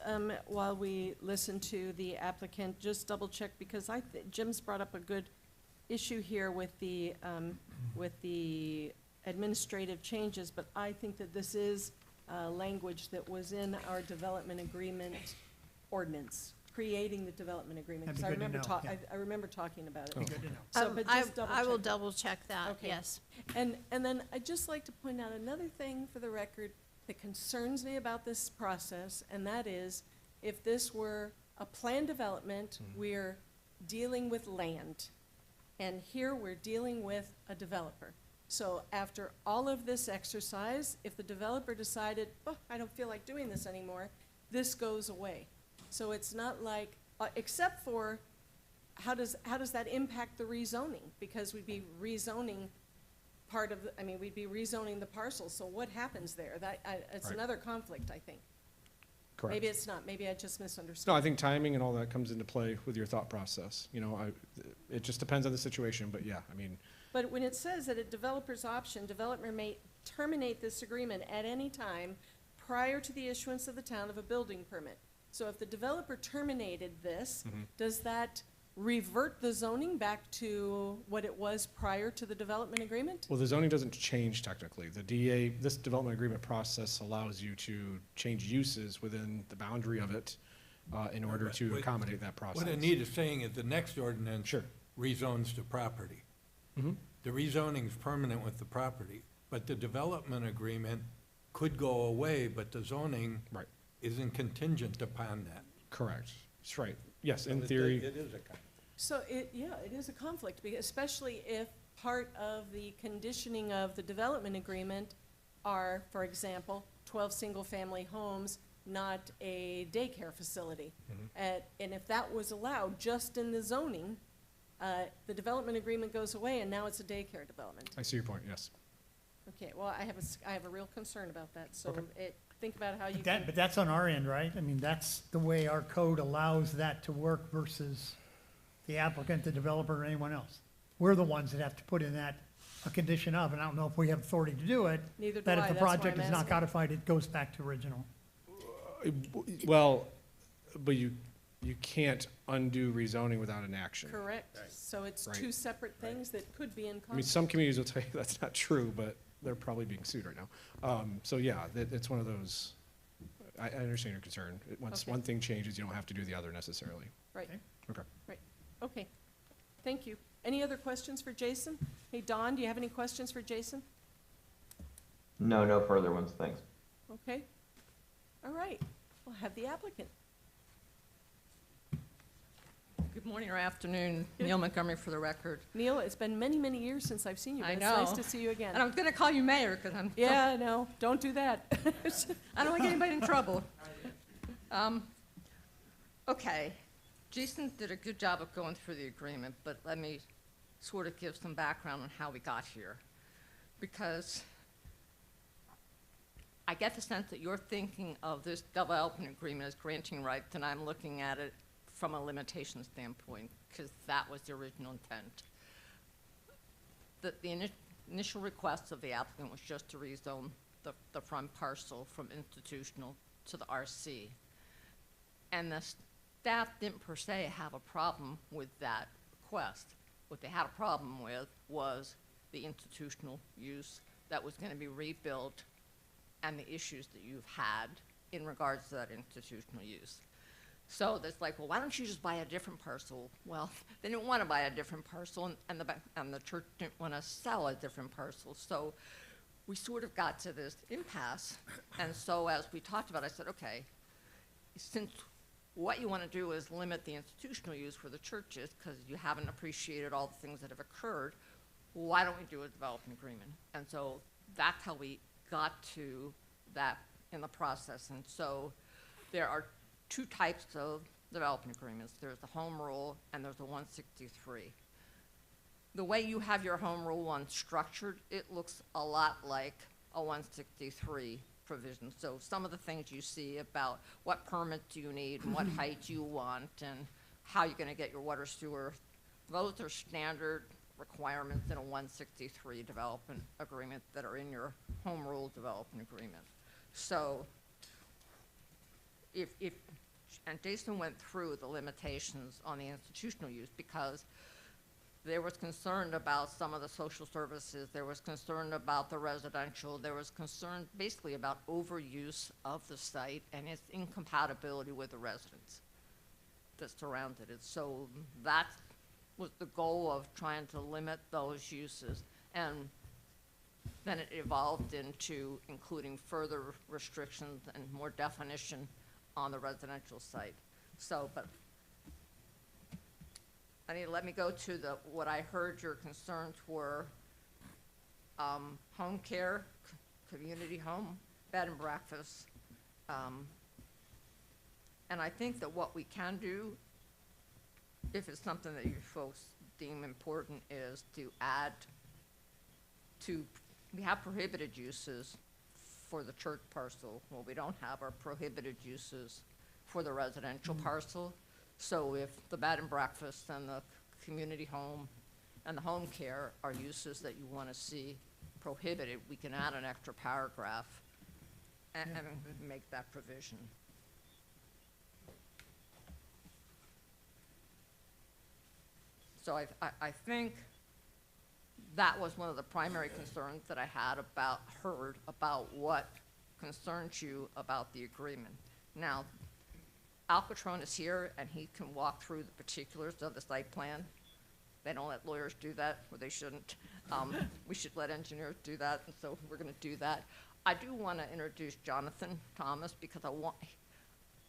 while we listen to the applicant, just double check, because Jim's brought up a good issue here with the administrative changes, but I think that this is language that was in our development agreement ordinance, creating the development agreement. That'd be 'Cause good to know, yeah. I remember talking about it. Be good to know. So, but just double check. I will double check that, Okay. yes. And then I'd just like to point out another thing for the record that concerns me about this process, and that is, if this were a planned development, we're dealing with land. And here we're dealing with a developer. So after all of this exercise, if the developer decided, oh, I don't feel like doing this anymore, this goes away. So it's not like, except for, how does that impact the rezoning? Because we'd be rezoning part of, we'd be rezoning the parcel, so what happens there? It's Right. another conflict, I think. Correct. Maybe it's not, maybe I just misunderstood. No, I think timing and all that comes into play with your thought process. You know, it just depends on the situation, but yeah, I mean, But when it says that at developer's option, developer may terminate this agreement at any time prior to the issuance of the town of a building permit. So if the developer terminated this, does that revert the zoning back to what it was prior to the development agreement? well, the zoning doesn't change technically. The DA, this development agreement process allows you to change uses within the boundary of it in order to What- accommodate that process. What Anita's saying is the next ordinance Sure. rezones the property. Mhm. The rezoning's permanent with the property, but the development agreement could go away, but the zoning Right. isn't contingent upon that. Correct. That's right. Yes, So in it- theory. It is a kind. So it is a conflict, especially if part of the conditioning of the development agreement are, for example, 12 single-family homes, not a daycare facility. And if that was allowed just in the zoning, the development agreement goes away, and now it's a daycare development. I see your point, yes. Okay, well, I have a real concern about that, so Okay. think about how you But can. but that's on our end, right? I mean, that's the way our code allows that to work versus the applicant, the developer, or anyone else. We're the ones that have to put in that, a condition of, and I don't know if we have authority to do it. Neither do That I, if the that's why project I'm is not asking. codified, it goes back to original. Well, but you can't undo rezoning without an action. Correct, so it's Right. two separate things that could be in I mean, conflict. some communities will tell you that's not true, but they're probably being sued right now. So yeah, it's one of those, I understand your concern. Once Okay. one thing changes, you don't have to do the other necessarily. Right. Okay. Right, okay, thank you. Any other questions for Jason? Hey, Don, do you have any questions for Jason? No further ones, thanks. Okay, all right, we'll have the applicant. Good morning or afternoon, Good. Neil Montgomery for the record. Neil, it's been many, many years since I've seen you, I but it's nice know. to see you again. And I'm gonna call you mayor, because I'm. Yeah, no, don't do that. I don't want to get anybody in trouble. Okay, Jason did a good job of going through the agreement, but let me sort of give some background on how we got here. Because I get the sense that you're thinking of this development agreement as granting rights, and I'm looking at it from a limitation standpoint, because that was the original intent. The initial request of the applicant was just to rezone the front parcel from institutional to the RC. And the staff didn't per se have a problem with that request. What they had a problem with was the institutional use that was going to be rebuilt and the issues that you've had in regards to that institutional use. So it's like, well, why don't you just buy a different parcel? Well, they didn't want to buy a different parcel, and the church didn't want to sell a different parcel. So we sort of got to this impasse. And so as we talked about, I said, okay, since what you want to do is limit the institutional use for the churches because you haven't appreciated all the things that have occurred, why don't we do a development agreement? And so that's how we got to that in the process. And so there are two types of development agreements. There's the home rule and there's the 163. The way you have your home rule one structured, it looks a lot like a 163 provisions. So some of the things you see about what permit do you need and what height you want and how you're gonna get your water sewer, those are standard requirements in a 163 development agreement that are in your home rule development agreement. So if and Jason went through the limitations on the institutional use because there was concern about some of the social services, there was concern about the residential, there was concern basically about overuse of the site and its incompatibility with the residents that surrounded it. So that was the goal of trying to limit those uses. And then it evolved into including further restrictions and more definition on the residential site. So, but I mean, let me go to what I heard your concerns were, home care, community home, bed and breakfast. And I think that what we can do, if it's something that you folks deem important, is to add to, we have prohibited uses for the church parcel. What we don't have are prohibited uses for the residential parcel. So if the bed and breakfast and the community home and the home care are uses that you want to see prohibited, we can add an extra paragraph and make that provision. So I think that was one of the primary concerns that I had heard about what concerns you about the agreement. Now, Alcatron is here, and he can walk through the particulars of the site plan. They don't let lawyers do that, or they shouldn't. We should let engineers do that, and so we're going to do that. I do want to introduce Jonathan Thomas because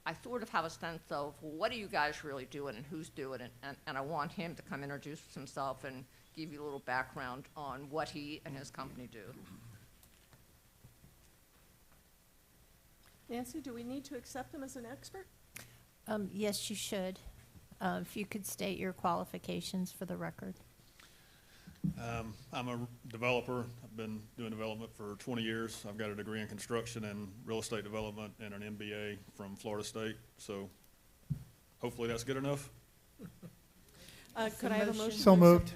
I sort of have a sense of, well, what are you guys really doing and who's doing it? And I want him to come introduce himself and give you a little background on what he and his company do. Nancy, do we need to accept him as an expert? Yes, you should. If you could state your qualifications for the record. I'm a developer. I've been doing development for 20 years. I've got a degree in construction and real estate development and an MBA from Florida State. So hopefully that's good enough. Could I have a motion? So moved.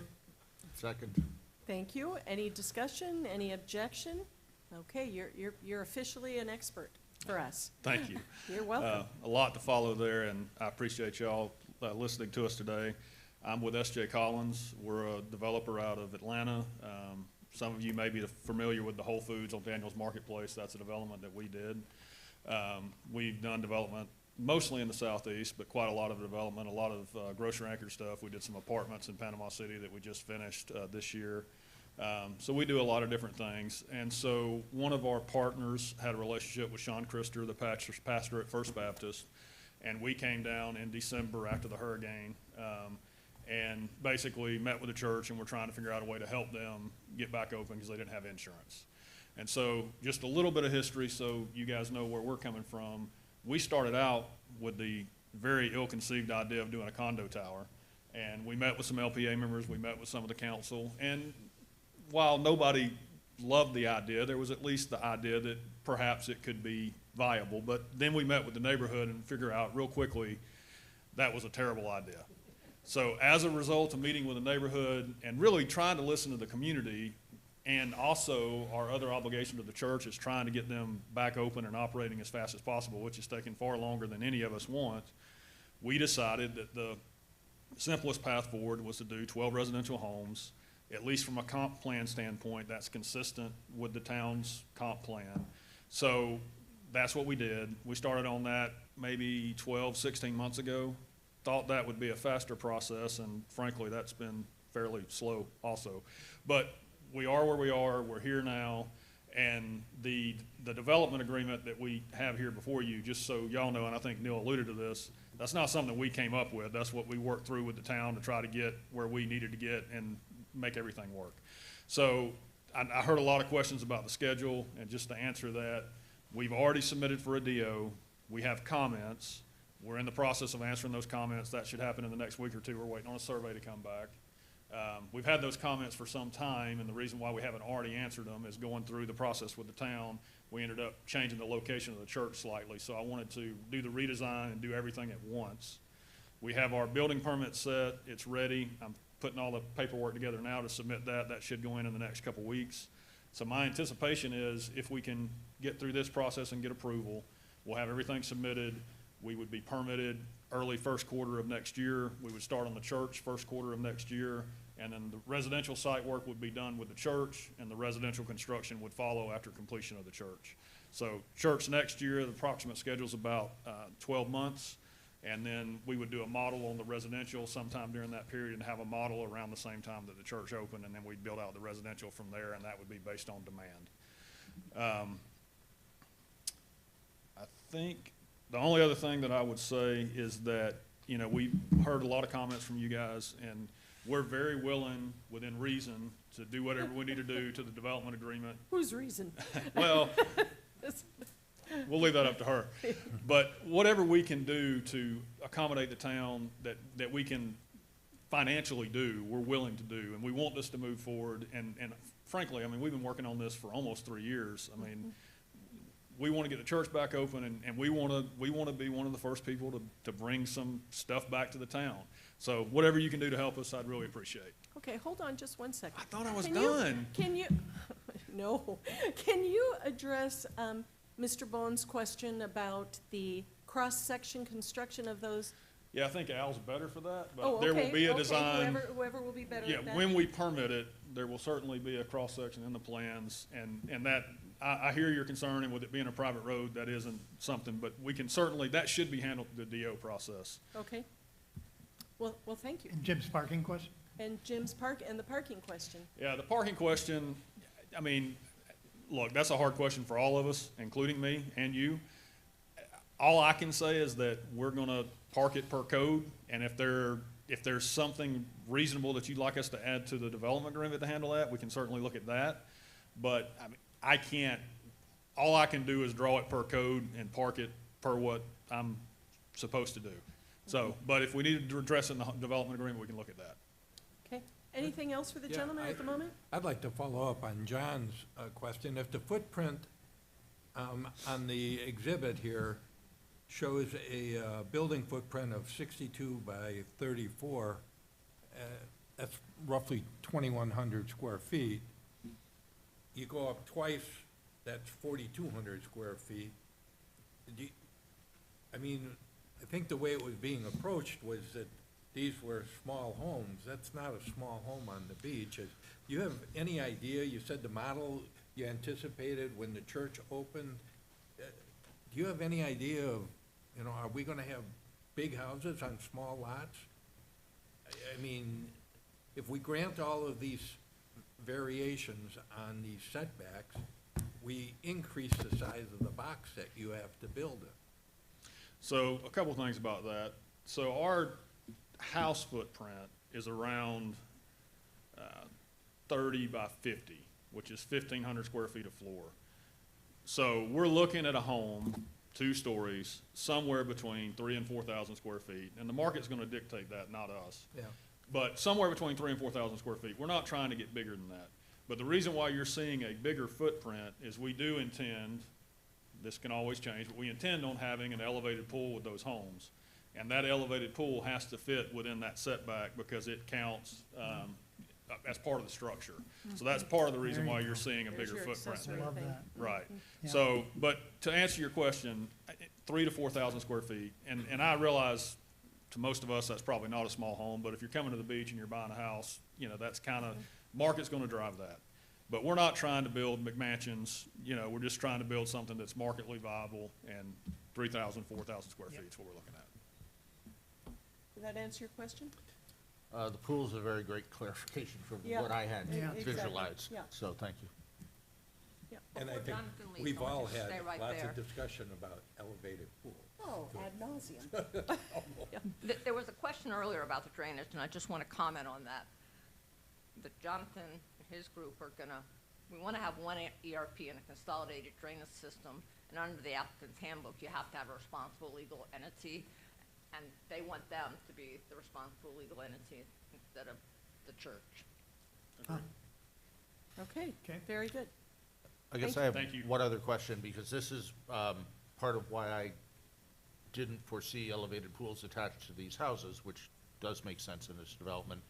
Second. Thank you. Any discussion? Any objection? Okay, you're officially an expert for us. Thank you. You're welcome. A lot to follow there, and I appreciate y'all listening to us today. I'm with S.J. Collins. We're a developer out of Atlanta. Some of you may be familiar with the Whole Foods on Daniels Marketplace. That's a development that we did. We've done development mostly in the southeast, but quite a lot of development, a lot of grocery anchored stuff. We did some apartments in Panama City that we just finished this year. So we do a lot of different things. And so one of our partners had a relationship with Sean Krister, the pastor at First Baptist, and we came down in December after the hurricane and basically met with the church, and we're trying to figure out a way to help them get back open because they didn't have insurance. And so just a little bit of history so you guys know where we're coming from. We started out with the very ill-conceived idea of doing a condo tower, and we met with some LPA members, we met with some of the council, and while nobody loved the idea, there was at least the idea that perhaps it could be viable. But then we met with the neighborhood and figured out real quickly that was a terrible idea. So as a result of meeting with the neighborhood and really trying to listen to the community, and also our other obligation to the church is trying to get them back open and operating as fast as possible, which is taking far longer than any of us want, we decided that the simplest path forward was to do 12 residential homes, at least from a comp plan standpoint, that's consistent with the town's comp plan. So that's what we did. We started on that maybe 12, 16 months ago. Thought that would be a faster process, and frankly, that's been fairly slow also. But we are where we are, we're here now, and the development agreement that we have here before you, just so y'all know, and I think Neil alluded to this, that's not something that we came up with. That's what we worked through with the town to try to get where we needed to get and make everything work. So I heard a lot of questions about the schedule, and just to answer that, we've already submitted for a DO. We have comments. We're in the process of answering those comments. That should happen in the next week or two. We're waiting on a survey to come back. We've had those comments for some time, and the reason why we haven't already answered them is going through the process with the town. we ended up changing the location of the church slightly. So I wanted to do the redesign and do everything at once. We have our building permit set, it's ready. I'm putting all the paperwork together now to submit that. That should go in the next couple weeks. So my anticipation is if we can get through this process and get approval, we'll have everything submitted. We would be permitted early first quarter of next year. We would start on the church first quarter of next year. And then the residential site work would be done with the church, and the residential construction would follow after completion of the church. So church next year, the approximate schedule is about 12 months. And then we would do a model on the residential sometime during that period and have a model around the same time that the church opened, and then we'd build out the residential from there, and that would be based on demand. I think the only other thing that I would say is that, you know, we heard a lot of comments from you guys, and we're very willing, within reason, to do whatever we need to do to the development agreement. Whose reason? Well, we'll leave that up to her. But whatever we can do to accommodate the town that we can financially do, we're willing to do. And we want this to move forward. And frankly, I mean, we've been working on this for almost 3 years. I mean, we want to get the church back open, and we want to be one of the first people to bring some stuff back to the town. So whatever you can do to help us, I'd really appreciate. Okay, hold on just one second. I thought I was Can done. Can you, no, can you address Mr. Bone's question about the cross-section construction of those? Yeah, I think Al's better for that, but Oh, there will okay, be a okay, design. whoever will be better Yeah, at that. when we permit it, there will certainly be a cross-section in the plans, and that, I hear your concern, and with it being a private road, that isn't something, but we can certainly, that should be handled through the DO process. Okay. Well, thank you. And Jim's parking question? And Jim's the parking question. Yeah, the parking question, I mean, look, that's a hard question for all of us, including me and you. All I can say is that we're gonna park it per code, and if there's something reasonable that you'd like us to add to the development agreement to handle that, we can certainly look at that. But I mean, I can't, all I can do is draw it per code and park it per what I'm supposed to do. So, but if we need to address it in the development agreement, we can look at that. Okay. Anything else for the Yeah, gentleman at the moment? I'd like to follow up on John's question. If the footprint on the exhibit here shows a building footprint of 62 by 34, that's roughly 2,100 square feet. You go up twice, that's 4,200 square feet. I mean, I think the way it was being approached was that these were small homes. That's not a small home on the beach. Do you have any idea, you said the model you anticipated when the church opened, do you have any idea of, you know, are we gonna have big houses on small lots? I mean, if we grant all of these variations on these setbacks, we increase the size of the box that you have to build it. So a couple things about that. So our house footprint is around 30 by 50, which is 1,500 square feet of floor. So we're looking at a home, 2 stories, somewhere between 3,000 and 4,000 square feet, and the market's going to dictate that, not us. Yeah. But somewhere between 3,000 and 4,000 square feet. We're not trying to get bigger than that. But the reason why you're seeing a bigger footprint is we do intend, this can always change, but we intend on having an elevated pool with those homes. And that elevated pool has to fit within that setback because it counts as part of the structure. So that's part of the reason why you're seeing a There's bigger your footprint accessory there. Love thing. that. Right. Yeah. So, but to answer your question, 3,000 to 4,000 square feet, and I realize to most of us that's probably not a small home, but if you're coming to the beach and you're buying a house, you know, that's kind of, market's going to drive that. But we're not trying to build McMansions, you know, we're just trying to build something that's marketly viable, and 3,000, 4,000 square feet is what we're looking at. Did that answer your question? The pool's a very great clarification from Yeah. what I had Yeah. Exactly. visualized, Yeah. so thank you. Yeah. And I Before think Jonathan leaves, we've I want all you to had stay right lots there. of discussion about elevated pools. Oh, ad nauseum. There was a question earlier about the drainage, and I just want to comment on that. That Jonathan and his group are gonna, we want to have one ERP and a consolidated drainage system, and under the applicant's handbook, you have to have a responsible legal entity, and they want them to be the responsible legal entity instead of the church. Okay, Okay. very good. I guess Thank I you. have Thank you. one other question, because this is part of why I didn't foresee elevated pools attached to these houses, which does make sense in this development.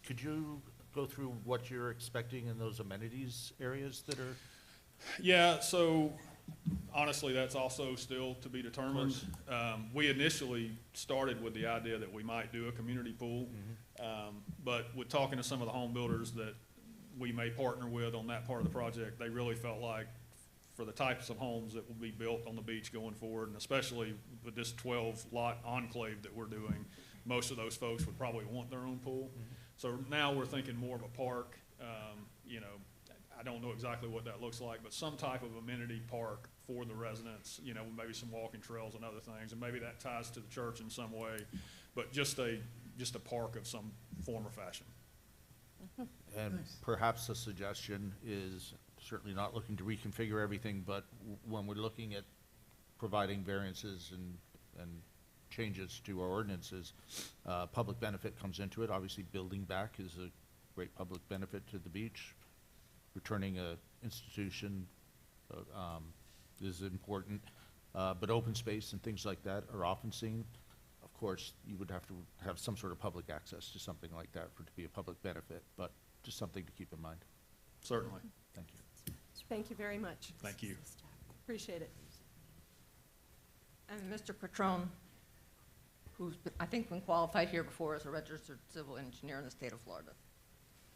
Could you go through what you're expecting in those amenities areas that are? Yeah, so honestly, that's also still to be determined. We initially started with the idea that we might do a community pool. But with talking to some of the home builders that we may partner with on that part of the project, they really felt like for the types of homes that will be built on the beach going forward, and especially with this 12-lot enclave that we're doing, most of those folks would probably want their own pool. So now we're thinking more of a park. You know, I don't know exactly what that looks like, but some type of amenity park for the residents, you know, maybe some walking trails and other things, and maybe that ties to the church in some way, but just a park of some form or fashion. And perhaps a suggestion is, certainly not looking to reconfigure everything, but when we're looking at providing variances and changes to our ordinances, public benefit comes into it. Obviously, building back is a great public benefit to the beach. Returning a institution is important, but open space and things like that are often seen. Of course, you would have to have some sort of public access to something like that for it to be a public benefit, but just something to keep in mind. Certainly. Thank you. Thank you very much. Thank you. Appreciate it. And Mr. Patron, who's, I think, been qualified here before as a registered civil engineer in the state of Florida.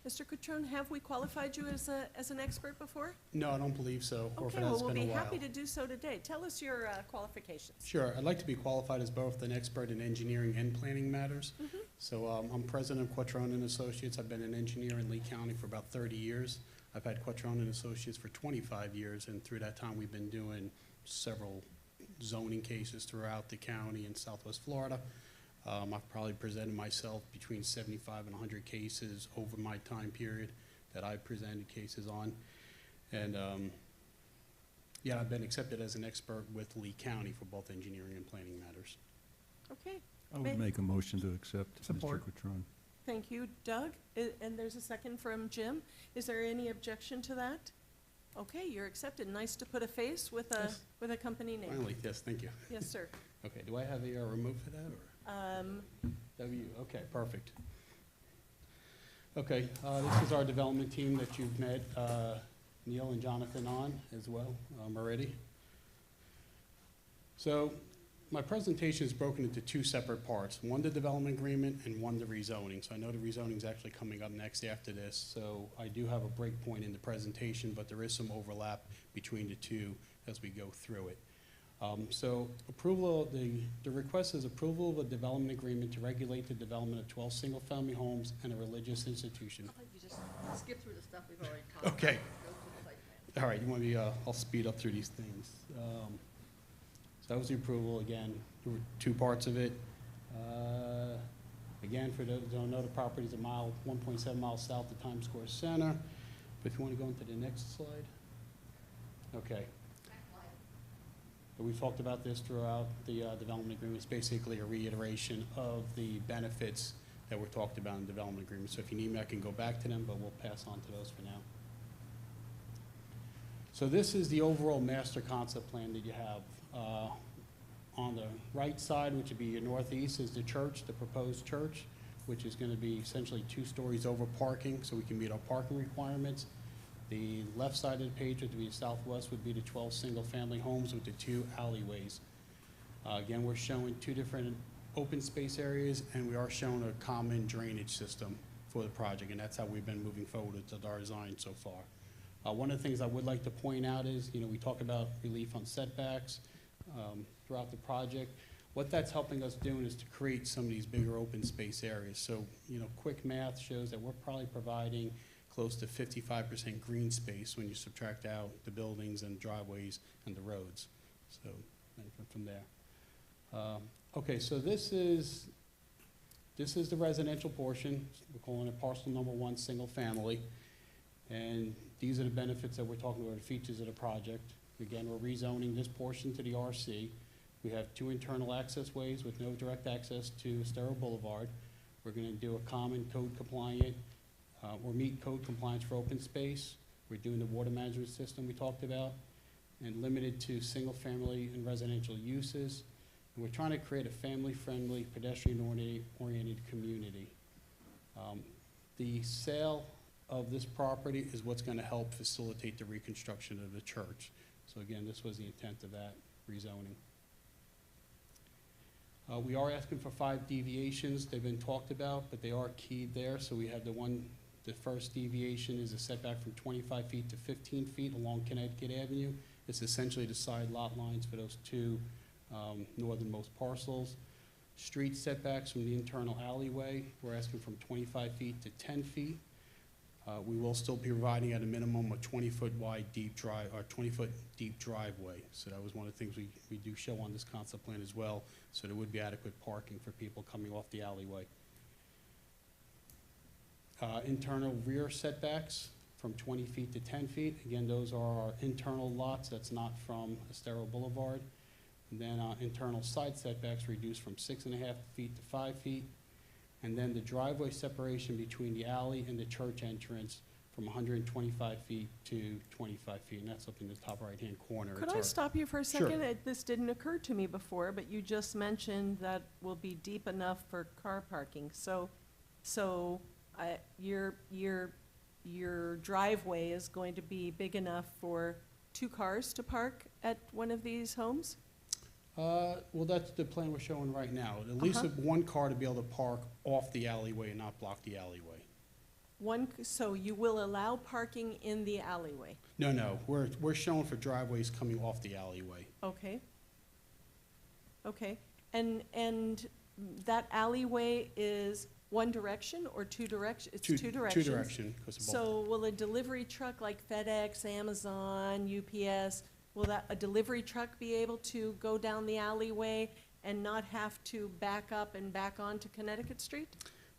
Mr. Cutrone, have we qualified you as an expert before? No, I don't believe so, or if Okay, it well, has we'll been a be while. happy to do so today. Tell us your qualifications. Sure, I'd like to be qualified as both an expert in engineering and planning matters. So I'm president of Quattrone and Associates. I've been an engineer in Lee County for about 30 years. I've had Quattrone and Associates for 25 years, and through that time, we've been doing several zoning cases throughout the county in Southwest Florida. I've probably presented myself between 75 and 100 cases over my time period that I've presented cases on. And yeah, I've been accepted as an expert with Lee County for both engineering and planning matters. Okay. I would make a motion to accept Mr. Support. Quattrone. Thank you, Doug. And there's a second from Jim. Is there any objection to that? Okay, you're accepted. Nice to put a face with a Yes. with a company name. Finally, yes, thank you. Yes, sir. Okay, do I have a remote for that, or? W, okay, perfect. Okay, this is our development team that you've met Neil and Jonathan on as well already. So my presentation is broken into two separate parts, one the development agreement and one the rezoning. So I know the rezoning is actually coming up next after this, so I do have a break point in the presentation, but there is some overlap between the two as we go through it. So approval, the request is approval of a development agreement to regulate the development of 12 single-family homes and a religious institution. I'll let you just skip through the stuff we've already talked about. Okay. Go through the site plan. All right, you want me, I'll speed up through these things. So that was the approval, again, there were two parts of it. Again, for those who don't know, the property is 1.7 miles south of Times Square Center. But if you want to go into the next slide. Okay. We've talked about this throughout the development agreement. It's basically a reiteration of the benefits that were talked about in the development agreement. So if you need me, I can go back to them, but we'll pass on to those for now. So this is the overall master concept plan that you have. On the right side, which would be your northeast, is the church, the proposed church, which is going to be essentially 2 stories over parking, so we can meet our parking requirements. The left side of the page would be the southwest, would be the 12 single-family homes with the 2 alleyways. Again, we're showing 2 different open space areas, and we are showing a common drainage system for the project, and that's how we've been moving forward with our design so far. One of the things I would like to point out is, you know, we talk about relief on setbacks throughout the project. What that's helping us doing is to create some of these bigger open space areas. So, you know, quick math shows that we're probably providing close to 55% green space when you subtract out the buildings and driveways and the roads. So, benefit from there. Okay, so this is the residential portion. We're calling it parcel number 1, single family. And these are the benefits that we're talking about, the features of the project. Again, we're rezoning this portion to the RC. We have 2 internal access ways with no direct access to Estero Boulevard. We're going to do a common code compliant, or meet code compliance for open space. We're doing the water management system we talked about, and limited to single-family and residential uses. And we're trying to create a family-friendly, pedestrian-oriented community. The sale of this property is what's going to help facilitate the reconstruction of the church. So again, this was the intent of that rezoning. We are asking for 5 deviations. They've been talked about, but they are keyed there. So we have the first deviation is a setback from 25 feet to 15 feet along Connecticut Avenue. It's essentially the side lot lines for those 2 northernmost parcels. Street setbacks from the internal alleyway, we're asking from 25 feet to 10 feet. We will still be providing at a minimum a 20-foot wide deep drive, or 20-foot deep driveway. So that was one of the things we do show on this concept plan as well. So there would be adequate parking for people coming off the alleyway. Internal rear setbacks from 20 feet to 10 feet. Again, those are our internal lots. That's not from Estero Boulevard. And then internal side setbacks reduced from 6.5 feet to 5 feet. And then the driveway separation between the alley and the church entrance from 125 feet to 25 feet, and that's up in the top right-hand corner. Could It's I our- stop you for a Sure. second? This didn't occur to me before, but you just mentioned that will be deep enough for car parking. So your driveway is going to be big enough for 2 cars to park at one of these homes? Well, that's the plan we're showing right now. At least one car to be able to park off the alleyway and not block the alleyway. So you will allow parking in the alleyway? No, we're showing for driveways coming off the alleyway. Okay. Okay, and that alleyway is one direction or 2 direction? It's 2 directions? 2 direction, 'cause of both. So will a delivery truck like FedEx, Amazon, UPS, will a delivery truck be able to go down the alleyway and not have to back up and back onto Connecticut Street?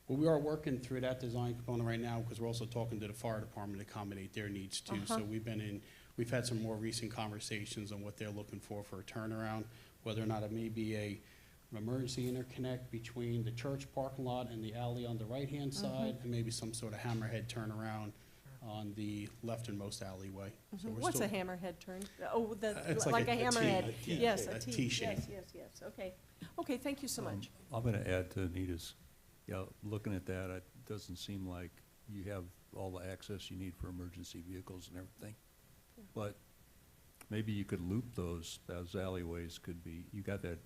Well, we are working through that design component right now, because we're also talking to the fire department to accommodate their needs too. So we've had some more recent conversations on what they're looking for a turnaround, whether or not it may be an emergency interconnect between the church parking lot and the alley on the right-hand side, and maybe some sort of hammerhead turnaround on the lefternmost alleyway. So we're What's still- a hammerhead turn? Oh, It's like a T, hammerhead. Yes, a a T. T shape. Yes, okay. Okay, thank you so much. I'm gonna add to Anita's, looking at that, it doesn't seem like you have all the access you need for emergency vehicles and everything. But maybe you could loop those alleyways could be, you got that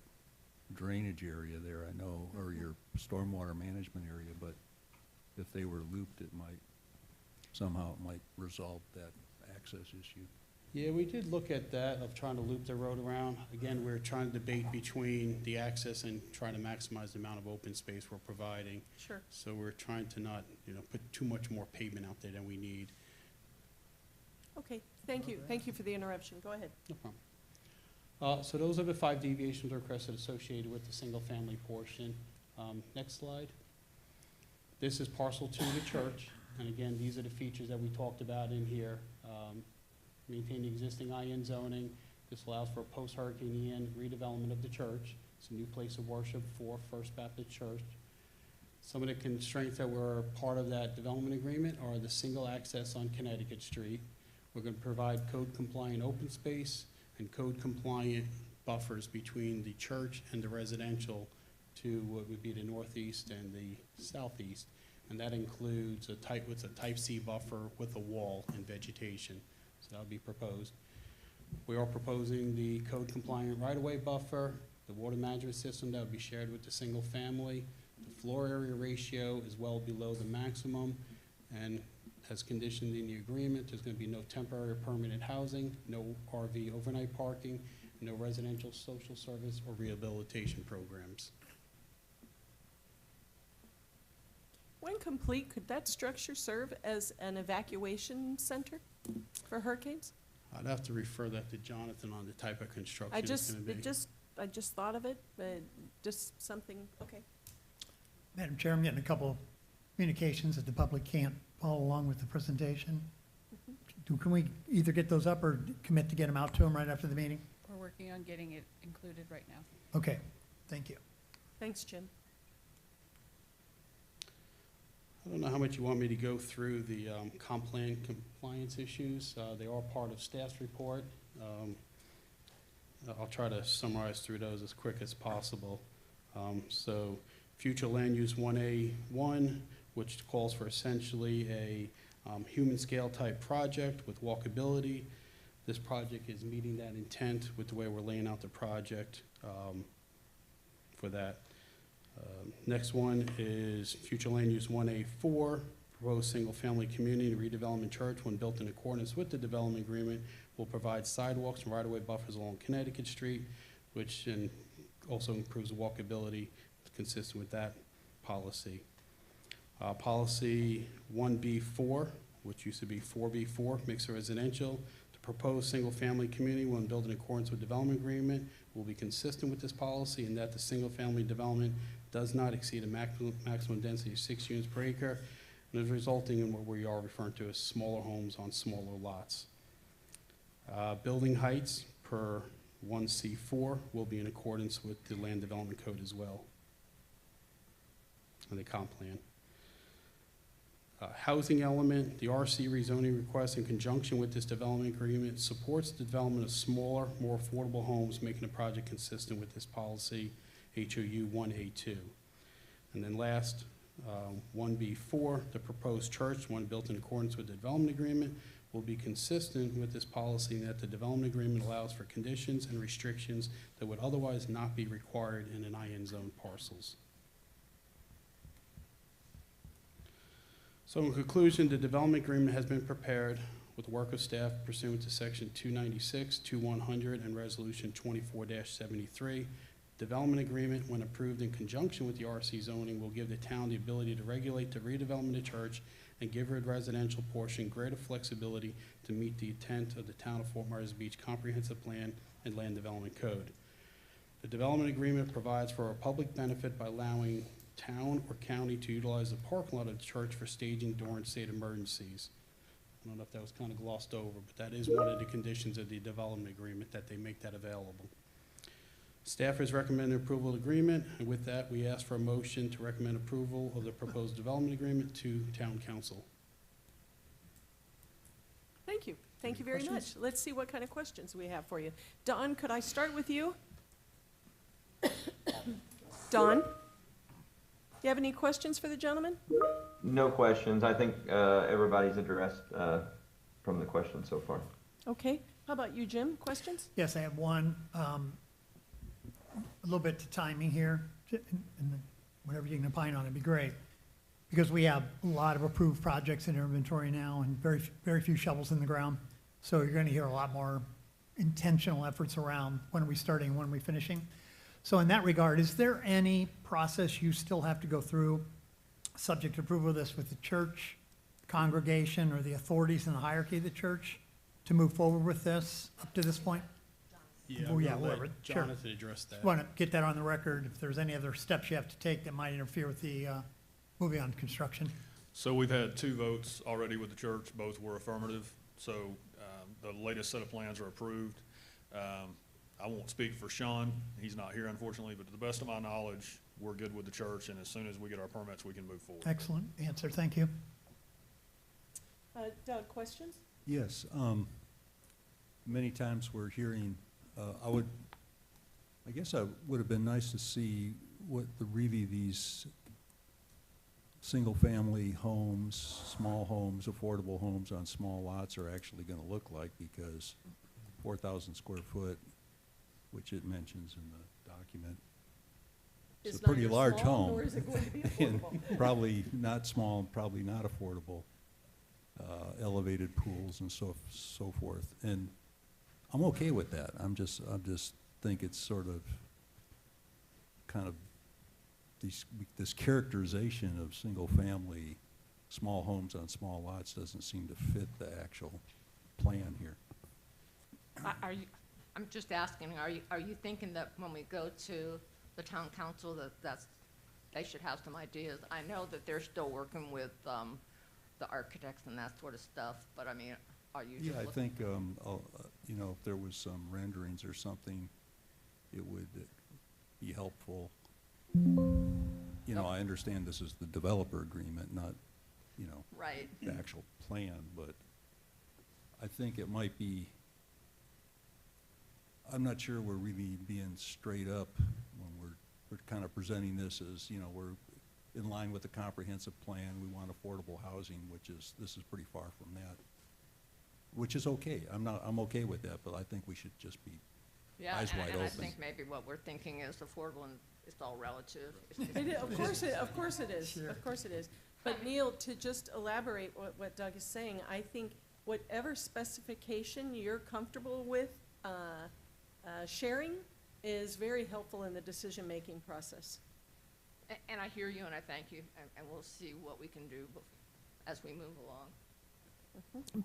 drainage area there, I know, or your stormwater management area, but if they were looped, somehow it might resolve that access issue. Yeah, we did look at that, of trying to loop the road around. Again, we're trying to debate between the access and trying to maximize the amount of open space we're providing. Sure. So we're trying to not, put too much more pavement out there than we need. Okay, thank you. Thank you for the interruption. Go ahead. No problem. So those are the 5 deviations requested associated with the single-family portion. Next slide. This is parcel 2 of the church, and again, these are the features that we talked about in here. Maintain the existing IN zoning. This allows for a post-Hurricane Ian redevelopment of the church. It's a new place of worship for First Baptist Church. Some of the constraints that were part of that development agreement are the single access on Connecticut Street. We're going to provide code-compliant open space and code-compliant buffers between the church and the residential to what would be the northeast and the southeast. And that includes a type C buffer with a wall and vegetation. So that would be proposed. We are proposing the code-compliant right-of-way buffer, the water management system that would be shared with the single family. The floor area ratio is well below the maximum, and as conditioned in the agreement, there's going to be no temporary or permanent housing, no RV overnight parking, no residential social service or rehabilitation programs. When complete, could that structure serve as an evacuation center for hurricanes? I'd have to refer that to Jonathan on the type of construction I it's just, going to be. I just thought of it, but just something, okay. Madam Chair, I'm getting a couple communications that the public can't follow along with the presentation. Can we either get those up or commit to get them out to them right after the meeting? We're working on getting it included right now. Okay, thank you. Thanks, Jim. I don't know how much you want me to go through the comp plan compliance issues. They are part of staff's report. I'll try to summarize through those as quick as possible. So future land use 1A1, which calls for essentially a human scale type project with walkability. This project is meeting that intent with the way we're laying out the project for that. Next one is future land use 1A4, proposed single-family community redevelopment church when built in accordance with the development agreement will provide sidewalks and right-of-way buffers along Connecticut Street, which also improves walkability consistent with that policy. Policy 1B4, which used to be 4B4, mixed residential. The proposed single-family community when built in accordance with development agreement will be consistent with this policy in that the single-family development does not exceed a maximum density of 6 units per acre, and is resulting in what we are referring to as smaller homes on smaller lots. Building heights per 1C4 will be in accordance with the land development code as well, and the comp plan. Housing element, the RC rezoning request in conjunction with this development agreement supports the development of smaller, more affordable homes, making the project consistent with this policy, HOU 1A2. And then last, 1B4, the proposed church, when built in accordance with the development agreement, will be consistent with this policy in that the development agreement allows for conditions and restrictions that would otherwise not be required in an IN zone parcels. So in conclusion, the development agreement has been prepared with work of staff pursuant to section 296, 2100, and resolution 24-73. Development agreement, when approved in conjunction with the RC zoning, will give the town the ability to regulate the redevelopment of church and give its residential portion greater flexibility to meet the intent of the town of Fort Myers Beach Comprehensive Plan and Land Development Code. The development agreement provides for a public benefit by allowing town or county to utilize the parking lot of the church for staging during state emergencies. I don't know if that was kind of glossed over, but that is one of the conditions of the development agreement, that they make that available. Staff has recommended approval of the agreement, and with that, we ask for a motion to recommend approval of the proposed development agreement to town council. Thank you. Thank you very much. Let's see what kind of questions we have for you. Don, could I start with you? Don? Do you have any questions for the gentleman? No questions. I think everybody's addressed from the questions so far. Okay. How about you, Jim? Questions? Yes, I have one. A little bit to timing here, and whatever you can opine on, it'd be great. Because we have a lot of approved projects in inventory now and very few shovels in the ground. So you're gonna hear a lot more intentional efforts around when are we starting, when are we finishing. So in that regard, is there any process you still have to go through, subject to approval of this with the church, congregation, or the authorities in the hierarchy of the church to move forward with this up to this point? Yeah, Oh, yeah, we'll let whatever. Sure. Jonathan address that. Want to get that on the record, if there's any other steps you have to take that might interfere with the moving on construction. So we've had 2 votes already with the church, both were affirmative, so the latest set of plans are approved. I won't speak for Sean, he's not here unfortunately, but to the best of my knowledge, we're good with the church, and as soon as we get our permits, we can move forward. Excellent answer, thank you. Doug, questions? Yes, many times we're hearing, I guess I would have been nice to see what the really these single-family homes, small homes, affordable homes on small lots are actually gonna look like, because 4,000 square foot, which it mentions in the document, it's a pretty large home. Nor is it going to be And affordable. probably not small, probably not affordable, elevated pools and so forth. And I'm okay with that. I'm just think it's sort of kind of this characterization of single-family small homes on small lots doesn't seem to fit the actual plan here. Are you, I'm just asking, are you thinking that when we go to the town council they should have some ideas? I know that they're still working with the architects and that sort of stuff, but I mean, are you just Yeah, I looking- think, you know, if there was some renderings or something, it would be helpful. You know, I understand this is the developer agreement, not you know, Right. the actual plan, but I think it might be, I'm not sure we're really being straight up when we're kind of presenting this as, you know, we're in line with the comprehensive plan, we want affordable housing, this is pretty far from that. Which is okay, I'm okay with that, but I think we should just be Yeah, eyes wide and open. I think maybe what we're thinking is affordable and it's all relative. Of course it is, of course it is. But Neil, to just elaborate what Doug is saying, I think whatever specification you're comfortable with sharing is very helpful in the decision-making process. And I hear you and I thank you, and we'll see what we can do as we move along.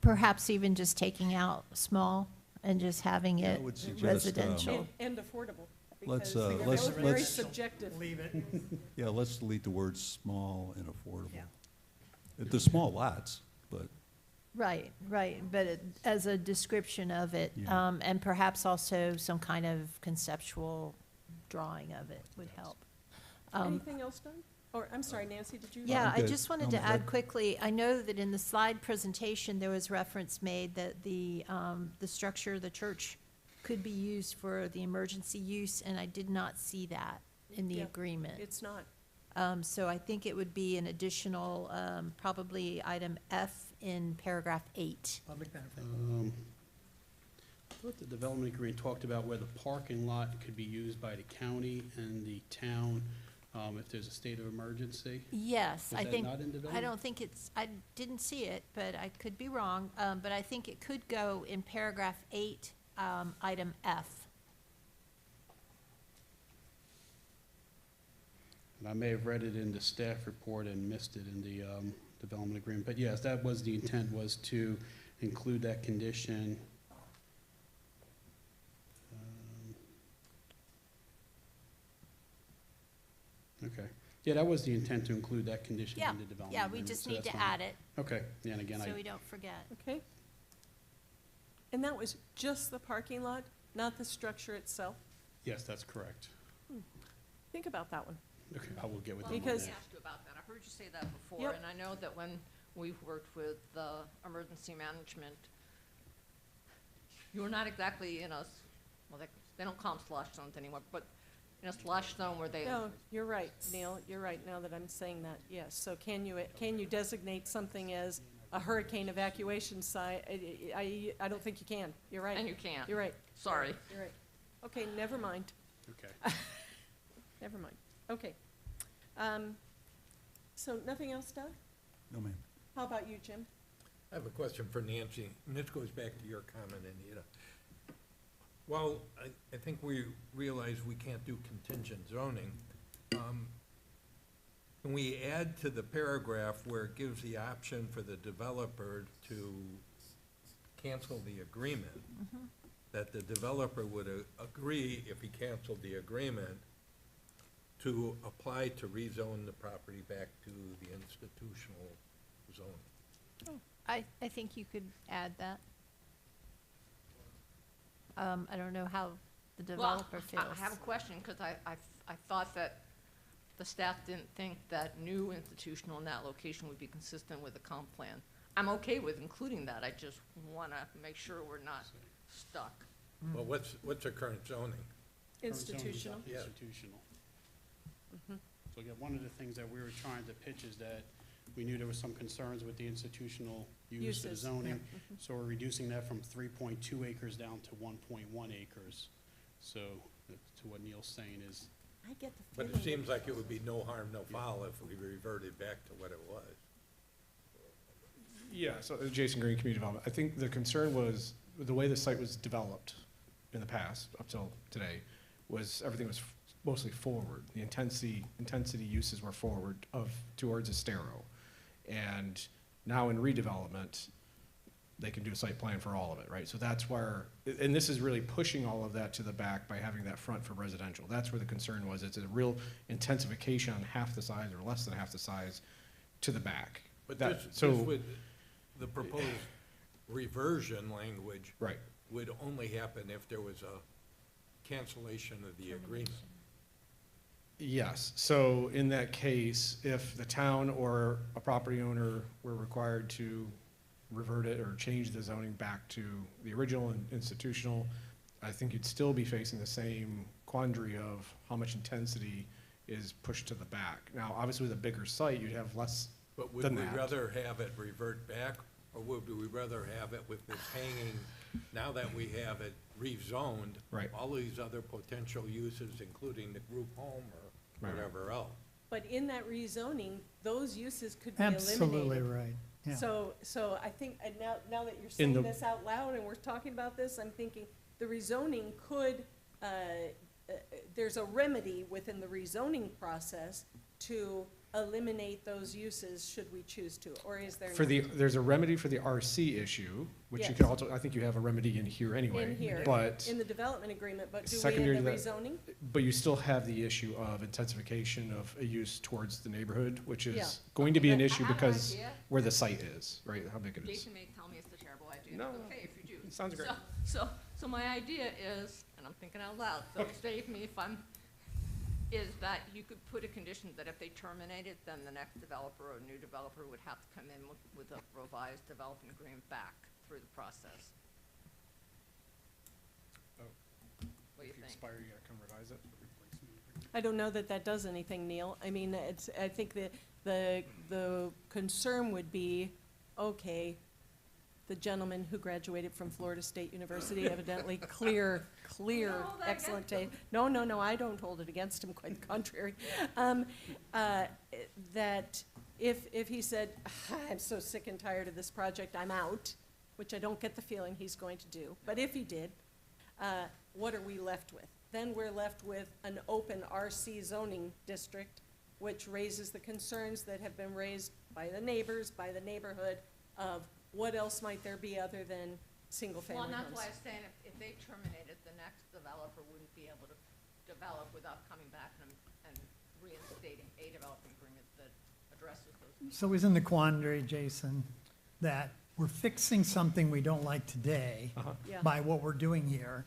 Perhaps even just taking out small and just having Yeah, I it would suggest, residential. And affordable, Let's, because they're let's- both very let's- subjective. Leave it. Yeah, let's delete the words small and affordable. The small lots, but Right, but as a description of it, Yeah. and perhaps also some kind of conceptual drawing of it would help. Anything else, Doug? Or, I'm sorry, Nancy, did you? Yeah, I'm I good. just wanted I'm to good. add quickly, I know that in the slide presentation, there was reference made that the structure, the church, could be used for the emergency use, and I did not see that in the Yeah, agreement. It's not. So I think it would be an additional, probably item F in paragraph 8. Public benefit. I thought the development agreement talked about where the parking lot could be used by the county and the town, if there's a state of emergency. Yes, Was I that think, not in I development? don't think it's, I didn't see it, but I could be wrong. But I think it could go in paragraph 8, item F. And I may have read it in the staff report and missed it in the development agreement. But yes, that was the intent, was to include that condition. Okay. Yeah, that was the intent, to include that condition Yeah, in the development yeah, we agreement, just so need that's to fine. add it, Okay, yeah, and again, so we don't forget. Okay. And that was just the parking lot, not the structure itself? yes, that's correct. Think about that one. Okay, I will get with Well, them on Because- let me that. ask you about that. I heard you say that before, Yep. and I know that when we've worked with the emergency management, you're not exactly in a, well, they don't call them slush zones anymore, but in a slush zone where they, No, you're right, Neil, you're right, now that I'm saying that, yes. So can you designate something as a hurricane evacuation site? I don't think you can, you're right. and you can't. You're right. Sorry. You're right. Okay, never mind, Okay. never mind. Okay. So nothing else, Doug? no, ma'am. How about you, Jim? I have a question for Nancy, and this goes back to your comment, Anita. Well, I think we realize we can't do contingent zoning. Can we add to the paragraph where it gives the option for the developer to cancel the agreement? That the developer would agree, if he canceled the agreement, to apply to rezone the property back to the institutional zone? I think you could add that. I don't know how the developer feels. I have a question, because I thought that the staff didn't think that new institutional in that location would be consistent with the comp plan. I'm okay with including that, I just wanna make sure we're not stuck. Well, what's the current zoning? Institutional. Current zone is institutional. So again, one of the things that we were trying to pitch is that we knew there was some concerns with the institutional use of the Uses, zoning. So we're reducing that from 3.2 acres down to 1.1 acres. So to what Neil's saying is, I get the But feeling. it seems like it would be no harm, no foul if we reverted back to what it was. Yeah, so Jason Green, Community Development. I think the concern was, the way the site was developed in the past, up till today, was everything was mostly forward. The intensity uses were forward towards Estero. And now in redevelopment, they can do a site plan for all of it, right? So that's where, and this is really pushing all of that to the back by having that front for residential. That's where the concern was. It's a real intensification on half the size or less than half the size to the back. But That- this so- would, the proposed reversion language Right. would only happen if there was a cancellation of the agreement. Yes, so in that case, if the town or a property owner were required to revert it or change the zoning back to the original and institutional, I think you'd still be facing the same quandary of how much intensity is pushed to the back. Now, obviously with a bigger site, you'd have less But would than we that. rather have it revert back, or would we rather have it with this hanging, now that we have it rezoned? Right. All these other potential uses, including the group home or Right. whatever else. But in that rezoning, those uses could be eliminated. Absolutely right, yeah. So I think, and now that you're In saying the- this out loud and we're talking about this, I'm thinking the rezoning could, there's a remedy within the rezoning process to eliminate those uses should we choose to, or is there? For there's a remedy for the RC issue, which you Yes. could also, I think you have a remedy in here anyway. In here, But, in the development agreement, but do we secondary in to the that- rezoning? but you still have the issue of intensification of a use towards the neighborhood, which Yeah. is going to be an I issue have an because idea. where the site is, right, how big it is. Jason may tell me it's a terrible idea. No, It's okay if you do. sounds great. So my idea is, and I'm thinking out loud, so save me if I'm, is that you could put a condition that if they terminate it, then the next developer or new developer would have to come in with a revised development agreement back through the process. Oh. What do you If you think? expire, you gotta come revise it. I don't know that that does anything, Neil. I mean, I think that the concern would be, okay, the gentleman who graduated from Florida State University evidently clear, excellent taste. No, I don't hold it against him, quite the contrary. That if he said, I'm so sick and tired of this project, I'm out, which I don't get the feeling he's going to do, but if he did, what are we left with? Then we're left with an open RC zoning district, which raises the concerns that have been raised by the neighbors, by the neighborhood, of what else might there be other than single-family Well, homes? and that's why I was saying if they terminate it, the next developer wouldn't be able to develop without coming back and reinstating a development agreement that addresses those needs. So isn't the quandary, Jason, that we're fixing something we don't like today Yeah. by what we're doing here?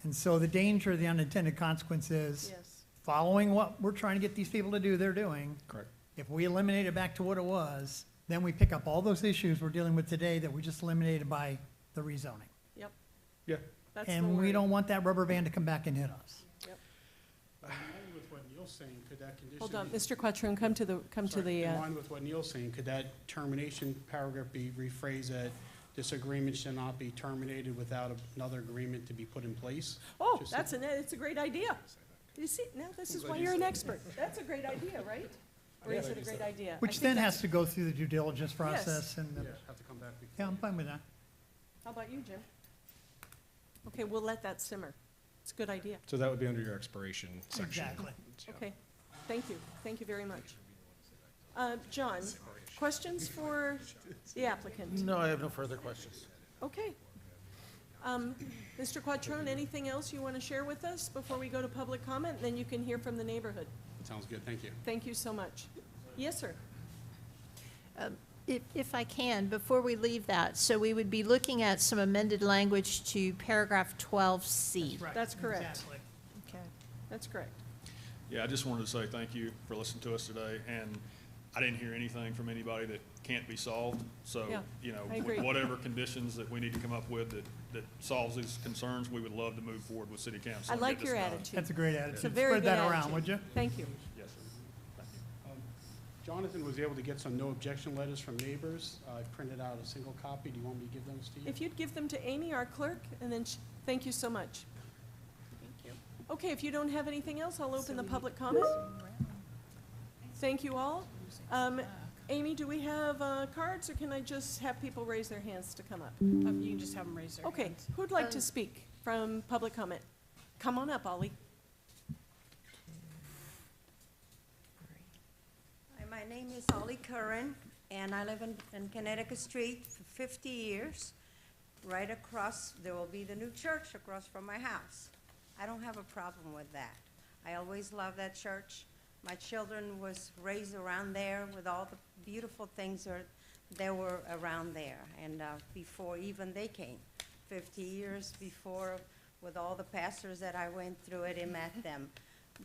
And so the danger, the unintended consequence is, Yes. following what we're trying to get these people to do, they're doing. Correct. If we eliminate it back to what it was, then we pick up all those issues we're dealing with today that we just eliminated by the rezoning. Yep. Yeah. That's the And we worry. don't want that rubber band to come back and hit us. Yep. In line with what Neil's saying, could that condition? Hold on, Mr. Quattrone, come to the, In line with what Neil's saying, could that termination paragraph be rephrased that this agreement shall not be terminated without another agreement to be put in place? oh, Just- it's a great idea. You see, now this is why you're an expert. That's a great idea, right? Or is it a great idea? I Which think then that's- has to go through the due diligence process and, Yeah, have to come back before. yeah, I'm fine with that. How about you, Jim? Okay, we'll let that simmer. It's a good idea. So that would be under your expiration section. Exactly. Yeah. Okay, thank you very much. John, questions for the applicant? No, I have no further questions. Okay. Mr. Quattrone, anything else you want to share with us before we go to public comment? Then you can hear from the neighborhood. Sounds good, thank you. Thank you so much. Yes, sir. If I can, before we leave that, so we would be looking at some amended language to paragraph 12C. That's correct. Exactly. Okay. That's correct. Yeah, I just wanted to say thank you for listening to us today, and I didn't hear anything from anybody that can't be solved. So, Yeah, you know, I agree. whatever conditions that we need to come up with that solves these concerns, we would love to move forward with city council. I and like get your this done. attitude. That's a great It's a attitude. very Spread good that around, attitude. would you? Thank you. Yes, sir. Thank you. Jonathan was able to get some no objection letters from neighbors. I printed out a single copy. Do you want me to give those to you? If you'd give them to Amy, our clerk, and then, thank you so much. Thank you. Okay, if you don't have anything else, I'll open the public comment. Thank you all. Amy, do we have cards, or can I just have people raise their hands to come up? You can just have them raise their Okay, hands. who'd like to speak from public comment? Come on up, Ollie. Hi, my name is Ollie Curran, and I live in Connecticut Street for 50 years. Right across, there will be the new church across from my house. I don't have a problem with that. I always loved that church. My children was raised around there with all the beautiful things that were around there. And before even they came, 50 years before, with all the pastors that I went through it and met them.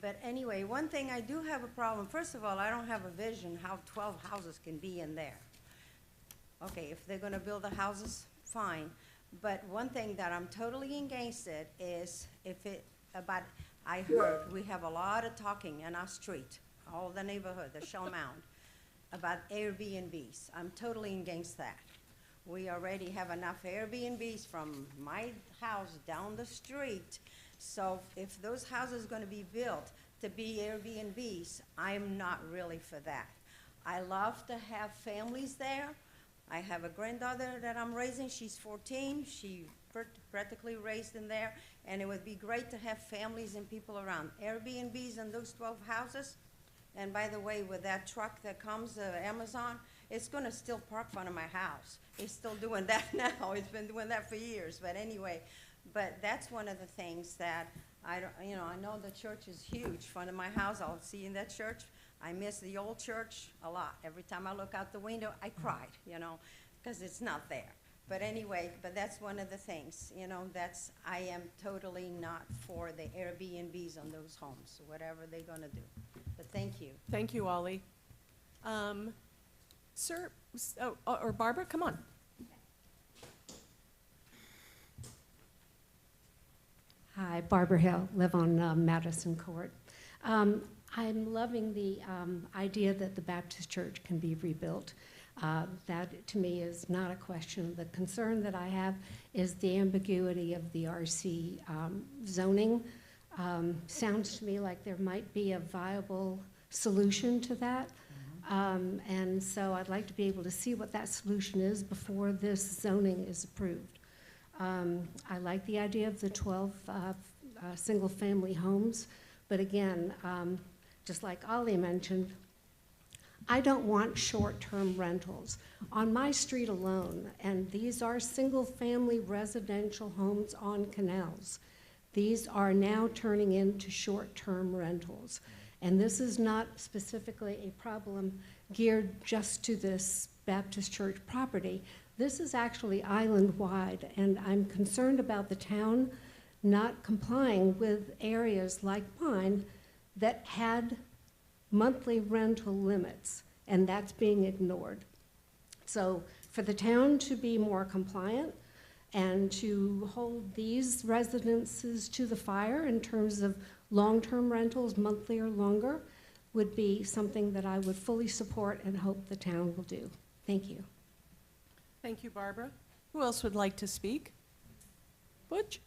But anyway, one thing I do have a problem, first of all, I don't have a vision how 12 houses can be in there. Okay, if they're gonna build the houses, fine. But one thing that I'm totally against it is I heard, we have a lot of talking in our street, all the neighborhood, the Shell Mound, about Airbnbs. I'm totally against that. We already have enough Airbnbs from my house down the street. So if those houses are gonna be built to be Airbnbs, I'm not really for that. I love to have families there. I have a granddaughter that I'm raising, she's 14, she practically raised in there, and it would be great to have families and people around. Airbnbs in those 12 houses, and by the way, with that truck that comes, Amazon, it's gonna still park in front of my house. It's still doing that now, it's been doing that for years, but anyway. But that's one of the things that I don't, I know the church is huge, in front of my house, I'll see in that church. I miss the old church a lot. Every time I look out the window, I cried, because it's not there. But anyway, but that's one of the things, I am totally not for the Airbnbs on those homes, whatever they're gonna do. But thank you. Thank you, Ollie. Sir, or Barbara, come on. Hi, Barbara Hill, live on Madison Court. I'm loving the idea that the Baptist church can be rebuilt. That, to me, is not a question. The concern that I have is the ambiguity of the RC zoning. Sounds to me like there might be a viable solution to that. And so I'd like to be able to see what that solution is before this zoning is approved. I like the idea of the 12 single-family homes, but again, just like Ollie mentioned, I don't want short-term rentals. On my street alone, and these are single-family residential homes on canals, these are now turning into short-term rentals. And this is not specifically a problem geared just to this Baptist church property. This is actually island-wide, and I'm concerned about the town not complying with areas like mine that had monthly rental limits, and that's being ignored. So for the town to be more compliant and to hold these residences to the fire in terms of long-term rentals, monthly or longer, would be something that I would fully support and hope the town will do. Thank you. Thank you, Barbara. Who else would like to speak? Butch?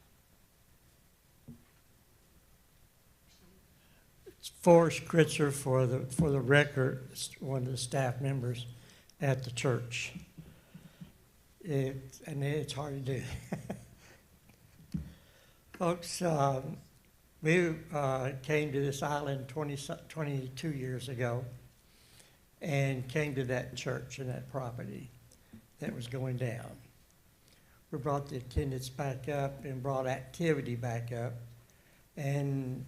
Forrest Kritzer for the record, one of the staff members at the church. And it's hard to do. Folks, we came to this island 22 years ago and came to that church and that property that was going down. We brought the attendance back up and brought activity back up. And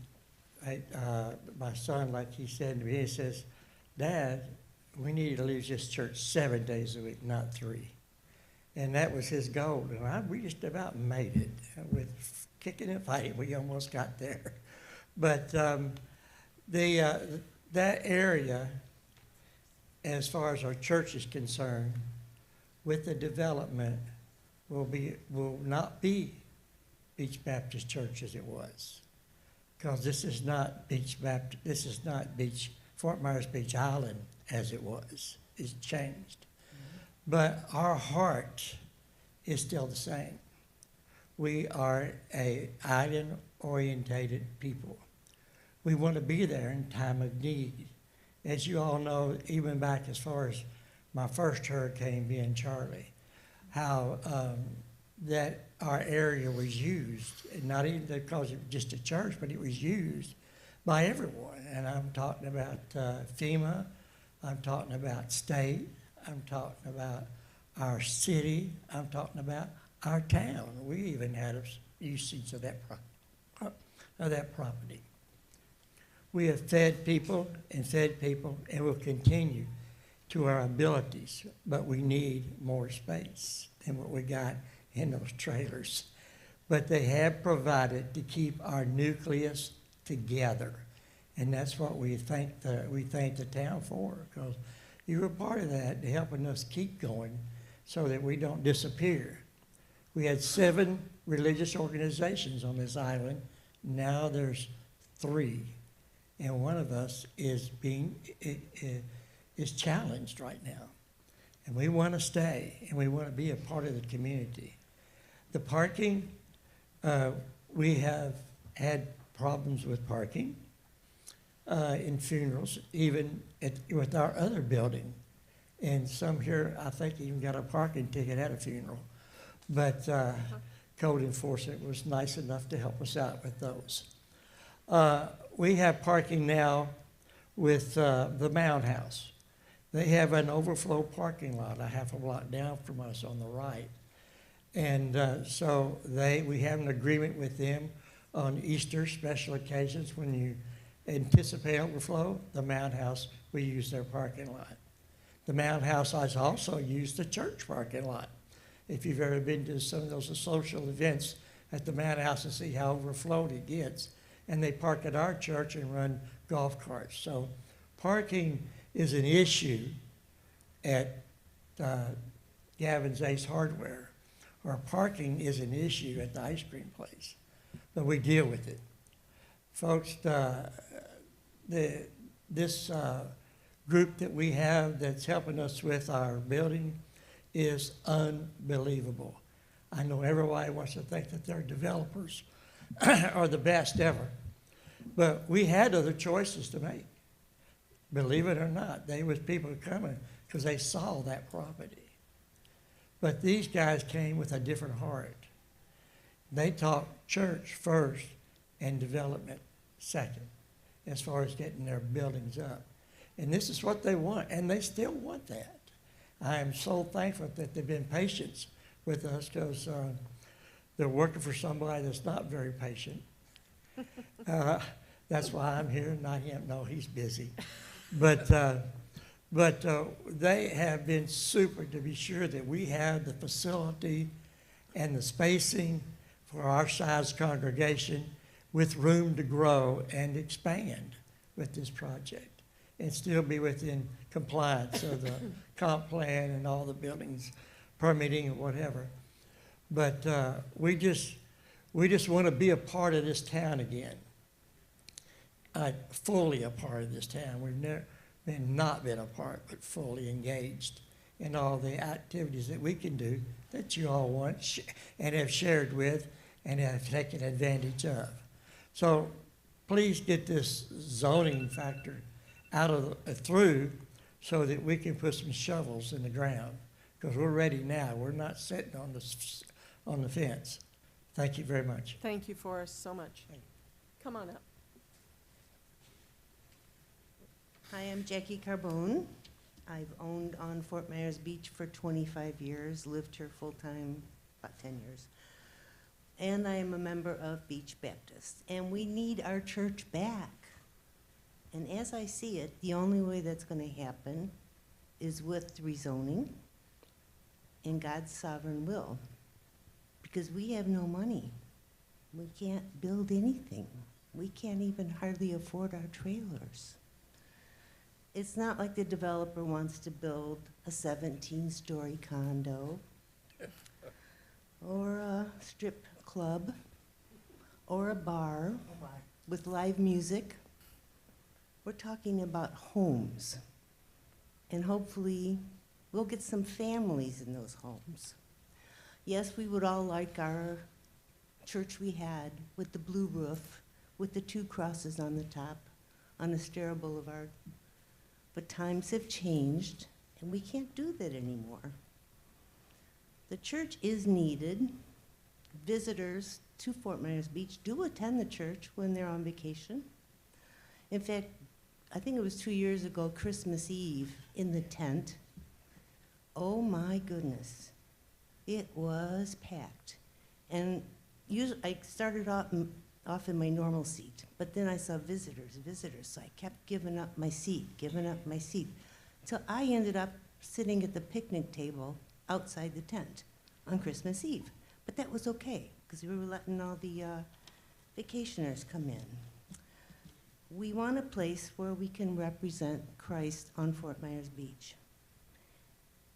my son, like he said to me, he says, "Dad, we need to lose this church 7 days a week, not 3. And that was his goal. And we just about made it. With kicking and fighting, we almost got there. But that area, as far as our church is concerned, with the development, will not be Beach Baptist Church as it was. Because this is not Fort Myers Beach Island as it was. It's changed. But our heart is still the same. We are a island-orientated people. We want to be there in time of need. As you all know, even back as far as my first hurricane being Charlie, how that our area was used, not even because it was just a church, but it was used by everyone. And I'm talking about FEMA, I'm talking about state, I'm talking about our city, I'm talking about our town. We even had a usage of that property. We have fed people, and will continue to our abilities, but we need more space than what we got in those trailers. But they have provided to keep our nucleus together. And that's what we thank the town for, because you were part of that, helping us keep going so that we don't disappear. We had 7 religious organizations on this island. Now there's 3. And one of us is challenged right now. And we want to stay, and we want to be a part of the community. The parking, we have had problems with parking in funerals, even with our other building. And some here, I think, even got a parking ticket at a funeral. But code enforcement was nice enough to help us out with those. We have parking now with the Mound House. They have an overflow parking lot a half a block down from us on the right. And so we have an agreement with them on Easter special occasions when you anticipate overflow, the Mound House, we use their parking lot. The Mound House has also used the church parking lot. If you've ever been to some of those social events at the Mound House and see how overflowed it gets, and they park at our church and run golf carts. So parking is an issue at Gavin's Ace Hardware, or parking is an issue at the ice cream place, but we deal with it. Folks, this group that we have that's helping us with our building is unbelievable. I know everybody wants to think that their developers are the best ever, but we had other choices to make. Believe it or not, there was people coming because they saw that property. But these guys came with a different heart. They talked church first and development second, as far as getting their buildings up. And this is what they want, and they still want that. I am so thankful that they've been patient with us, because they're working for somebody that's not very patient. That's why I'm here, not him. No, he's busy. But they have been super to be sure that we have the facility and the spacing for our size congregation with room to grow and expand with this project and still be within compliance of the comp plan and all the buildings, permitting and whatever. But we just want to be a part of this town again. Fully a part of this town. We've never not been a part, but fully engaged in all the activities that we can do that you all want and have shared with and have taken advantage of. So please get this zoning factor through so that we can put some shovels in the ground, because we're ready now. We're not sitting on the fence. Thank you very much. Thank you, Forrest, so much. Come on up. Hi, I'm Jackie Carbone. I've owned on Fort Myers Beach for 25 years, lived here full-time about 10 years. And I am a member of Beach Baptist. And we need our church back. And as I see it, the only way that's going to happen is with rezoning and God's sovereign will. Because we have no money. We can't build anything. We can't even hardly afford our trailers. It's not like the developer wants to build a 17-story condo or a strip club or a bar with live music. We're talking about homes. And hopefully we'll get some families in those homes. Yes, we would all like our church we had with the blue roof, with the 2 crosses on the top on Estero Boulevard. But times have changed, and we can't do that anymore. The church is needed. Visitors to Fort Myers Beach do attend the church when they're on vacation. In fact, I think it was 2 years ago, Christmas Eve, in the tent. Oh my goodness, it was packed. And usually I started off in my normal seat, but then I saw visitors, so I kept giving up my seat, till I ended up sitting at the picnic table outside the tent on Christmas Eve. But that was okay, because we were letting all the vacationers come in. we want a place where we can represent Christ on Fort Myers Beach.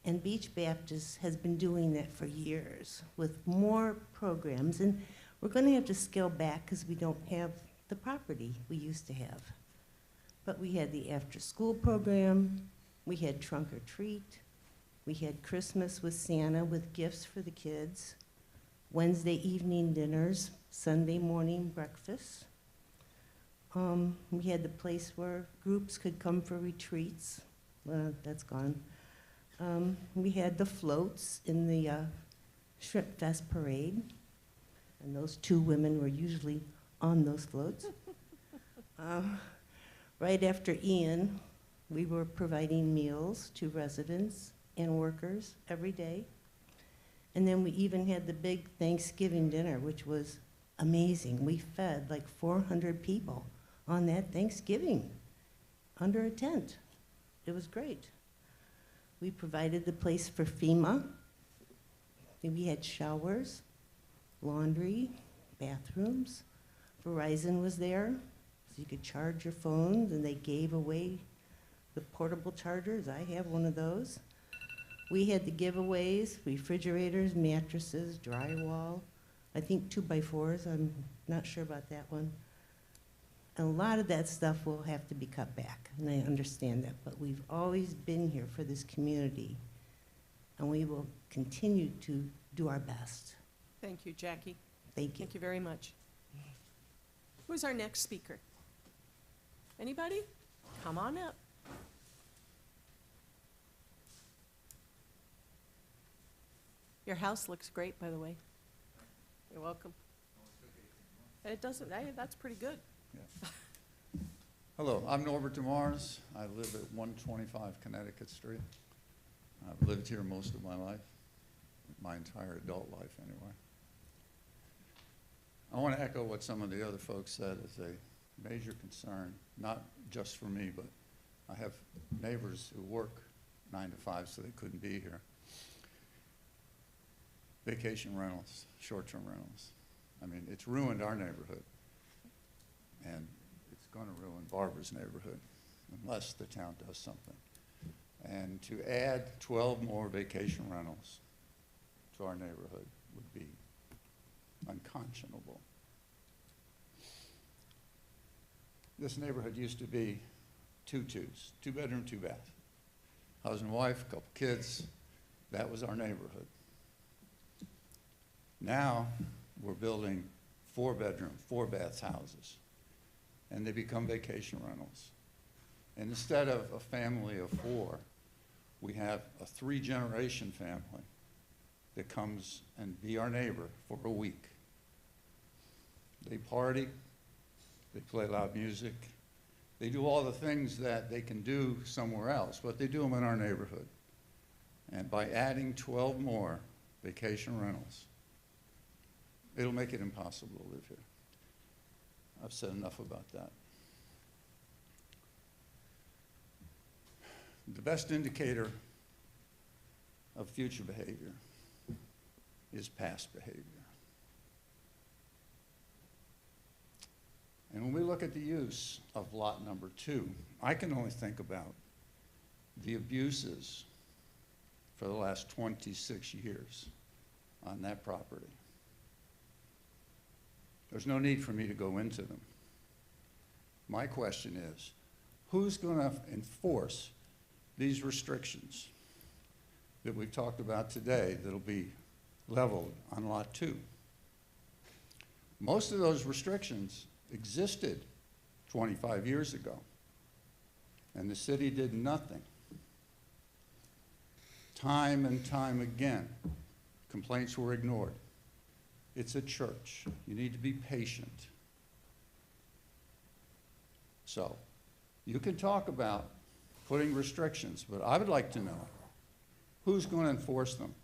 And Beach Baptist has been doing that for years with more programs. And we're going to have to scale back because we don't have the property we used to have. But we had the after-school program, we had trunk or treat, we had Christmas with Santa with gifts for the kids, Wednesday evening dinners, Sunday morning breakfast. We had the place where groups could come for retreats. That's gone. We had the floats in the Shrimp Fest parade, and those two women were usually on those floats. Right after Ian, we were providing meals to residents and workers every day. And then we even had the big Thanksgiving dinner, which was amazing. We fed like 400 people on that Thanksgiving under a tent. It was great. We provided the place for FEMA. We had showers, laundry, bathrooms. Verizon was there, so you could charge your phones, and they gave away the portable chargers. I have one of those. We had the giveaways, refrigerators, mattresses, drywall, I think 2x4s, I'm not sure about that one. A lot of that stuff will have to be cut back, and I understand that, but we've always been here for this community, and we will continue to do our best. Thank you, Jackie. Thank you. Thank you very much. Who's our next speaker? Anybody? Come on up. Your house looks great, by the way. You're welcome. It doesn't, that's pretty good. Hello, I'm Norbert DeMars. I live at 125 Connecticut Street. I've lived here most of my life, my entire adult life anyway. I want to echo what some of the other folks said as a major concern, not just for me, but I have neighbors who work 9 to 5, so they couldn't be here. Vacation rentals, short-term rentals. I mean, it's ruined our neighborhood, and it's going to ruin Barbara's neighborhood unless the town does something. And to add 12 more vacation rentals to our neighborhood would be unconscionable. This neighborhood used to be 2-2s, 2-bedroom, 2-bath. Husband, wife, couple kids, that was our neighborhood. Now, we're building 4-bedroom, 4-bath houses, and they become vacation rentals. And instead of a family of 4, we have a 3-generation family that comes and be our neighbor for a week. They party, they play loud music, they do all the things that they can do somewhere else, but they do them in our neighborhood. And by adding 12 more vacation rentals, it'll make it impossible to live here. I've said enough about that. The best indicator of future behavior is past behavior. And when we look at the use of lot number 2, I can only think about the abuses for the last 26 years on that property. There's no need for me to go into them. My question is, who's going to enforce these restrictions that we've talked about today that'll be leveled on Lot 2? Most of those restrictions existed 25 years ago, and the city did nothing. Time and time again, complaints were ignored. It's a church. You need to be patient. So, you can talk about putting restrictions, but I would like to know who's going to enforce them.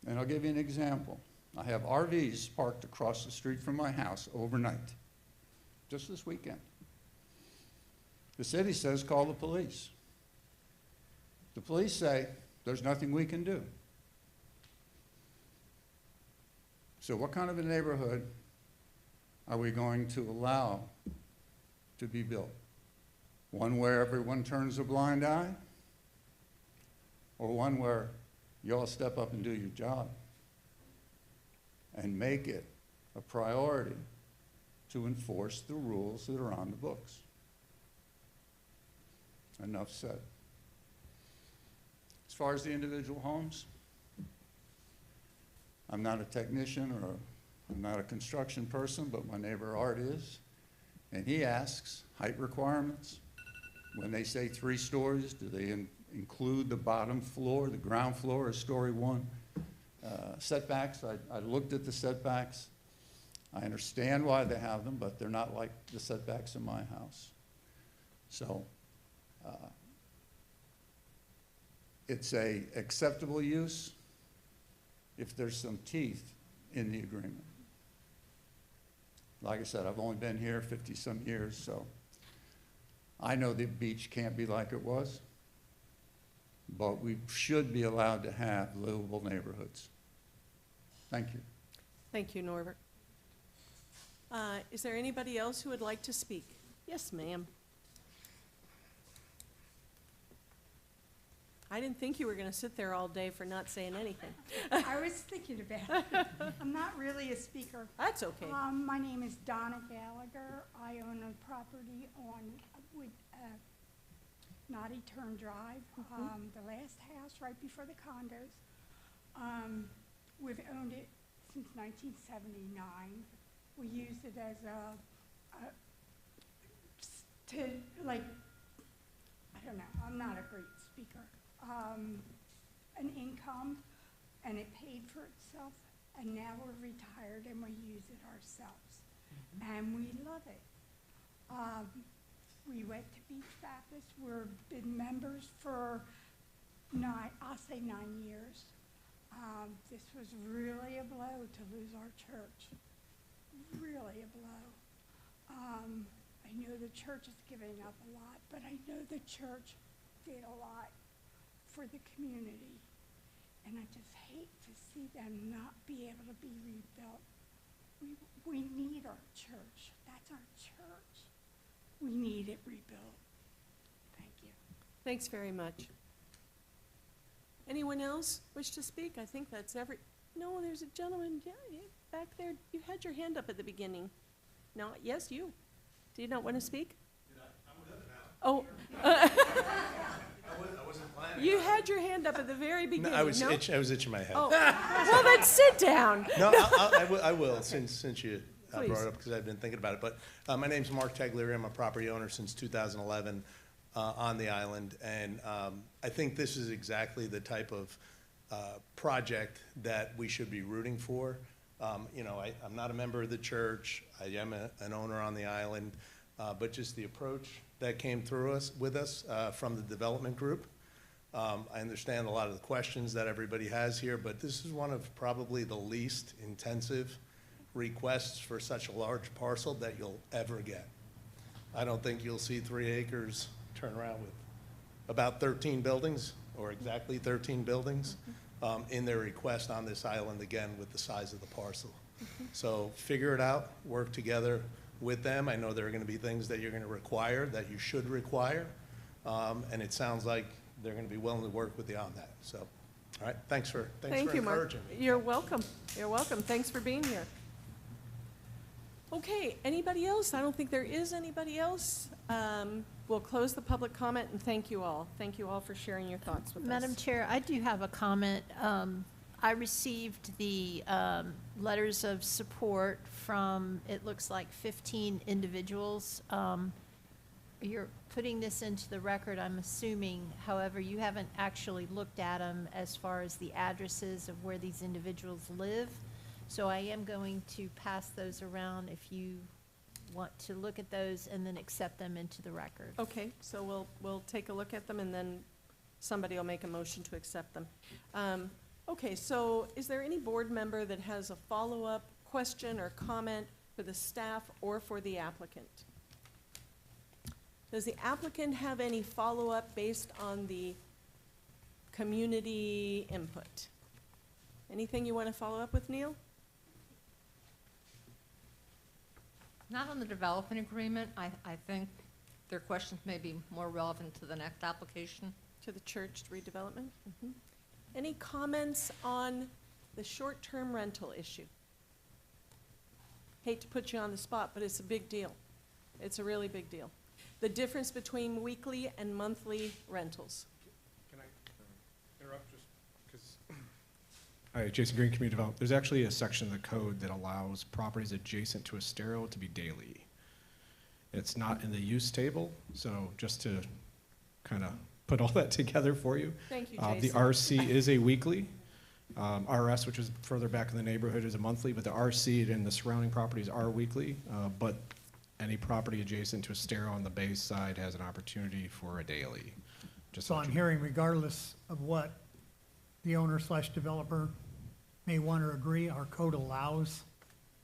And I'll give you an example. I have RVs parked across the street from my house overnight, just this weekend. The city says call the police. The police say there's nothing we can do. So what kind of a neighborhood? are we going to allow to be built? One where everyone turns a blind eye? Or one where you all step up and do your job and make it a priority to enforce the rules that are on the books? Enough said. As far as the individual homes, I'm not a technician or I'm not a construction person, but my neighbor Art is, and he asks height requirements. When they say 3 stories, do they include the bottom floor, the ground floor, or story 1? Setbacks, I looked at the setbacks. I understand why they have them, but they're not like the setbacks in my house. So it's a acceptable use if there's some teeth in the agreement. Like I said, I've only been here 50-some years, so I know the beach can't be like it was, but we should be allowed to have livable neighborhoods. Thank you. Thank you, Norbert. Is there anybody else who would like to speak? Yes, ma'am. I didn't think you were going to sit there all day for not saying anything. I was thinking about it. I'm not really a speaker. That's okay. My name is Donna Gallagher. I own a property on Naughty Turn Drive, the last house right before the condos. We've owned it since 1979. We used it as I don't know, I'm not a great speaker. An income, and it paid for itself, and now we're retired and we use it ourselves. And we love it. We went to Beach Baptist. We've been members for I'll say 9 years. This was really a blow to lose our church. Really a blow. I know the church is giving up a lot, but I know the church did a lot for the community. And I just hate to see them not be able to be rebuilt. We need our church. That's our church. We need it rebuilt. Thank you. Thanks very much. Anyone else wish to speak? I think that's no, there's a gentleman, yeah, back there. You had your hand up at the beginning. No, yes, you. Do you not want to speak? I'm good now. Oh. I wasn't planning. You had your hand up at the very beginning. No, I was itching my head. Oh, well, then sit down. No, I will, since you brought it up, because I've been thinking about it. But my name's Mark Taglieri. I'm a property owner since 2011 on the island. And I think this is exactly the type of project that we should be rooting for. You know, I'm not a member of the church. I am an owner on the island. But just the approach that came through with us from the development group. I understand a lot of the questions that everybody has here, but this is one of probably the least intensive requests for such a large parcel that you'll ever get. I don't think you'll see 3 acres turn around with about 13 buildings, or exactly 13 buildings, in their request on this island, again, with the size of the parcel. So figure it out, work together with them. I know there are going to be things that you're going to require, that you should require, and it sounds like they're going to be willing to work with you on that. So, all right, thanks for encouraging Mark. me. You're welcome. You're welcome. Thanks for being here. Okay, anybody else? I don't think there is anybody else. We'll close the public comment and thank you all. Thank you all for sharing your thoughts with us. Madam Chair, I do have a comment. I received the letters of support from, it looks like 15 individuals. You're putting this into the record, I'm assuming. However, you haven't actually looked at them as far as the addresses of where these individuals live. So I am going to pass those around if you want to look at those and then accept them into the record. Okay, so we'll take a look at them and then somebody will make a motion to accept them. Okay, so is there any board member that has a follow-up question or comment for the staff or for the applicant? Does the applicant have any follow-up based on the community input? Anything you want to follow up with, Neil? Not on the development agreement. I think their questions may be more relevant to the next application. To the church redevelopment? Mhm. Any comments on the short-term rental issue? Hate to put you on the spot, but it's a big deal. It's a really big deal. The difference between weekly and monthly rentals. Can I interrupt just because? All right, Jason Green, Community Development. There's actually a section of the code that allows properties adjacent to a stereo to be daily. It's not in the use table, so just to kind of put all that together for you. Thank you, The Jason. RC is a weekly. RS, which is further back in the neighborhood, is a monthly, but the RC and the surrounding properties are weekly. But any property adjacent to a stereo on the base side has an opportunity for a daily. Just So let I'm you- hearing regardless of what the owner/developer may want or agree, our code allows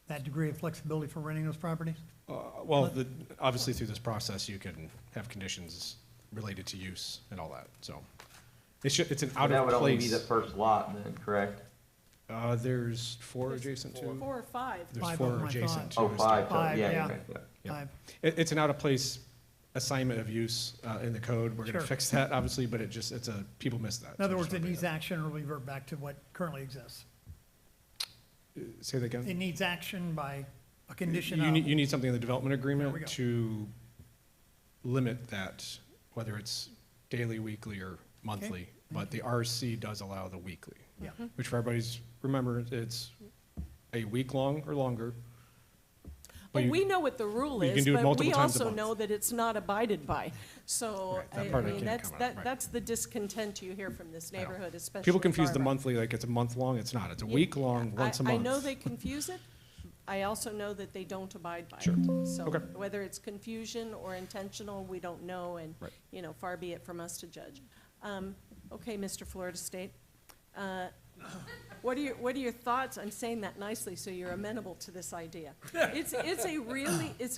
that degree of flexibility for renting those properties? Well, obviously through this process, you can have conditions related to use and all that, so. It's an out That of would only be place. the first lot then, correct? There's four adjacent to. 4 or 5. There's Five four of them, I adjacent to. Oh, a five, stereo. Five, yeah, yeah. okay, yeah. Yeah. Five. It's an out of place assignment of use in the code. We're gonna Sure. fix that, obviously, but people miss that. In other so words, just it wanna needs bring action or revert back to what currently exists. that up. Say that again? It needs action by a condition You of. need, you need something in the development There we agreement go. to limit that, whether it's daily, weekly, or monthly. But the RC does allow the weekly. Yeah. Which for everybody's, remember, it's a week long or longer. But you- we know what the rule you can is, do it but multiple we times a also month. know that it's not abided by. So, Right, that I part I mean, can't that's, comment on, right. that's the discontent you hear from this I know. neighborhood, especially People confuse the Barbara. monthly, like it's a month long. It's not. It's a Yeah, week long, once a month. I know they confuse it. I also know that they don't abide by Sure. it. So Okay. whether it's confusion or intentional, we don't know, and, Right. you know, far be it from us to judge. Okay, Mr. Florida State. What are your thoughts? I'm saying that nicely, so you're amenable to this idea. It's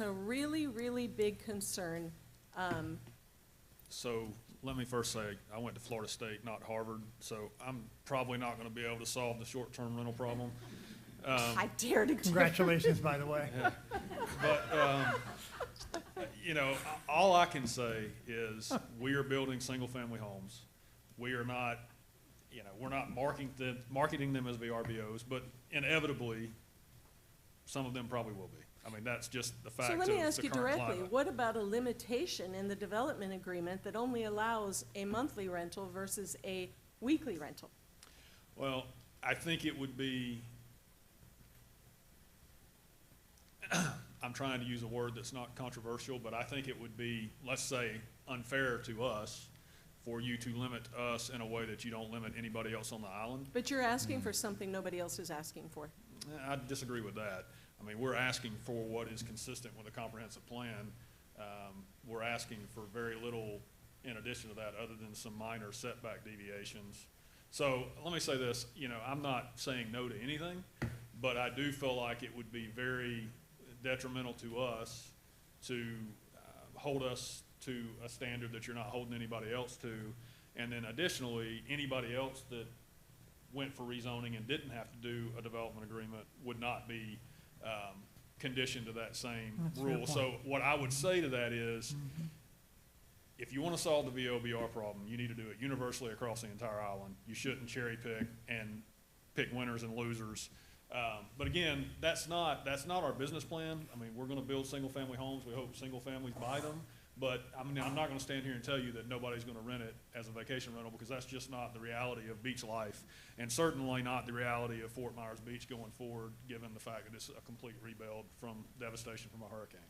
a really big concern. So let me first say, I went to Florida State, not Harvard, so I'm probably not gonna be able to solve the short-term rental problem. I dare to. Congratulations, by the way. But, you know, all I can say is, we are building single-family homes. We are not, you know, we're not marketing them as VRBOs, but inevitably, some of them probably will be. I mean, that's just the fact So of let the me current ask you climate. directly, what about a limitation in the development agreement that only allows a monthly rental versus a weekly rental? Well, I think it would be, I'm trying to use a word that's not controversial, but I think it would be, let's say, unfair to us for you to limit us in a way that you don't limit anybody else on the island. But you're asking for something nobody else is asking for. I disagree with that. I mean, we're asking for what is consistent with a comprehensive plan. We're asking for very little in addition to that, other than some minor setback deviations. So let me say this, you know, I'm not saying no to anything, but I do feel like it would be very detrimental to us to hold us to a standard that you're not holding anybody else to. And then additionally, anybody else that went for rezoning and didn't have to do a development agreement would not be conditioned to that same That's a fair rule. point. So what I would say to that is, if you want to solve the VOBR problem, you need to do it universally across the entire island. You shouldn't cherry pick and pick winners and losers. But again, that's not our business plan. I mean, we're going to build single-family homes. We hope single families buy them. But I mean, I'm not going to stand here and tell you that nobody's going to rent it as a vacation rental, because that's just not the reality of beach life, and certainly not the reality of Fort Myers Beach going forward, given the fact that it's a complete rebuild from devastation from a hurricane.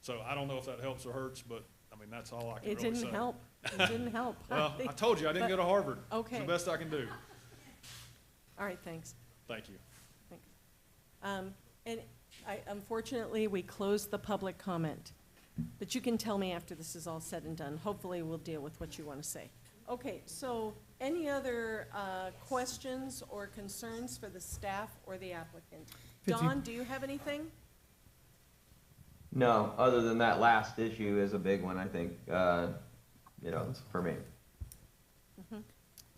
So I don't know if that helps or hurts, but I mean, that's all I can It really say. didn't help. It didn't help. Well, I told you, I didn't go to Harvard. Okay. It's the best I can do. All right, thanks. Thank you. Thanks. And unfortunately, we closed the public comment. But you can tell me after this is all said and done. Hopefully, we'll deal with what you want to say. Okay, so any other questions or concerns for the staff or the applicant? Don, do you have anything? No, other than that last issue is a big one, I think, you know, for me.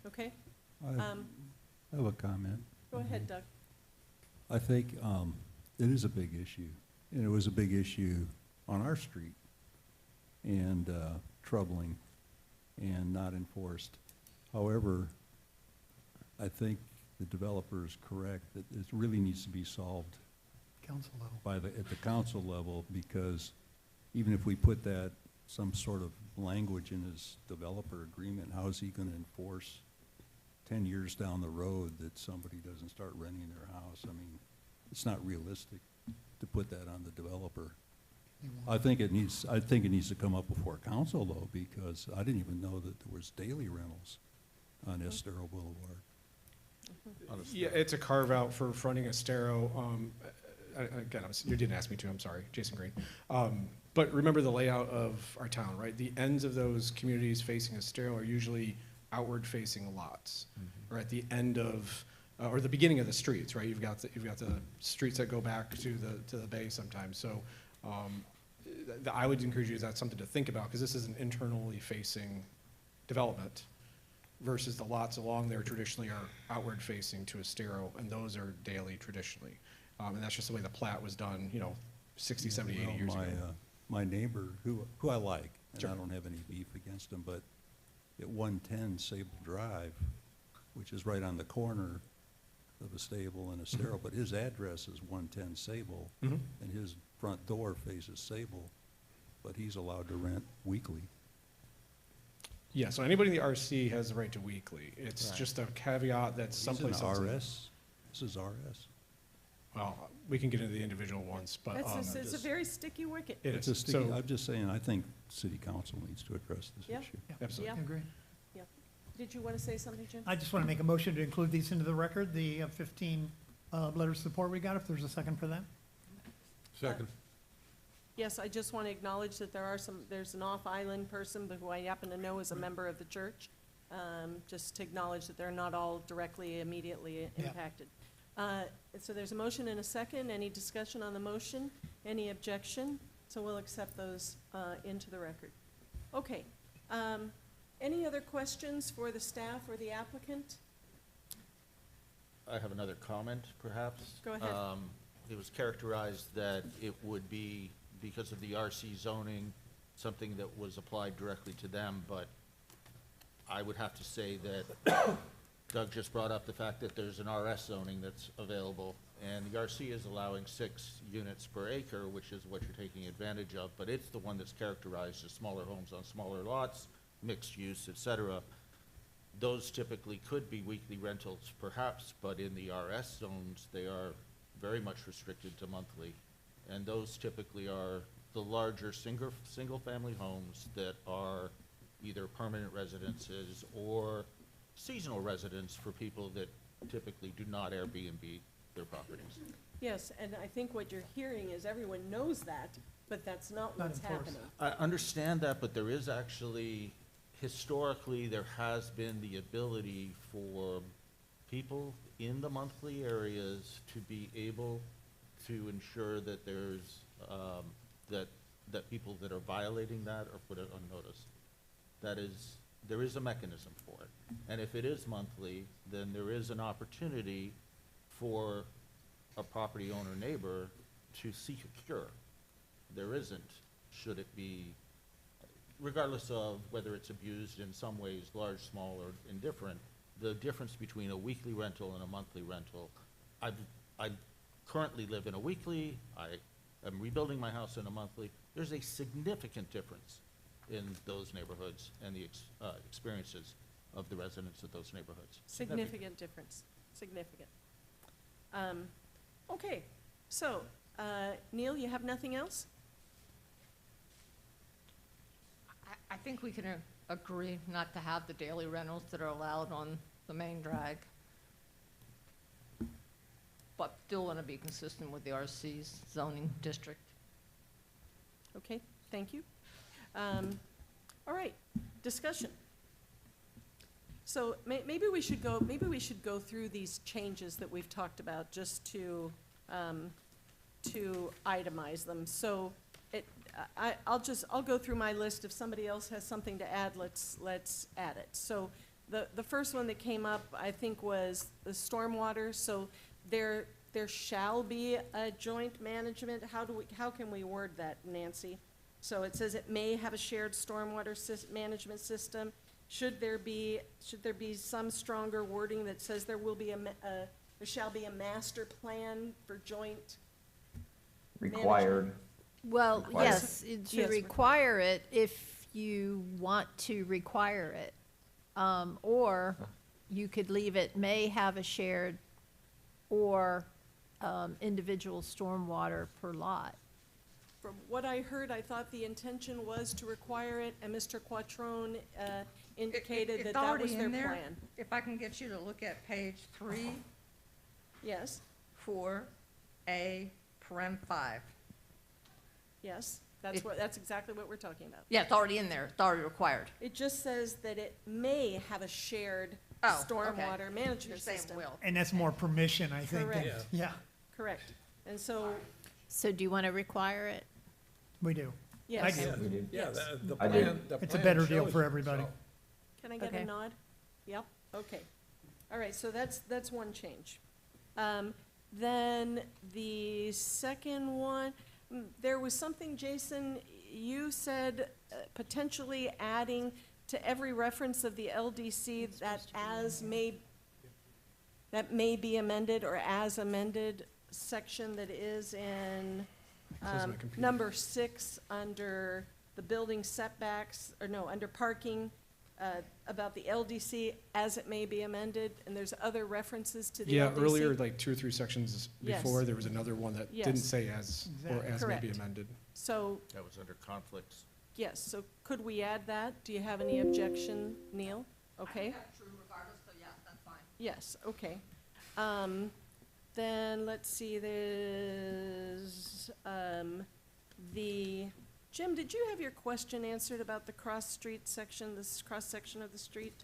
Okay. I have a comment. Go ahead, Doug. I think it is a big issue, And it was a big issue on our street and troubling and not enforced. However, I think the developer is correct that it really needs to be solved Council level. at the council level, because even if we put that, some sort of language in his developer agreement, how is he gonna enforce 10 years down the road that somebody doesn't start renting their house? I mean, it's not realistic to put that on the developer. I think it needs to come up before council though, because I didn't even know that there was daily rentals on Estero Boulevard. Yeah, it's a carve out for fronting Estero. Again, you didn't ask me to, I'm sorry, Jason Green. But remember the layout of our town, right? The ends of those communities facing Estero are usually outward facing lots, or at the end of, or the beginning of the streets, right? You've got the streets that go back to the bay sometimes. So I would encourage you, that's something to think about, because this is an internally facing development versus the lots along there traditionally are outward facing to Estero, and those are daily traditionally. And that's just the way the plat was done, 60, 70, 80 years ago. My neighbor, who I like, and Sure. I don't have any beef against him, but at 110 Sable Drive, which is right on the corner of a stable and a Estero, but his address is 110 Sable, Mhm. and his front door faces Sable, but he's allowed to rent weekly. Yeah, so anybody in the RC has the right to weekly. It's Right. just a caveat that He's someplace in else. RS. This is RS. Well, we can get into the individual ones, but. It's a very sticky wicket. It It's is. a sticky, So- I'm just saying, I think city council needs to address this Yeah. issue. Absolutely. Yeah. Agree. Yeah. Did you want to say something, Jim? I just want to make a motion to include these into the record, the 15 letters of support we got, if there's a second for that. Second. Yes, I just want to acknowledge that there's an off-island person who I happen to know is a member of the church. Just to acknowledge that they're not all directly, immediately Yeah. impacted. So there's a motion and a second. Any discussion on the motion? Any objection? So we'll accept those into the record. Okay. Any other questions for the staff or the applicant? I have another comment, perhaps. Go ahead. It was characterized that it would be, because of the RC zoning, something that was applied directly to them, but I would have to say that Doug just brought up the fact that there's an RS zoning that's available, and the RC is allowing 6 units per acre, which is what you're taking advantage of, but it's the one that's characterized as smaller homes on smaller lots, mixed use, et cetera. Those typically could be weekly rentals perhaps, but in the RS zones, they are very much restricted to monthly. And those typically are the larger single-family homes that are either permanent residences or seasonal residents for people that typically do not Airbnb their properties. Yes, and I think what you're hearing is everyone knows that, but that's not Not what's enforced. happening. I understand that, but there is actually, historically, there has been the ability for people in the monthly areas to be able to ensure that there's, that people that are violating that are put on notice. That is, there is a mechanism for it. And if it is monthly, then there is an opportunity for a property owner neighbor to seek a cure. There isn't, should it be, regardless of whether it's abused in some ways, large, small, or indifferent, the difference between a weekly rental and a monthly rental. I currently live in a weekly, I am rebuilding my house in a monthly. There's a significant difference in those neighborhoods and the experiences of the residents of those neighborhoods. Significant difference, significant. Okay, so, Neil, you have nothing else? I think we can agree not to have the daily rentals that are allowed on the main drag, but still want to be consistent with the RC's zoning district. Okay, thank you. All right, discussion. So maybe we should go through these changes that we've talked about just to itemize them. So I'll go through my list. If somebody else has something to add, let's add it. So the first one that came up, I think, was the stormwater. So there there shall be a joint management. How can we word that, Nancy? So it says it may have a shared stormwater management system. Should there be some stronger wording that says there shall be a master plan for joint Required. Well, Required. yes, to Yes, require it if you want to require it. Or you could leave it may have a shared or individual stormwater per lot. From what I heard, I thought the intention was to require it, and Mr. Quattrone indicated that that was their plan. If I can get you to look at page 3, Yes, 4A, paren 5. yes, that's exactly what we're talking about. Yeah, it's already in there. It's already required. It just says that it may have a shared Oh, okay. stormwater management You're saying system. will. And that's more permission, I think. than- Correct. Yeah, Correct. And so, So do you want to require it? we do. yes. I do. Yeah, Yes. the I do. plan, the It's a plan better deal shows for it, everybody. so. Can I get Okay. a nod? Yep, okay. All right, so that's one change. Then the second one, there was something, Jason, you said potentially adding to every reference of the LDC that may be amended or as amended section that is in Says on my computer. number 6 under the building setbacks, or no, under parking, about the LDC as it may be amended, and there's other references to the LDC. Yeah, earlier, like 2 or 3 sections Yes. before, there was another one that didn't Yes. say as, or Exactly. as may be Correct. amended. So, That was under conflicts. yes, so could we add that? Do you have any objection, Neil? Okay. True regardless, so yeah, that's fine. Yes, okay. Then, let's see, there's, Jim, did you have your question answered about the cross-street section, this cross-section of the street?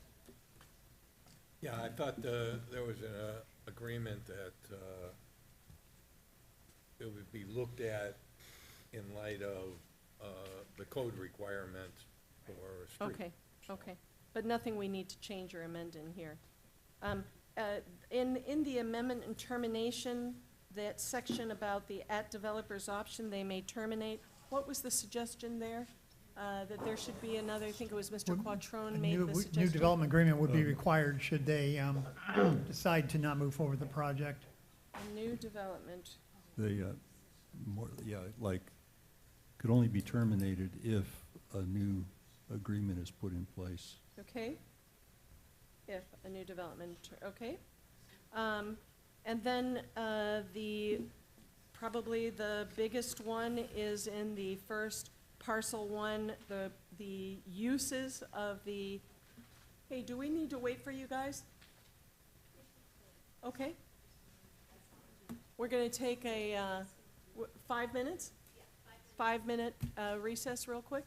Yeah, I thought there was an agreement that it would be looked at in light of the code requirement for a street. Okay, okay. But nothing we need to change or amend in here. In the amendment and termination, that section about the at developer's option, they may terminate, what was the suggestion there? That there should be another, I think it was Mr. Would- Quattrone A made new, the new suggestion. development agreement would be required should they decide to not move forward with the project. A new development, Like, could only be terminated if a new agreement is put in place. okay? If a new development, okay? And then, probably the biggest one is in the first parcel 1, the uses of the, hey, do we need to wait for you guys? Okay. We're gonna take a, 5 minutes? 5-minute recess real quick?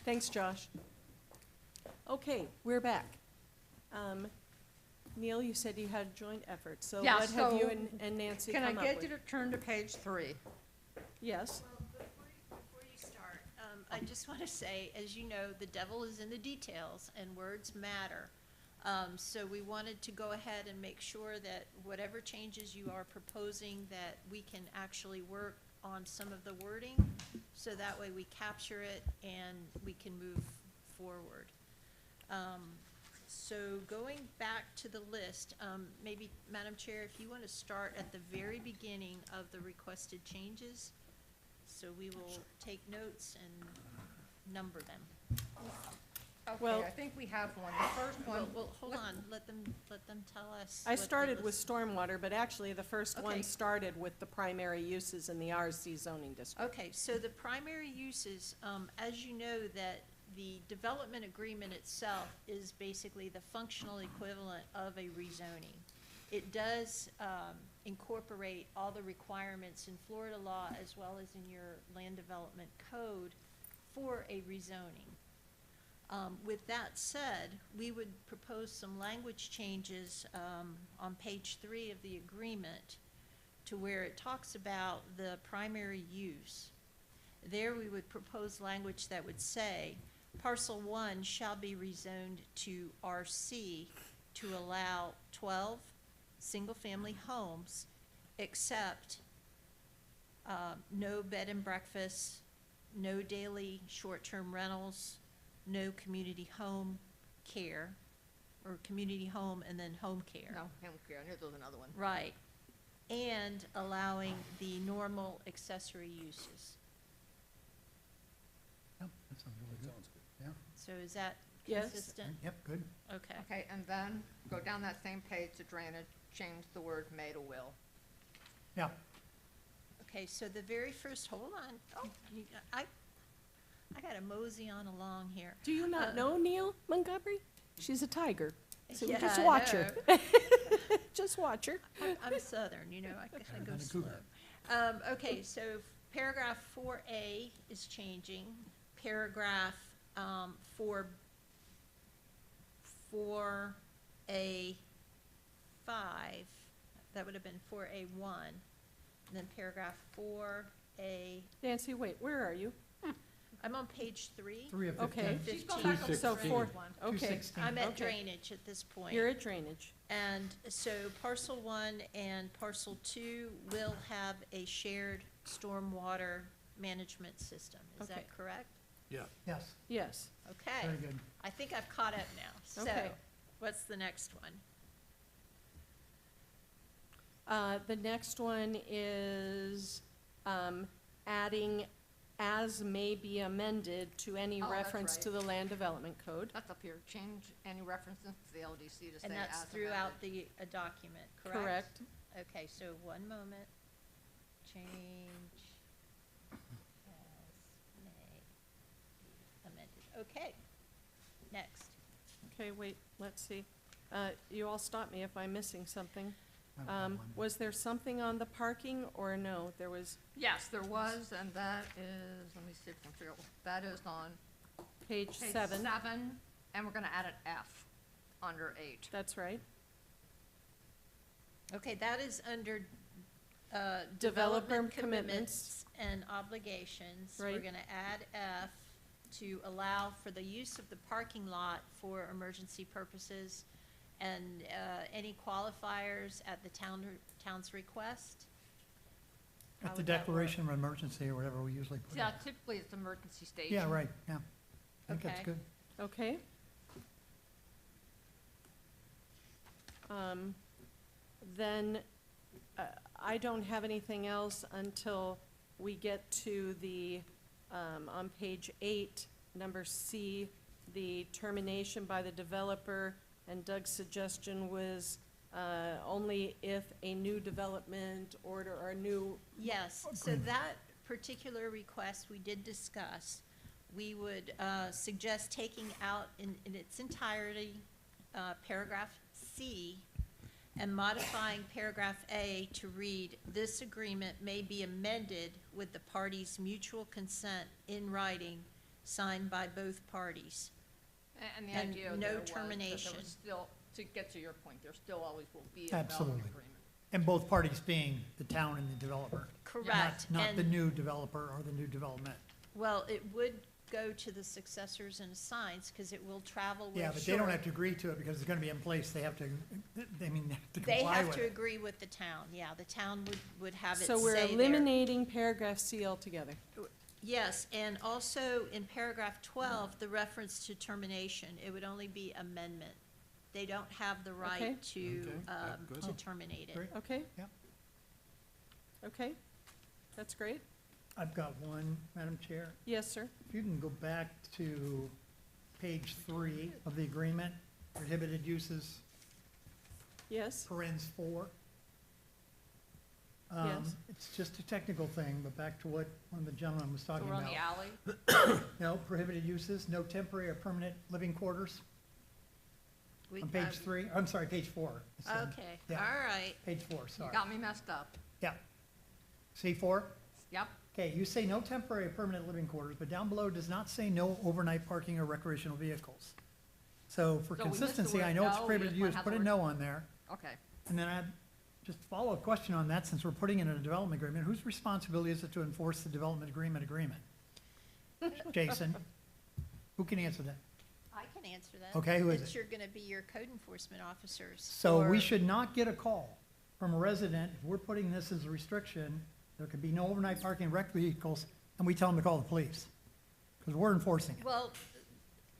Thanks, Josh. Okay, we're back. Neil, you said you had joint efforts, so Yeah, what have you so and Nancy Can come I up get you with? to turn to page 3? Yes, Before you start, I just want to say, as you know, the devil is in the details and words matter. So we wanted to go ahead and make sure that whatever changes you are proposing, that we can actually work on some of the wording, so that way we capture it and we can move forward. So going back to the list, maybe, Madam Chair, if you want to start at the very beginning of the requested changes, so we will take notes and number them. Okay, Well- I think we have one. The first one. Well, hold on, let them tell us. I what the started with list- stormwater, but actually the first Okay. one started with the primary uses in the RC zoning district. Okay, so the primary uses, as you know, that the development agreement itself is basically the functional equivalent of a rezoning. It does incorporate all the requirements in Florida law as well as in your land development code for a rezoning. With that said, we would propose some language changes on page 3 of the agreement to where it talks about the primary use. There, we would propose language that would say, parcel 1 shall be rezoned to RC to allow 12 single-family homes, except no bed and breakfast, no daily short-term rentals, no community home care, or community home and then home care. No, home care, I knew there was another one. Right. And allowing the normal accessory uses. Yep, that sounds really good. Yeah, So is that Yes. consistent? yep, good. Okay. Okay, and then go down that same page to drainage, change the word may to will. Yeah, Okay, so the very first, hold on. Oh, I gotta mosey on along here. Do you not know Neil Montgomery? She's a tiger, so Yeah, just I watch her. know. Just watch her. I'm Southern, you know, I kinda go And a slow. cougar. Okay, so paragraph 4A is changing. Paragraph, 4A5, that would have been 4A1. And then paragraph 4A, Nancy, wait, where are you? I'm on page 3. 3 of Okay. 15. She's going back up to So drainage four- one. Okay, 216. I'm at Okay. drainage at this point. You're at drainage. And so parcel 1 and parcel 2 will have a shared stormwater management system. Is Okay. that correct? Yeah. Yes, Yes. Okay. very good. I think I've caught up now. So Okay. what's the next one? The next one is adding as may be amended to any Oh, that's reference to right. the land development code. That's up here, change any references to the LDC to say And that's as throughout amended. the document, correct? Correct. Okay, so one moment. Change as may be amended. Okay. Next. Okay, wait, let's see. You all stop me if I'm missing something. I don't have one. Was there something on the parking or no? There was Yes, there was, and that is, let me see if I can figure out, that is on page page 7. 7, and we're gonna add an F under 8. That's right. Okay, that is under Developer development commitments. commitments and obligations. We're Right. gonna add F to allow for the use of the parking lot for emergency purposes and any qualifiers at the town's request. How At the would that work? declaration of emergency or whatever we usually put Yeah, it. typically it's emergency stage. Yeah, right, yeah. I think that's Okay. good. Okay. Then, I don't have anything else until we get to the, on page 8, number C, the termination by the developer, and Doug's suggestion was, only if a new development order or a new, Yes, so that particular request we did discuss. We would suggest taking out in its entirety paragraph C and modifying paragraph A to read, "This agreement may be amended with the parties' mutual consent in writing signed by both parties. And the And idea no there was that there termination. was still, to get to your point, there still always will be a development Absolutely. agreement. And both parties being the town and the developer. Correct. Not the And- new developer or the new development. Well, it would go to the successors and assigns, because it will travel with Yeah, but they don't short- have to agree to it because it's gonna be in place. They have to, they mean, they have to They comply have with to it. agree with the town, yeah, the town would have it So we're say there. eliminating paragraph C altogether. Yes, and also in paragraph 12, the reference to termination, it would only be amendment. They don't have the Okay. right to, Okay, good. to terminate it. Great. Okay? Yep. Okay, that's great. I've got one, Madam Chair. Yes, sir. If you can go back to page 3 of the agreement, prohibited uses, Yes, parens 4. Yes. It's just a technical thing, but back to what one of the gentlemen was So talking we're on about. the alley. No, prohibited uses, no temporary or permanent living quarters. We- On page 3, I'm sorry, page 4. It's, Okay, all yeah. right. Page 4, You sorry. got me messed up. Yeah. C4? Yep. Okay, you say no temporary or permanent living quarters, but down below does not say no overnight parking or recreational vehicles. So for So we missed the consistency, I word know it's no, we prohibited just wanna use, have put the a word- no on there. Okay. And then I, just follow a question on that, since we're putting in a development agreement, whose responsibility is it to enforce the development agreement? Jason, who can answer that? I can answer that. Okay, who is It's it? you're gonna be your code enforcement officers. So we or- should not get a call from a resident, if we're putting this as a restriction, there could be no overnight parking and wrecked vehicles, and we tell them to call the police, because we're enforcing it. Well,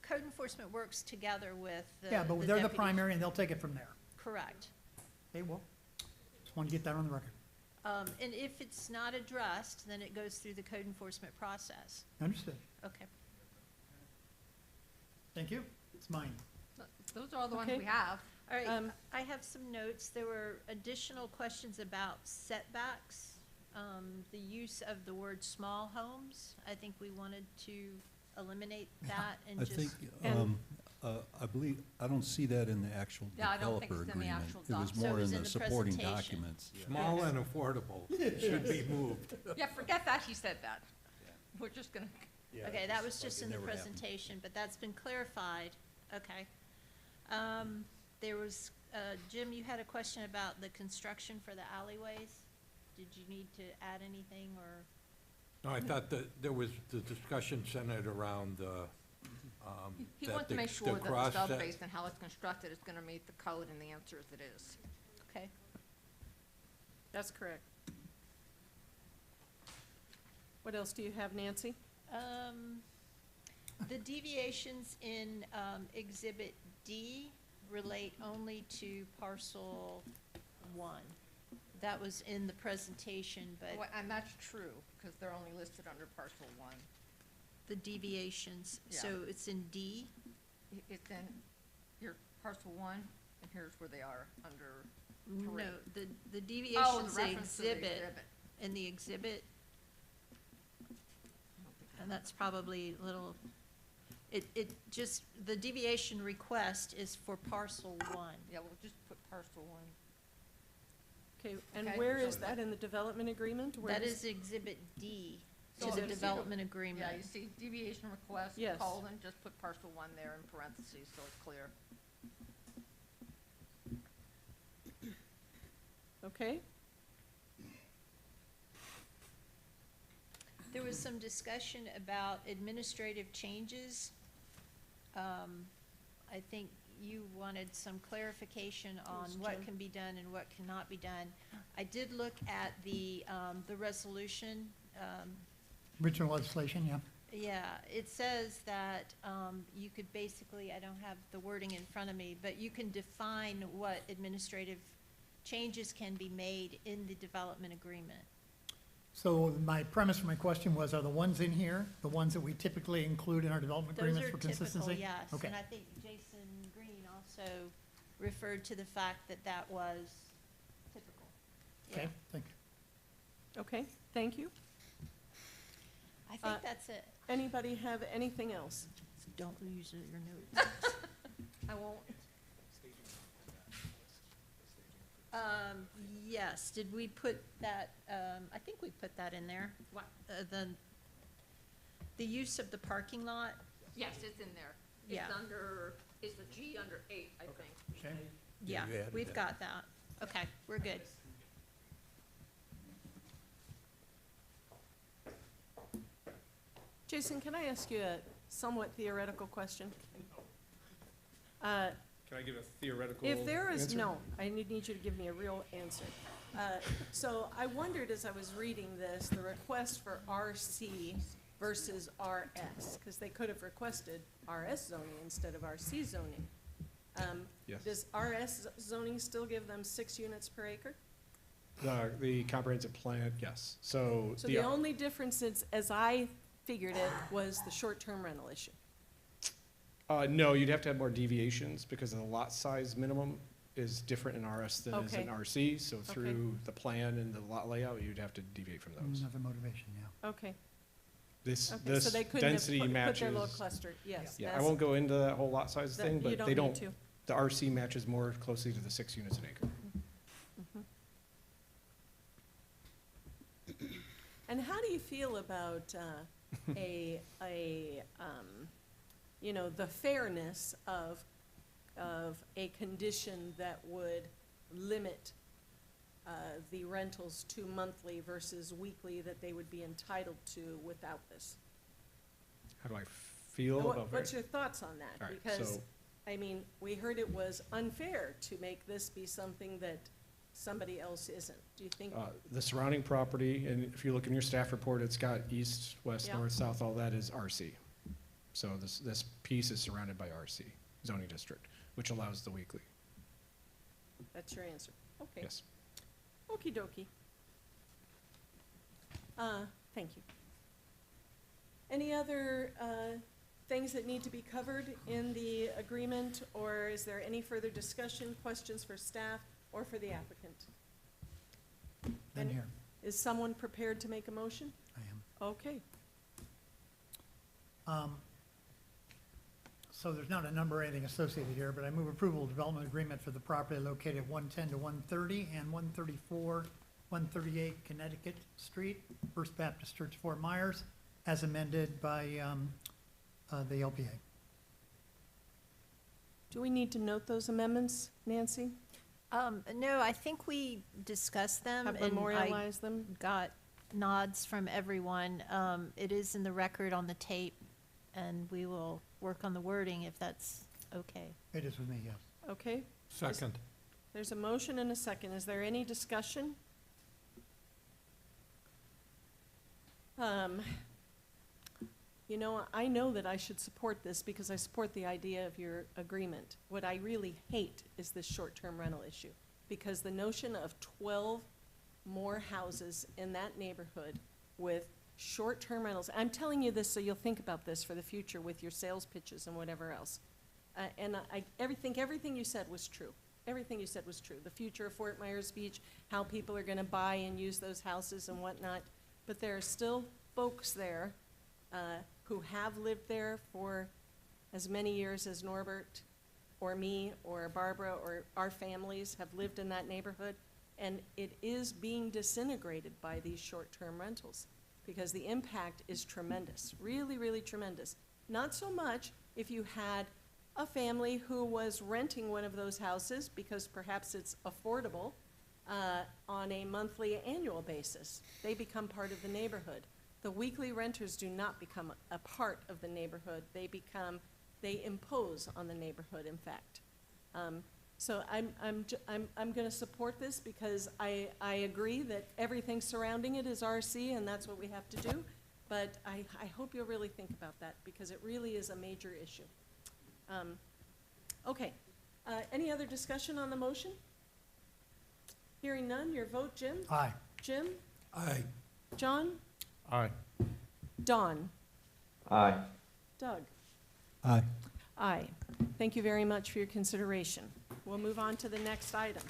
code enforcement works together with the. Yeah, but they're the deputy- primary, and they'll take it from there. Correct. Okay, well, just want to get that on the record. And if it's not addressed, then it goes through the code enforcement process. Understood. Okay. Thank you. It's mine. Those are all the ones Okay. we have. All right, I have some notes. There were additional questions about setbacks, the use of the word small homes. I think we wanted to eliminate that and I just. think, And- I believe, I don't see that in the actual Yeah, I don't think developer it's in the agreement. actual It was doc. So it more was in in the the supporting presentation. documents. Small and affordable should be moved. Yeah, forget that he said that. We're just gonna, Okay, that was just in the never happened. presentation, but that's been clarified. Okay. There was, Jim, you had a question about the construction for the alleyways. Did you need to add anything, or? No, I thought that there was the discussion centered around the, he that wants to the- make the sure that the cross sub sec- base and how it's constructed is gonna meet the code, and the answer is it is. Okay. That's correct. What else do you have, Nancy? The deviations in Exhibit D relate only to parcel 1. That was in the presentation, but And that's true, because they're only listed under parcel 1. the deviations, so Yeah. it's in D? It's in your parcel 1, and here's where they are under 3. No, the Oh, the deviations in reference to the exhibit, in the exhibit, and that's probably a little, it just, the deviation request is for parcel 1. Yeah, we'll just put parcel 1. Okay, and Okay. where is that in the development agreement? Where That does- is Exhibit D So to you the see the- development Yeah, agreement. you see deviation request, Yes. colon, just put parcel 1 there in parentheses, so it's clear. Okay, There was some discussion about administrative changes. I think you wanted some clarification on Yes, what Jim. can be done and what cannot be done. I did look at the resolution. Original legislation, yeah. Yeah, it says that you could basically, I don't have the wording in front of me, but you can define what administrative changes can be made in the development agreement. So my premise for my question was, are the ones in here, the ones that we typically include in our development Those agreements are for typical, consistency? yes, Okay. and I think Jason Green also referred to the fact that that was typical. Okay, Yeah. thank you. okay, thank you. I Uh, think that's it. Anybody have anything else? Don't lose your notes. I won't. Yes, did we put that, I think we put that in there. What? The use of the parking lot, Yes, it's in there. Yeah. It's under, it's the G under 8, I think. Okay. yeah, you added we've that. got that. Okay, we're good. Jason, can I ask you a somewhat theoretical question? Can I give a theoretical If there is, answer? no, I need you to give me a real answer. So I wondered as I was reading this, the request for RC versus RS, because they could have requested RS zoning instead of RC zoning. Yes. Does RS zoning still give them 6 units per acre? The comprehensive plan, yes. So So the only difference is, as I figured it, was the short-term rental issue. No, you'd have to have more deviations because the lot size minimum is different in RS than is in Okay. RC. So through the plan and the lot layout, you'd have to deviate from those. Another motivation, yeah. Okay, This, okay, this so they couldn't have density put their matches. little cluster, yes. Yeah, I that's- won't go into that whole lot size that- thing, you but don't they need don't, to. the RC matches more closely to the 6 units an acre. And how do you feel about you know, the fairness of a condition that would limit the rentals to monthly versus weekly that they would be entitled to without this? How do I feel about? What's your thoughts on that? All right, Because, so- I mean, we heard it was unfair to make this be something that somebody else isn't. Do you think? The surrounding property, and if you look in your staff report, it's got east, west, Yeah. north, south, all that is RC. So this piece is surrounded by RC zoning district, which allows the weekly. That's your answer. Okay. Yes. Okey dokey. Thank you. Any other things that need to be covered in the agreement, or is there any further discussion, questions for staff or for the applicant? Done And here. Is someone prepared to make a motion? I am. Okay. So there's not a number or anything associated here, but I move approval of development agreement for the property located at 110 to 130 and 134, 138 Connecticut Street, First Baptist Church, Fort Myers, as amended by the LPA. Do we need to note those amendments, Nancy? No, I think we discussed them. Have and I memorialized them? got nods from everyone. It is in the record on the tape, and we will work on the wording if that's okay. It is with me, yes. Okay. Second. There's a motion and a second. Is there any discussion? You know, I know that I should support this because I support the idea of your agreement. What I really hate is this short-term rental issue, because the notion of 12 more houses in that neighborhood with short-term rentals, I'm telling you this so you'll think about this for the future with your sales pitches and whatever else. And I think everything you said was true. Everything you said was true. The future of Fort Myers Beach, how people are gonna buy and use those houses and whatnot. But there are still folks there who have lived there for as many years as Norbert or me or Barbara or our families have lived in that neighborhood. And it is being disintegrated by these short-term rentals because the impact is tremendous, really, really tremendous. Not so much if you had a family who was renting one of those houses because perhaps it's affordable on a monthly, annual basis. They become part of the neighborhood. The weekly renters do not become a part of the neighborhood. They impose on the neighborhood, in fact. So I'm gonna support this because I agree that everything surrounding it is RC and that's what we have to do. But I hope you'll really think about that because it really is a major issue. Okay, any other discussion on the motion? Hearing none, your vote, Jim? Aye. Jim? Aye. John? Aye. Dawn? Aye. Doug? Aye. Aye. Thank you very much for your consideration. We'll move on to the next item.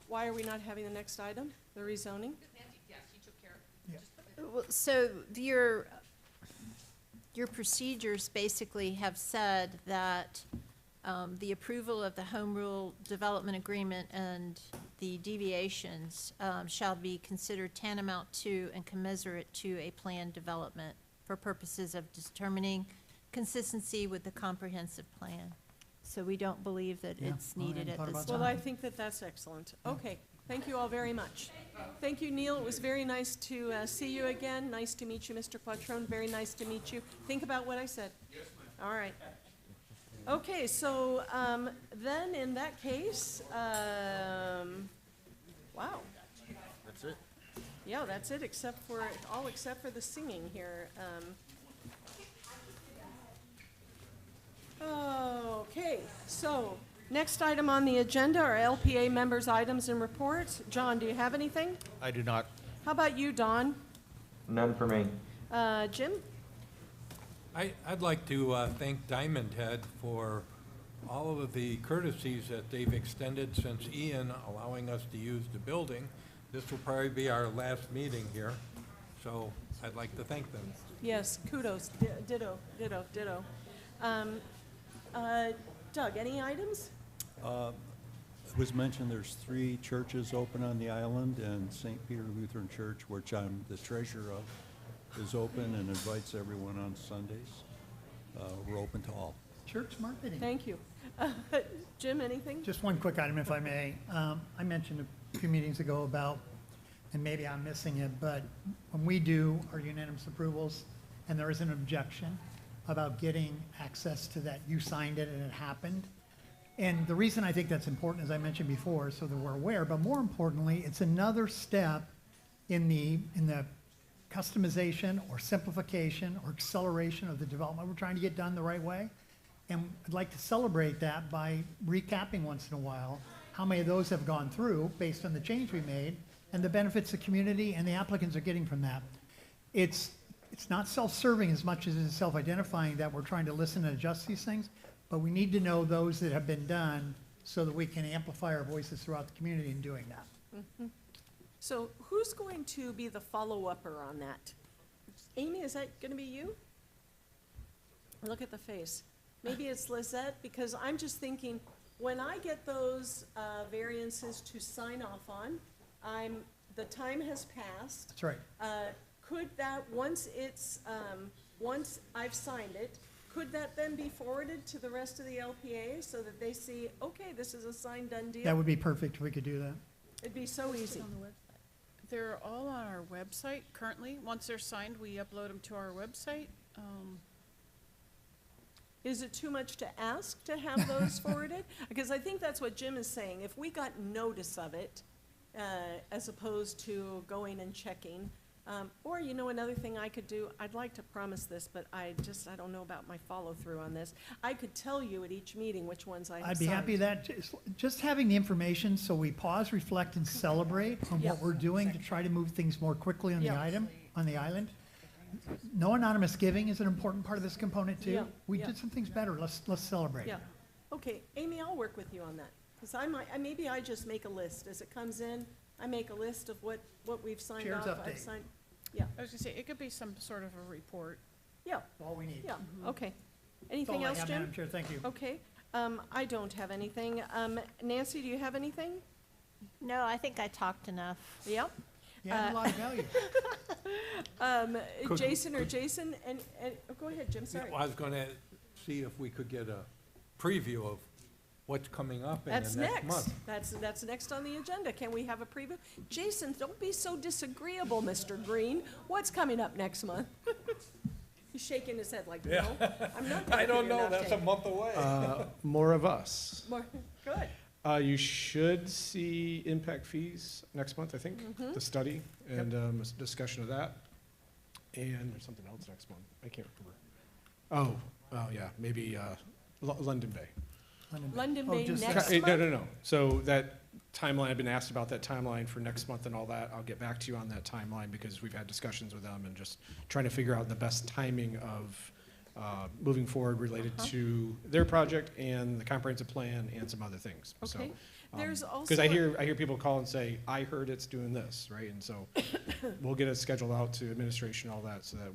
Why are we not having the next item? The rezoning? Yes, you took care of it. Well, so your procedures basically have said that the approval of the home rule development agreement and the deviations shall be considered tantamount to and commensurate to a planned development for purposes of determining consistency with the comprehensive plan. So we don't believe that Yeah, it's well, I needed hadn't at thought this about time. Well, I think that that's excellent. Okay, thank you all very much. Thank you, Neil. It was very nice to see you again. Nice to meet you, Mr. Quattrone. Very nice to meet you. Think about what I said. All right. Okay, so then in that case, wow. That's it. Yeah, that's it, except for, all except for the singing here. Okay, so next item on the agenda are LPA members' items and reports. John, do you have anything? I do not. How about you, Don? None for me. Jim? I'd like to thank Diamond Head for all of the courtesies that they've extended since Ian allowing us to use the building. This will probably be our last meeting here, so I'd like to thank them. Yes, kudos. Ditto, ditto, ditto. Doug, any items? It was mentioned there's 3 churches open on the island, and St. Peter Lutheran Church, which I'm the treasurer of, is open and invites everyone on Sundays. We're open to all. Church marketing. Thank you. Jim, anything? Just one quick item, if I may. I mentioned a few meetings ago about, and maybe I'm missing it, but when we do our unanimous approvals, and there is an objection about getting access to that, you signed it and it happened. And the reason I think that's important, as I mentioned before, so that we're aware, but more importantly, it's another step in the customization or simplification or acceleration of the development we're trying to get done the right way. And I'd like to celebrate that by recapping once in a while how many of those have gone through based on the change we made and the benefits the community and the applicants are getting from that. It's not self-serving as much as it is self-identifying that we're trying to listen and adjust these things, but we need to know those that have been done so that we can amplify our voices throughout the community in doing that. Mhm. So who's going to be the follow-upper on that? Amy, is that going to be you? Look at the face. Maybe it's Lizette, because I'm just thinking, when I get those variances to sign off on, the time has passed. That's right. Could that, once I've signed it, could that then be forwarded to the rest of the LPA so that they see, okay, this is a signed, done deal? That would be perfect if we could do that. It'd be so easy. They're all on our website currently. Once they're signed, we upload them to our website. Is it too much to ask to have those forwarded? Because I think that's what Jim is saying. If we got notice of it, as opposed to going and checking, or, you know, another thing I could do, I'd like to promise this, but I don't know about my follow-through on this. I could tell you at each meeting which ones I have I'd be happy signed. that, just having the information so we pause, reflect, and celebrate on what we're doing to try to move things more quickly on the Yeah. on the island. No anonymous giving is an important part of this component too. Yeah, We yeah. did some things better, let's celebrate. Yeah. Okay, Amy, I'll work with you on that. Because maybe I just make a list. As it comes in, I make a list of what we've signed Chair's off. update. I've signed, yeah, I was gonna say, it could be some sort of a report. yeah, All we need. yeah, okay. That's Anything all I else, have, Jim? Madam Chair, thank you. Okay, I don't have anything. Nancy, do you have anything? No, I think I talked enough. Yep. Yeah, a lot of value. Could- Jason and, oh, go ahead, Jim, sorry. Well, I was gonna see if we could get a preview of what's coming up in That's the next month. That's next on the agenda. Can we have a preview? Jason, don't be so disagreeable, Mr. Green. What's coming up next month? He's shaking his head like, no, I'm not gonna I don't give you know, an that's a update. month away. More of us. More- Good. You should see impact fees next month, I think, Mhm. the study and a discussion of that. And there's something else next month. I can't remember. Oh, yeah, maybe London Bay. London Oh, Bay just next No, month? no. So that timeline, I've been asked about that timeline for next month and all that. I'll get back to you on that timeline because we've had discussions with them and just trying to figure out the best timing of moving forward related to their project and the comprehensive plan and some other things. Okay. There's also. Because I hear people call and say, I heard it's doing this, right? And so we'll get it scheduled out to administration, all that, so that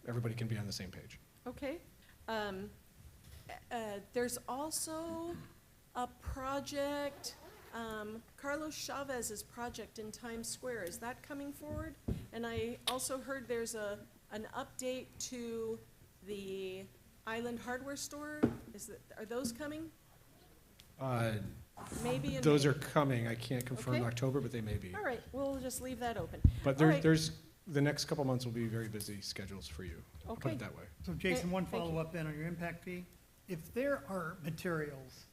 everybody can be on the same page. Okay. There's also a project Carlos Chavez's project in Times Square, is that coming forward? And I also heard there's an update to the Island Hardware Store. Are those coming? Maybe in Those May. are coming. I can't confirm Okay. October, but they may be. All right, we'll just leave that open. But All right. there's, the next couple months will be very busy schedules for you. I'll put Okay. it that way. So Jason, one Thank you. follow-up then on your impact fee. If there are materials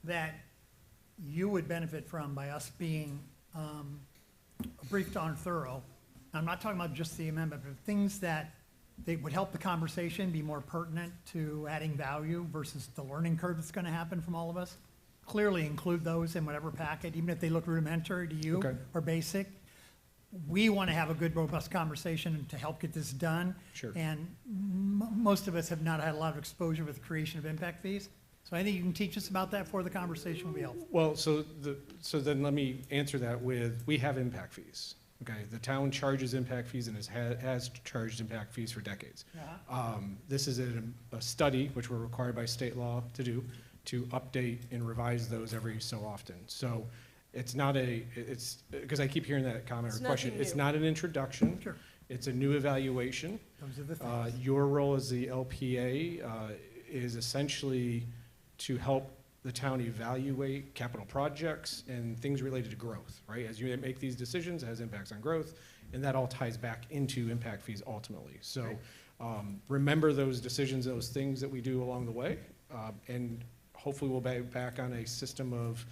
that you would benefit from by us being briefed on thorough, I'm not talking about just the amendment, but things that they would help the conversation be more pertinent to adding value versus the learning curve that's gonna happen from all of us, clearly include those in whatever packet, even if they look rudimentary to you Okay. or basic. We want to have a good, robust conversation to help get this done. Sure. And most of us have not had a lot of exposure with the creation of impact fees. So I think you can teach us about that for the conversation will be helpful. Well, so then let me answer that with, we have impact fees. Okay, the town charges impact fees and has charged impact fees for decades. This is a study, which we're required by state law to do, to update and revise those every so often. So it's not it's, because I keep hearing that comment It's or question. nothing It's new. not an introduction. Sure. It's a new evaluation. Those are the things. Your role as the LPA is essentially to help the town evaluate capital projects and things related to growth, right? As you make these decisions, it has impacts on growth, and that all ties back into impact fees ultimately. So remember those decisions, those things that we do along the way, and hopefully we'll be back on a system of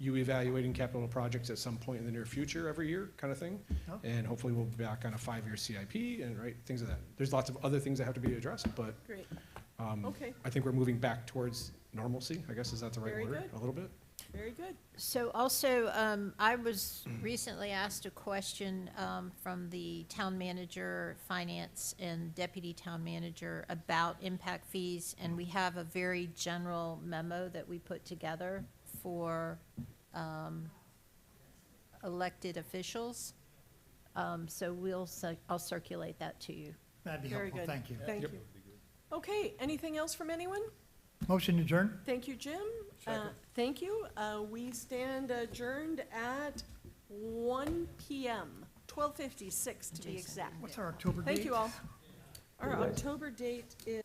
you evaluating capital projects at some point in the near future every year kind of thing. Oh. And hopefully we'll be back on a 5-year CIP and things of that. There's lots of other things that have to be addressed, but Great. Okay. I think we're moving back towards normalcy, I guess, is that the right Very word? good. A little bit? Very good. So also, I was recently asked a question from the town manager, finance, and deputy town manager about impact fees, and we have a very general memo that we put together for elected officials. So I'll circulate that to you. That'd be Very helpful, good. thank you. Thank you. Okay, anything else from anyone? Motion adjourned? Thank you, Jim. Thank you. We stand adjourned at 1 PM, 12:56 to be exact. What's our October date? Thank you all. Our Good night. October date is